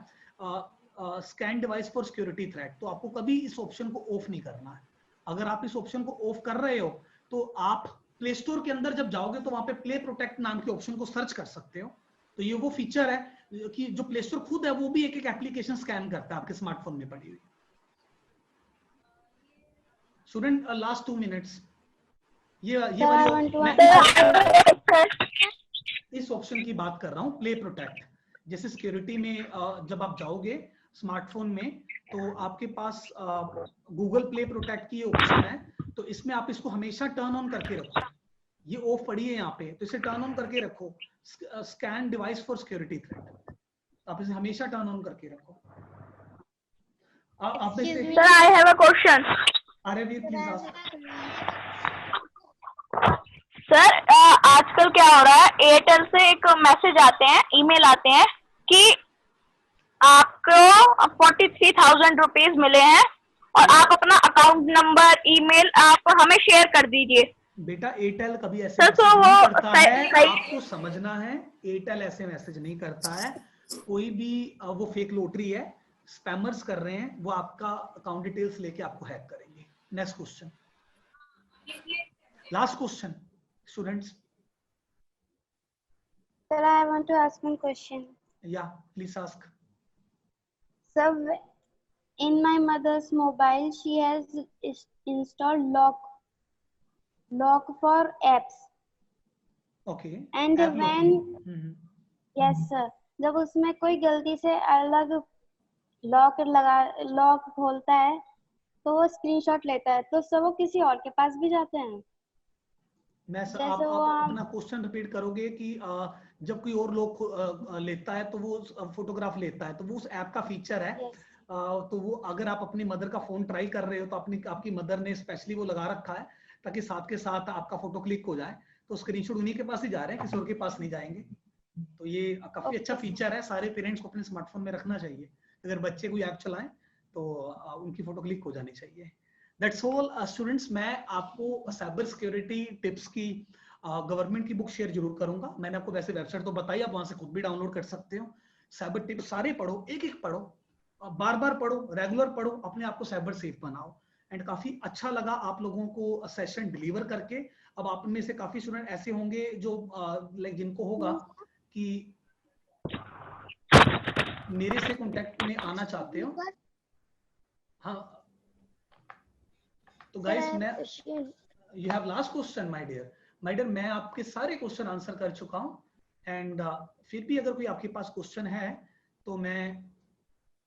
scan device for security threat, तो आपको कभी इस ऑप्शन को ऑफ नहीं करना है। अगर आप इस ऑप्शन को ऑफ कर रहे हो तो आप प्ले स्टोर के अंदर जब जाओगे तो वहां पे प्ले प्रोटेक्ट नाम के ऑप्शन को सर्च कर सकते हो। तो ये वो फीचर है कि जो प्ले स्टोर खुद है वो भी एक एक एप्लीकेशन स्कैन करता है आपके स्मार्टफोन में पड़ी हुई। स्टूडेंट लास्ट 2 मिनट्स, ये वाली इस ऑप्शन की बात कर रहा हूं, प्ले प्रोटेक्ट। जैसे सिक्योरिटी में जब आप जाओगे स्मार्टफोन में तो आपके पास गूगल प्ले प्रोटेक्ट की ऑप्शन है, तो इसमें आप इसको हमेशा टर्न ऑन करके रखो। ये ऑफ पड़ी है यहाँ पे, तो इसे टर्न ऑन करके रखो। Scan device for security threat, आप इसे हमेशा टर्न ऑन करके रखो। आप में से sir I have a question. Aryaveer please ask. Sir आजकल क्या हो रहा है, एयरटेल से एक मैसेज आते हैं, ईमेल आते हैं कि आपको 43,000 रुपीज मिले हैं और आप अपना अकाउंट नंबर, ईमेल आप हमें शेयर कर दीजिए। बेटा एयरटेल कभी ऐसे सर, मैसेज तो नहीं वो करता है, सही- आपको समझना है। एयरटेल ऐसे मैसेज नहीं करता है, कोई भी वो फेक लॉटरी है, स्पैमर्स कर रहे हैं, वो आपका अकाउंट डिटेल्स लेके आपको हैक करेंगे। Next question, last question students. Sir, I want to ask one question. या please ask. Sir, in my mother's mobile, she has installed lock for apps. Okay And when yes sir, जब उसमें कोई गलती से अलग lock खोलता है तो वो स्क्रीनशॉट लेता है, तो सर वो किसी और के पास भी जाते हैं। मैं जैसे आप वो आप- अपना क्वेश्चन रिपीट करोगे कि जब कोई और लोग लेता है तो वो फोटोग्राफ लेता है, तो वो उस ऐप का फीचर है। Yes. तो वो अगर आप अपनी मदर का फोन ट्राई कर रहे हो तो आपकी मदर ने स्पेशली वो लगा रखा है ताकि साथ के साथ आपका फोटो क्लिक हो जाए, तो स्क्रीनशॉट उन्हीं के पास ही जा रहे हैं, किसी और के पास नहीं जाएंगे। तो ये काफी अच्छा फीचर है, सारे पेरेंट्स को अपने स्मार्टफोन में रखना चाहिए। अगर बच्चे कोई ऐप चलाएं तो उनकी फोटो क्लिक हो जानी चाहिए। That's all students. मैं आपको साइबर सिक्योरिटी टिप्स की गवर्नमेंट की बुक शेयर जरूर करूंगा। मैंने आपको वैसे वेबसाइट तो बताई, आप वहां से खुद भी डाउनलोड कर सकते हो। साइबर टिप्स सारे पढ़ो, एक एक पढ़ो, बार बार पढ़ो, रेगुलर पढ़ो, अपने आप को साइबर सेफ बनाओ। एंड काफी अच्छा लगा आप लोगों को सेशन डिलीवर करके। अब आप में से काफी स्टूडेंट ऐसे होंगे जो लाइक जिनको होगा कि मेरे से कांटेक्ट में आना चाहते हो। हाँ तो गाइस, मैं you have last question my dear. मैं आपके सारे क्वेश्चन आंसर कर चुका हूं। एंड फिर भी अगर कोई आपके पास क्वेश्चन है तो मैं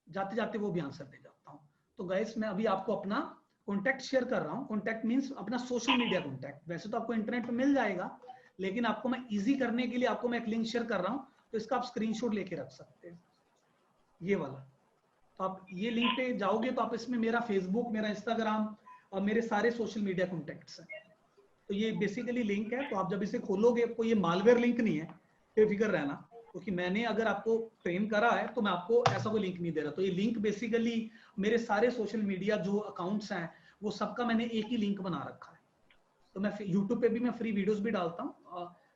जाते जाते वो भी आंसर दे जाता हूं। तो गाइस, मैं अभी आपको अपना कॉन्टैक्ट शेयर कर रहा हूं। कॉन्टैक्ट मींस अपना सोशल मीडिया कॉन्टैक्ट। वैसे तो आपको इंटरनेट पे मिल जाएगा, लेकिन आपको मैं इजी करने के लिए आपको मैं एक लिंक शेयर कर रहा हूं, तो इसका आप स्क्रीनशॉट लेके रख सकते हैं, ये वाला। तो आप ये लिंक पे जाओगे तो आप इसमें मेरा फेसबुक, मेरा इंस्टाग्राम और मेरे सारे सोशल मीडिया कॉन्टैक्ट्स हैं। तो ये बेसिकली लिंक है। तो आप जब इसे खोलोगे, आपको ये मालवेयर लिंक नहीं है, बेफिक्र रहना, क्योंकि मैंने अगर आपको ट्रेन करा है तो मैं आपको ऐसा कोई लिंक नहीं दे रहा। तो ये लिंक बेसिकली मेरे सारे सोशल मीडिया जो अकाउंट्स हैं वो सबका मैंने एक ही लिंक बना रखा है। तो मैं यूट्यूब पे भी मैं फ्री वीडियोस भी डालता हूँ,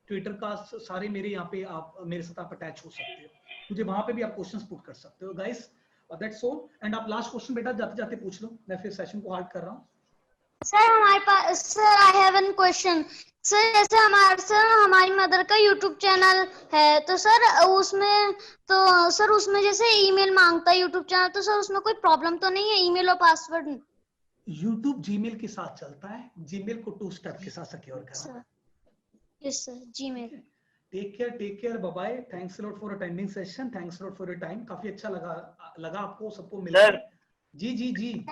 ट्विटर का सारे मेरे यहाँ पे आप मेरे साथ आप अटैच हो सकते हो, मुझे वहां पे भी आप क्वेश्चंस पुट कर सकते हो। Guys that's all. एंड आप लास्ट क्वेश्चन बेटा जाते जाते पूछ लो, मैं फिर सेशन को हार्ड कर रहा हूँ। सर हमारे पास, sir I have one question. Sir जैसे हमारी मदर का यूट्यूब चैनल है, तो सर उसमें जैसे ईमेल मांगता है यूट्यूब चैनल, तो सर उसमें कोई प्रॉब्लम तो नहीं है ईमेल और पासवर्ड? यूट्यूब जीमेल के साथ चलता है, जीमेल को 2 स्टेप के साथ सिक्योर करना। Yes sir, Gmail. Take care, bye bye. Thanks a lot for attending session, thanks a lot for your time. काफी अच्छा लगा आपको सबको मिलकर। जी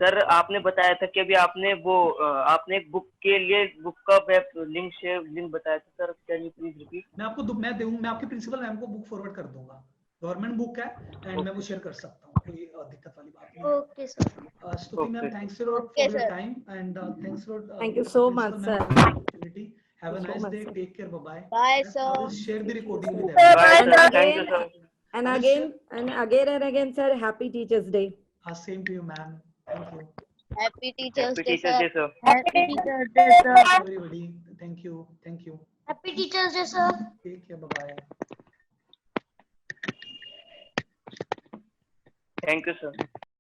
सर आपने बताया था कि अभी आपने एक बुक के लिए बुक का वेब लिंक बताया था sir, can you please repeat? मैं आपके प्रिंसिपल मैम को बुक फॉरवर्ड कर दूंगा, गवर्नमेंट बुक है एंड मैं वो शेयर कर सकता हूँ, कोई दिक्कत वाली बात नहीं। Okay sir. Stuti ma'am, thanks a lot for your time and thanks a lot. Thank you so much, sir. Have a nice day. Take care. Bye bye. Bye, I sir. will share the recording with Bye everyone. sir, thank you sir. And again, sir, happy Teachers Day. Same to you, ma'am. Thank you. Happy Teachers Happy Day, Teachers Day sir. sir. Happy Teachers Day, sir. Everybody, thank you. Happy Teachers Day, sir. Take care. Bye bye. Thank you sir.